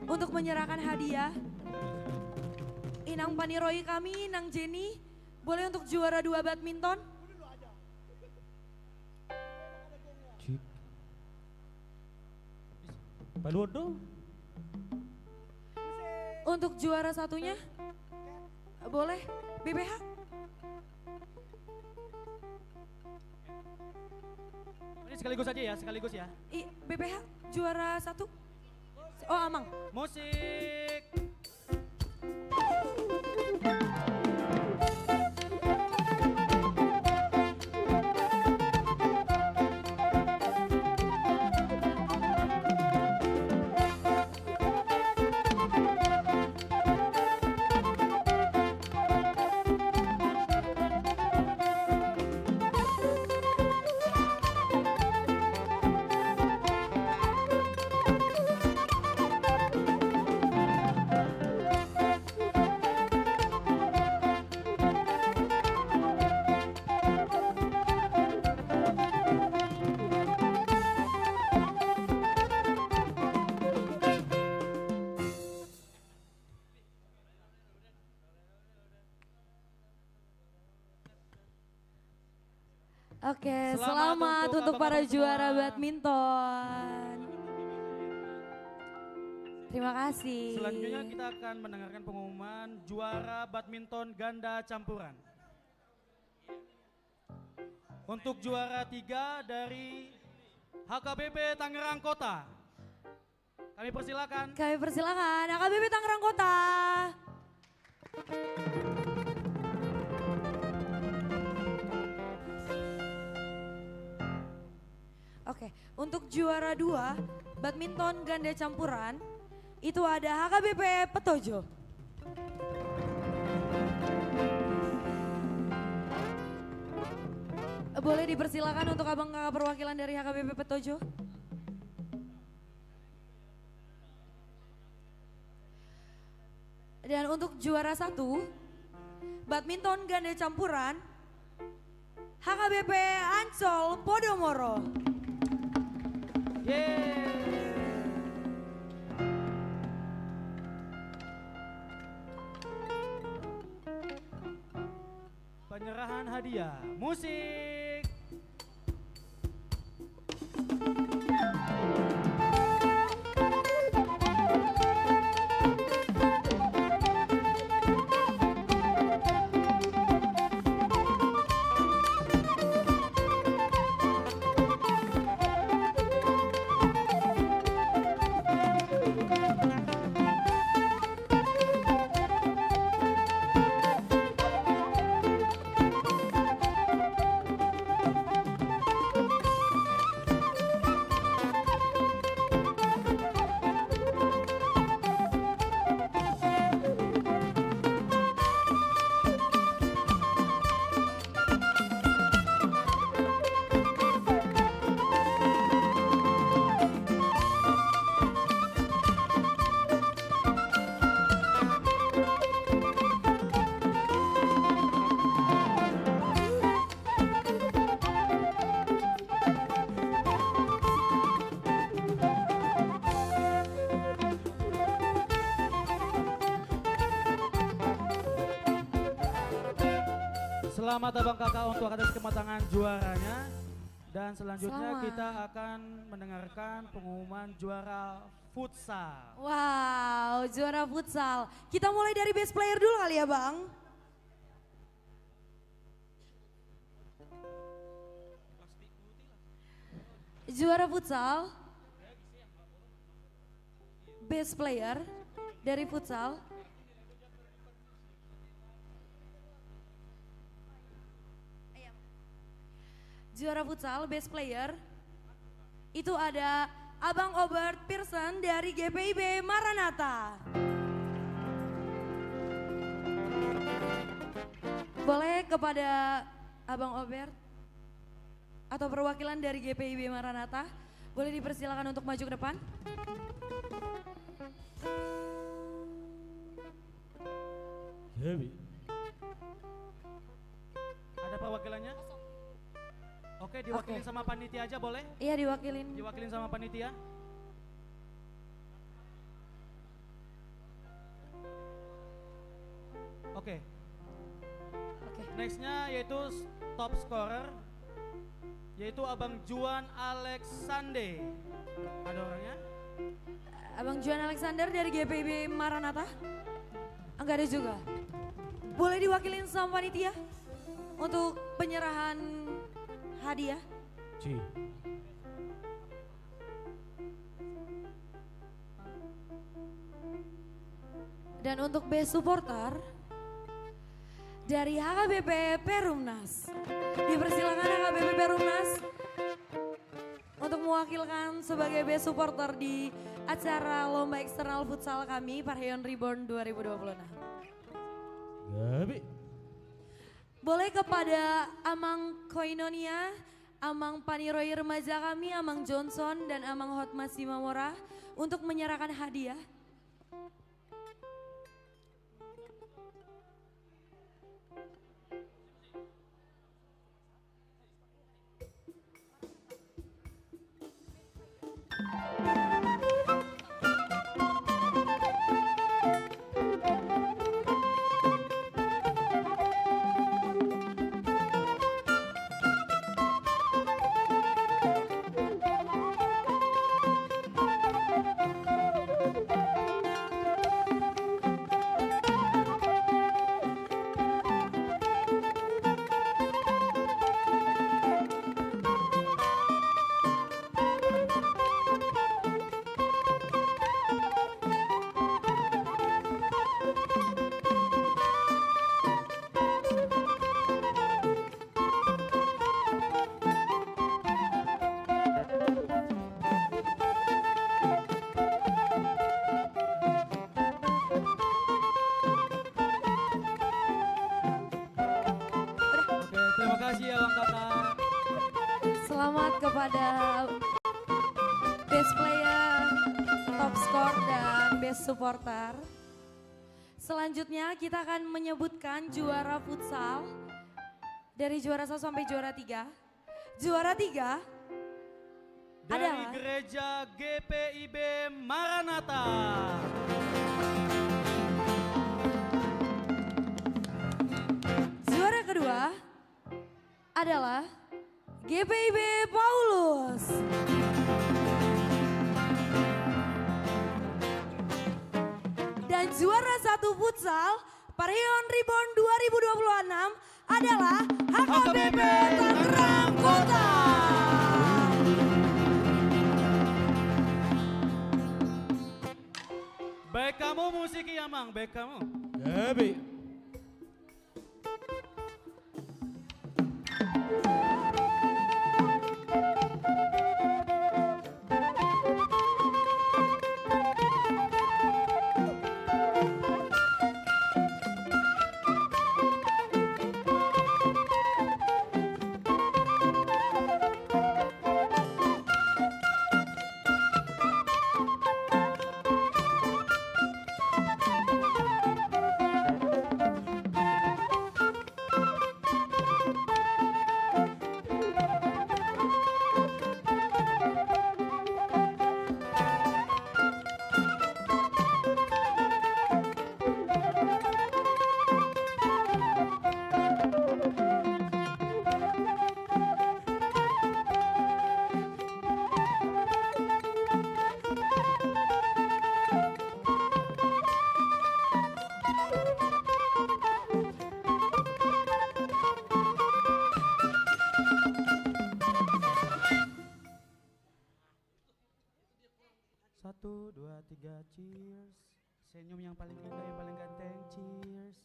untuk menyerahkan hadiah. Inang Paniroi kami, Inang Jenny, boleh untuk juara 2 badminton. Paluodo. Untuk juara 1-nya, boleh BPH. Ini sekaligus aja ya, sekaligus ya. BPH juara 1. Oh Amang. Musik. Oke, selamat untuk para juara badminton. Terima kasih. Selanjutnya kita akan mendengarkan pengumuman juara badminton ganda campuran. Untuk juara 3 dari HKBP Tangerang Kota. Kami persilakan. HKBP Tangerang Kota. Oke, untuk juara 2 badminton ganda campuran itu ada HKBP Petojo. Boleh dipersilakan untuk abang kakak perwakilan dari HKBP Petojo. Dan untuk juara 1, badminton ganda campuran, HKBP Ancol Podomoro. Penyerahan hadiah musik. Selamat abang kakak untuk atas kematangan juaranya. Dan selanjutnya Selamat. kita akan mendengarkan pengumuman juara futsal. Wow, juara futsal. Kita mulai dari best player dulu kali ya Bang. Juara futsal, best player dari futsal. Juara futsal best player itu ada Abang Obert Pearson dari GPIB Maranatha. Boleh kepada Abang Obert atau perwakilan dari GPIB Maranatha boleh dipersilakan untuk maju ke depan. Ada perwakilannya? Oke, diwakilin sama panitia aja boleh? Iya, diwakilin. Diwakilin sama panitia. Oke. Nextnya yaitu top scorer, yaitu Abang Juan Alexander. Ada orangnya? Abang Juan Alexander dari GPIB Maranatha? Enggak ada juga. Boleh diwakilin sama panitia untuk penyerahan hadiah. Dan untuk best supporter dari HKBP Perumnas. Dipersilakan HKBP Perumnas untuk mewakilkan sebagai best supporter di acara lomba eksternal futsal kami Parheon Reborn 2026. Boleh kepada Amang Koinonia, Amang Paniroi remaja kami, Amang Johnson dan Amang Hotmas Simamora untuk menyerahkan hadiah. Selamat kepada best player, top score dan best supporter. Selanjutnya kita akan menyebutkan juara futsal dari juara 1 sampai juara 3. Juara 3 Dari adalah Gereja GPIB Maranatha. juara kedua adalah GPIB Paulus. Dan juara 1 futsal Parion Reborn 2026 adalah HKBP Tangerang Kota. Baik kamu musiki Amang, baik kamu. Gabi. Satu, dua, tiga, cheers. Senyum yang paling indah, yang paling ganteng, cheers.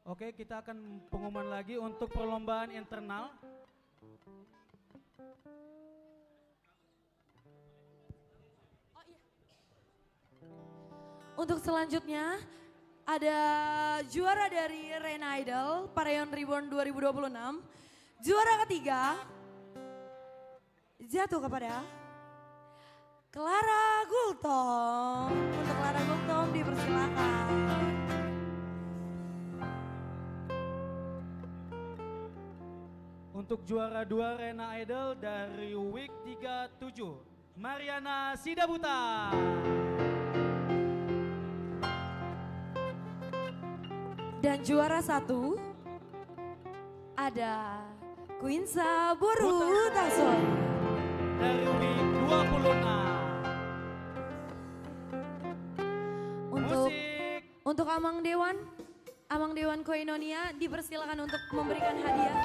Oke, kita akan pengumuman lagi untuk perlombaan internal. Untuk selanjutnya ada juara dari Ren Idol Parion Reborn 2026. Juara ketiga jatuh kepada Clara Gultom. Untuk Clara Gultom dipersilakan. Untuk juara 2 Rena Idol dari Week 37, Mariana Sidabuta. Dan juara 1 ada Quinsa Boru Tason. Dari Week 26. Untuk Amang Dewan Koinonia dipersilakan untuk memberikan hadiah.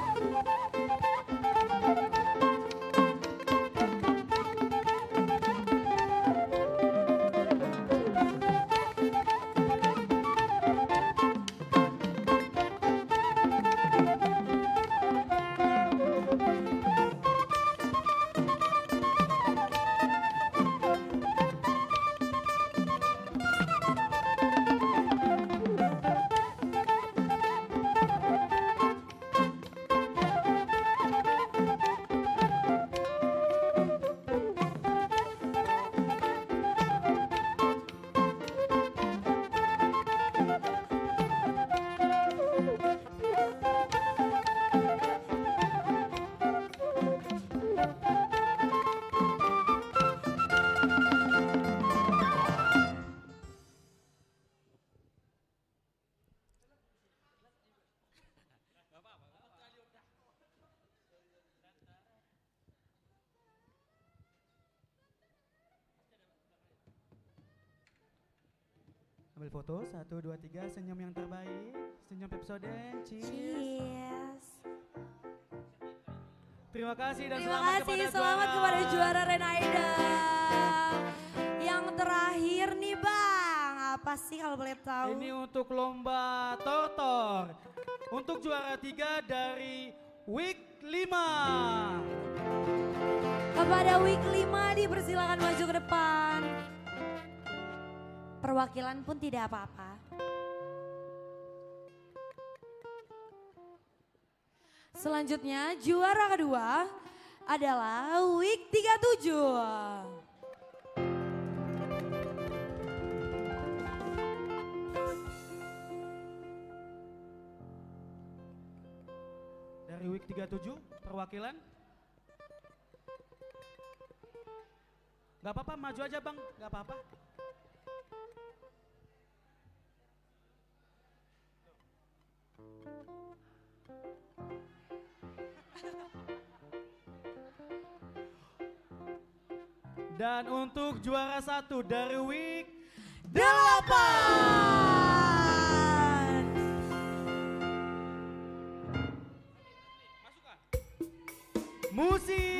Ambil foto, 1, 2, 3, senyum yang terbaik, senyum Pepsodent, cheers. Cheers. Terima kasih dan Terima selamat kasih, kepada selamat kepada juara Ren Idol. Yang terakhir nih Bang, apa sih kalau boleh tahu? Ini untuk lomba Tortor. Untuk juara 3 dari Week 5. Kepada Week 5 dipersilakan maju ke depan. Perwakilan pun tidak apa-apa. Selanjutnya juara kedua adalah Week 37. Dari Week 37 perwakilan. Gak apa-apa, maju aja bang, gak apa-apa. Dan untuk juara 1 dari Week 8. Musik.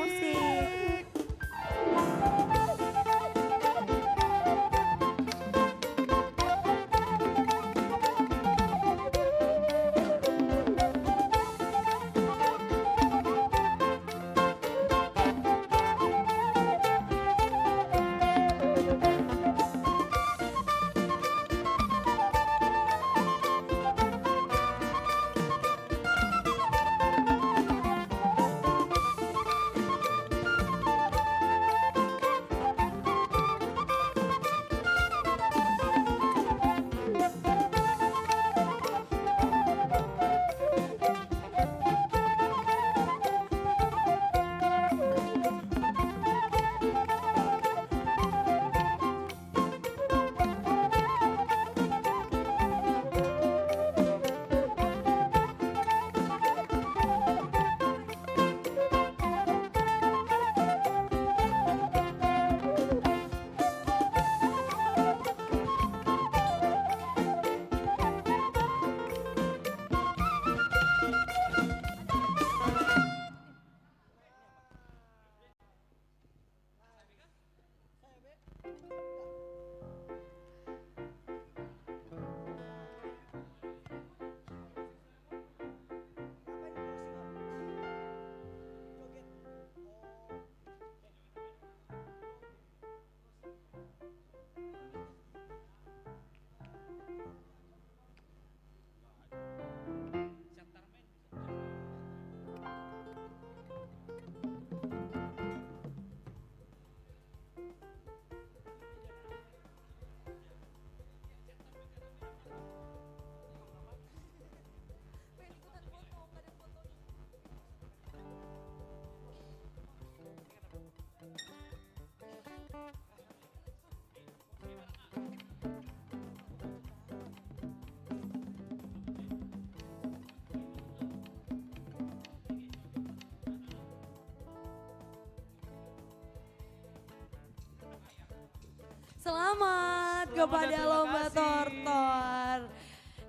Selamat kepada lomba tortor.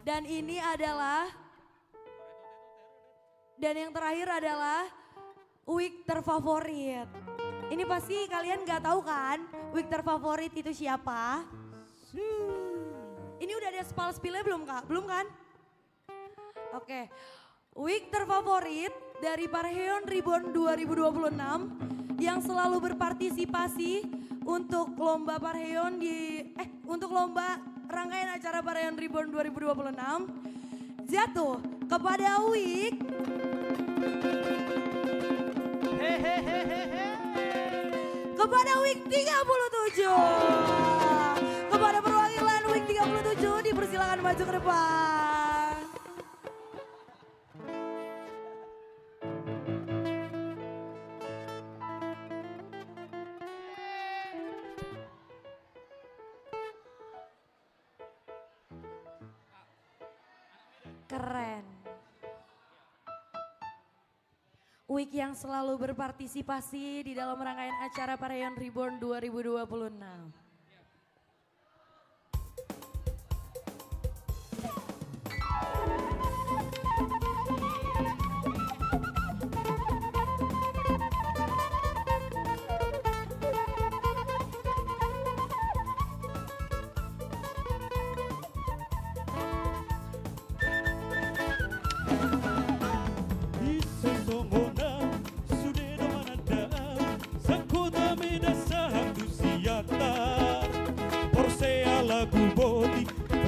Dan ini adalah, dan yang terakhir adalah week terfavorit. Ini pasti kalian gak tahu kan week terfavorit itu siapa? Ini udah ada spal-spilnya belum kak? Belum kan? Oke, week terfavorit dari Parheon Reborn 2026 yang selalu berpartisipasi untuk lomba Parheon untuk lomba rangkaian acara Parheon Reborn 2026 jatuh kepada Week kepada Week 37. Kepada perwakilan Week 37 dipersilakan maju ke depan. Keren. Week yang selalu berpartisipasi di dalam rangkaian acara Parheon Reborn 2026.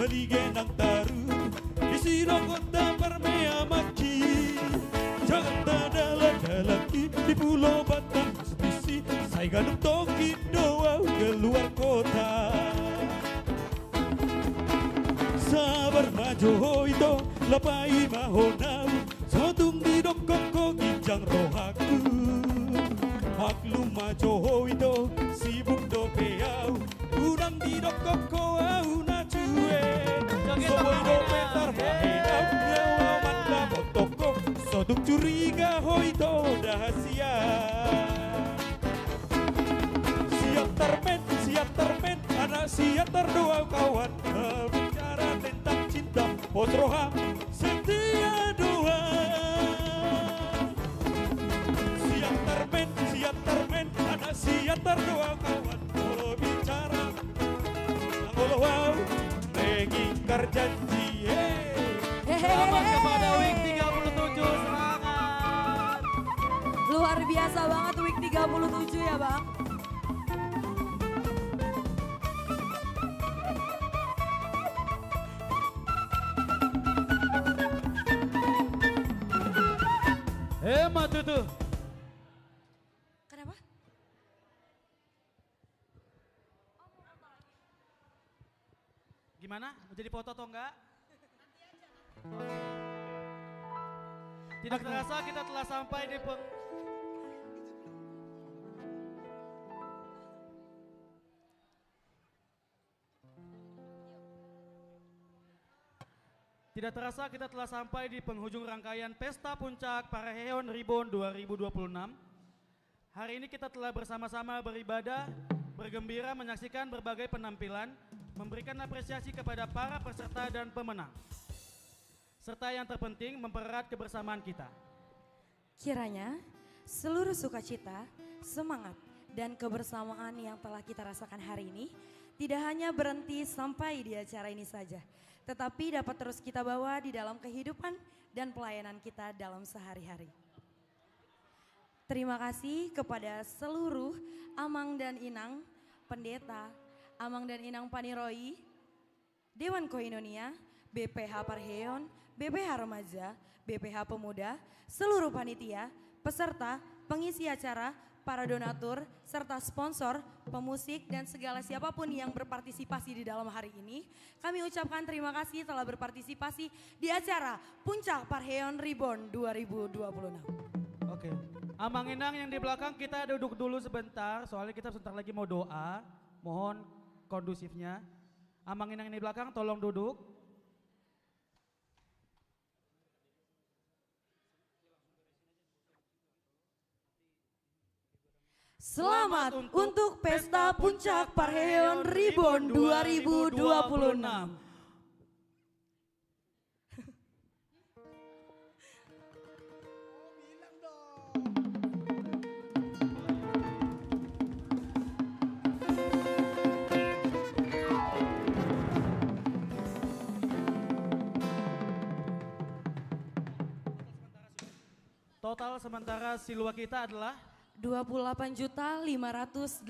Ligenang taru, isino kota permea machi, jangan Ai ganung toki doa keluar kota. Sabar maju itu lapai mahonau. Sotung di dokoko ginjang rohaku. Haklu maju itu sibuk dopeau. Udang di dokoko au na cuwe. Soboy dopetar mahina nyawa manda motoko. Sotung curiga hoito dahasia. Siap termen, anak siap terdoa kawan. Bicara tentang cinta, posroha setia doa. Siap termen, anak siap terdoa kawan. Kalau bicara, kalau wow, mengingkar janji. Selamat kepada Week 37, semangat. Luar biasa banget Week 37 ya Bang. Hemat itu. Kenapa? Gimana? Mau jadi foto atau enggak? Tidak terasa kita telah sampai di Tidak terasa kita telah sampai di penghujung rangkaian Pesta Puncak Paraheon Reborn 2026. Hari ini kita telah bersama-sama beribadah, bergembira menyaksikan berbagai penampilan, memberikan apresiasi kepada para peserta dan pemenang. Serta yang terpenting mempererat kebersamaan kita. Kiranya seluruh sukacita, semangat, dan kebersamaan yang telah kita rasakan hari ini tidak hanya berhenti sampai di acara ini saja, tetapi dapat terus kita bawa di dalam kehidupan dan pelayanan kita dalam sehari-hari. Terima kasih kepada seluruh Amang dan Inang, Pendeta, Amang dan Inang Paniroi, Dewan Koinonia, BPH Parheon, BPH Remaja, BPH Pemuda, seluruh panitia, peserta, pengisi acara, para donatur, serta sponsor, pemusik, dan segala siapapun yang berpartisipasi di dalam hari ini. Kami ucapkan terima kasih telah berpartisipasi di acara Puncak Parheon Reborn 2026. Oke, Amang Inang yang di belakang kita duduk dulu sebentar, soalnya kita sebentar lagi mau doa, mohon kondusifnya. Amang Inang yang di belakang tolong duduk. Selamat untuk Pesta Puncak Parheon Reborn 2026. Total sementara silwa kita adalah 28.585.000.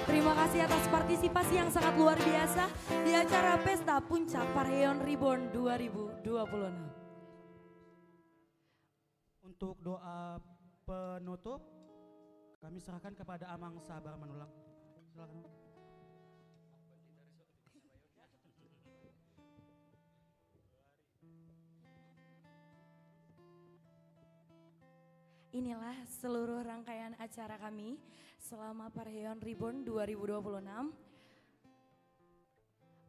Terima kasih atas partisipasi yang sangat luar biasa di acara Pesta Puncak Parheon Reborn 2026. Untuk doa penutup, kami serahkan kepada Amang Sabar Manulang. Silakan. Inilah seluruh rangkaian acara kami selama Parheon Reborn 2026.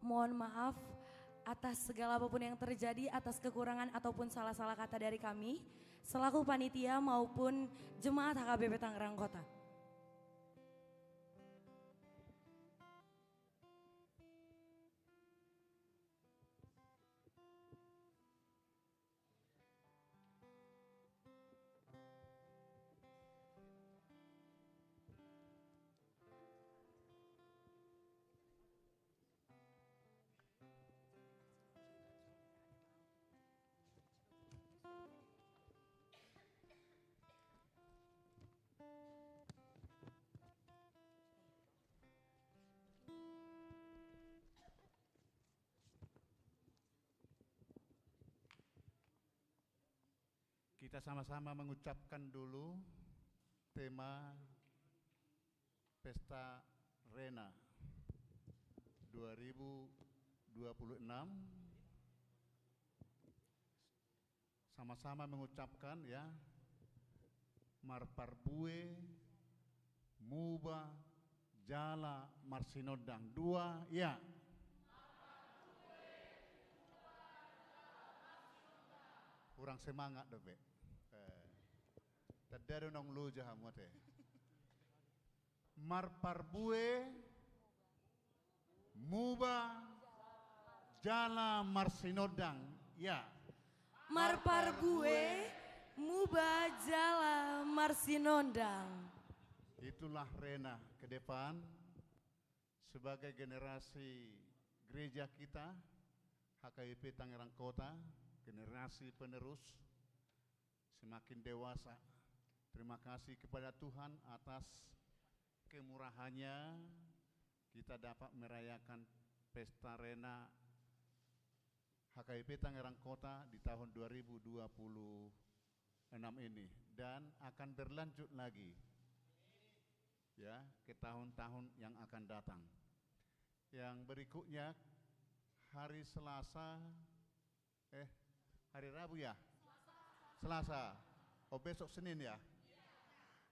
Mohon maaf atas segala apapun yang terjadi, atas kekurangan ataupun salah-salah kata dari kami, selaku panitia maupun jemaat HKBP Tangerang Kota. Kita sama-sama mengucapkan dulu tema Pesta Rena 2026, sama-sama mengucapkan ya, Marparbue, Muba, Jala, Marsinodang, dua, ya. Kurang semangat dong, Be. Tadaro nong lu jaham wate. Marparbue, Muba, Jala, Marsinodang, ya. Marparbue, Muba, Jala, Marsinodang. Itulah Rena ke depan sebagai generasi gereja kita, HKBP Tangerang Kota, generasi penerus semakin dewasa. Terima kasih kepada Tuhan atas kemurahannya kita dapat merayakan Pesta Rena HKBP Tangerang Kota di tahun 2026 ini dan akan berlanjut lagi ya ke tahun-tahun yang akan datang. Yang berikutnya hari Selasa, hari Rabu ya? Selasa. Oh besok Senin ya?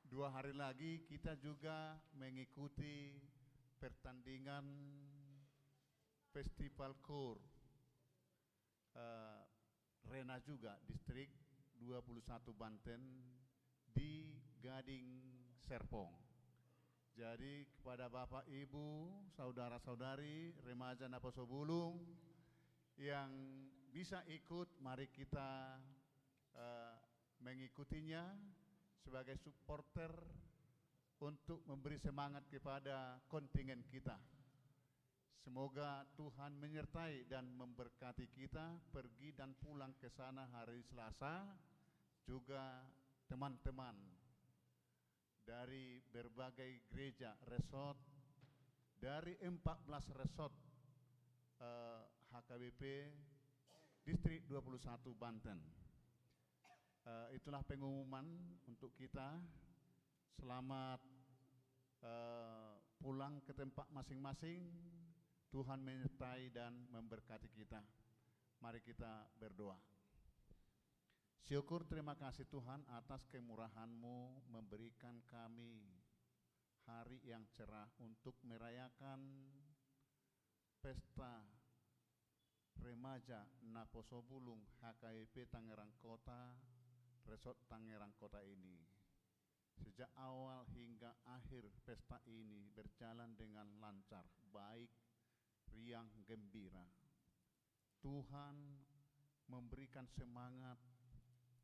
2 hari lagi kita juga mengikuti pertandingan Festival Kur Rena juga distrik 21 Banten di Gading Serpong. Jadi kepada Bapak Ibu, saudara-saudari, remaja Naposo Bulung yang bisa ikut, mari kita mengikutinya sebagai supporter untuk memberi semangat kepada kontingen kita. Semoga Tuhan menyertai dan memberkati kita pergi dan pulang ke sana hari Selasa, juga teman-teman dari berbagai gereja, resort, dari 14 resort HKBP Distrik 21 Banten. Itulah pengumuman untuk kita. Selamat pulang ke tempat masing-masing. Tuhan menyertai dan memberkati kita. Mari kita berdoa. Syukur terima kasih Tuhan atas kemurahan-Mu memberikan kami hari yang cerah untuk merayakan pesta remaja Naposo Bulung HKBP Tangerang Kota, Resort Tangerang Kota ini. Sejak awal hingga akhir pesta ini berjalan dengan lancar, baik, riang, gembira. Tuhan memberikan semangat,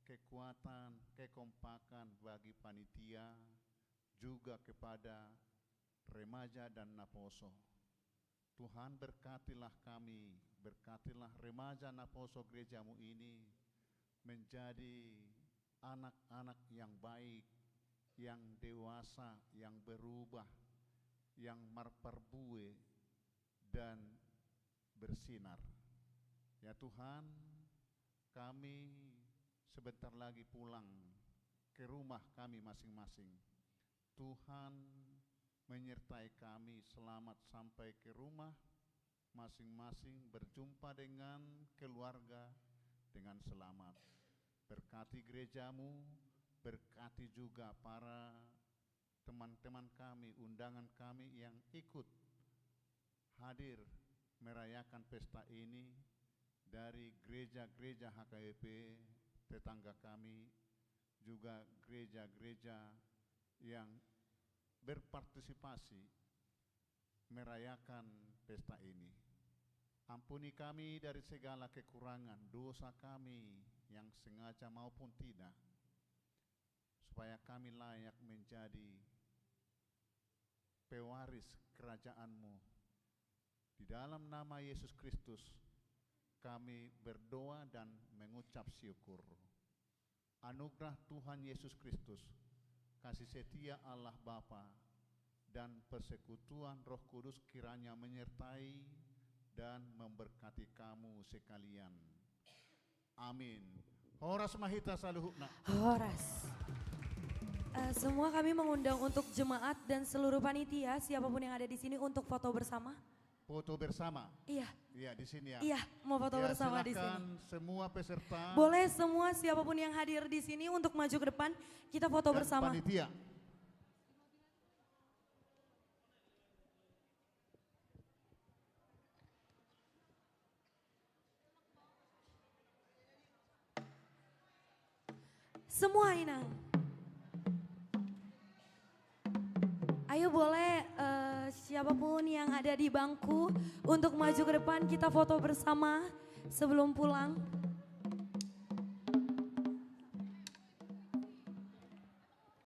kekuatan, kekompakan bagi panitia, juga kepada remaja dan Naposo. Tuhan berkatilah kami, berkatilah remaja Naposo gerejamu ini menjadi anak-anak yang baik, yang dewasa, yang berubah, yang marparbue dan bersinar. Ya Tuhan, kami sebentar lagi pulang ke rumah kami masing-masing. Tuhan menyertai kami selamat sampai ke rumah masing-masing, berjumpa dengan keluarga dengan selamat. Berkati gerejamu, berkati juga para teman-teman kami, undangan kami yang ikut hadir merayakan pesta ini dari gereja-gereja HKBP tetangga kami, juga gereja-gereja yang berpartisipasi merayakan pesta ini. Ampuni kami dari segala kekurangan, dosa kami yang sengaja maupun tidak, supaya kami layak menjadi pewaris kerajaan-Mu. Di dalam nama Yesus Kristus kami berdoa dan mengucap syukur. Anugerah Tuhan Yesus Kristus, kasih setia Allah Bapa, dan persekutuan Roh Kudus kiranya menyertai dan memberkati kamu sekalian. Amin. Horas mahita saluhukna. Horas. Semua kami mengundang untuk jemaat dan seluruh panitia, siapapun yang ada di sini untuk foto bersama. Foto bersama? Iya. Iya, di sini ya. Iya, mau foto Ya, bersama di sini. silakan semua peserta. Boleh semua siapapun yang hadir di sini untuk maju ke depan, kita foto dan bersama. Panitia. Semua Inang. Ayo boleh siapapun yang ada di bangku untuk maju ke depan kita foto bersama sebelum pulang.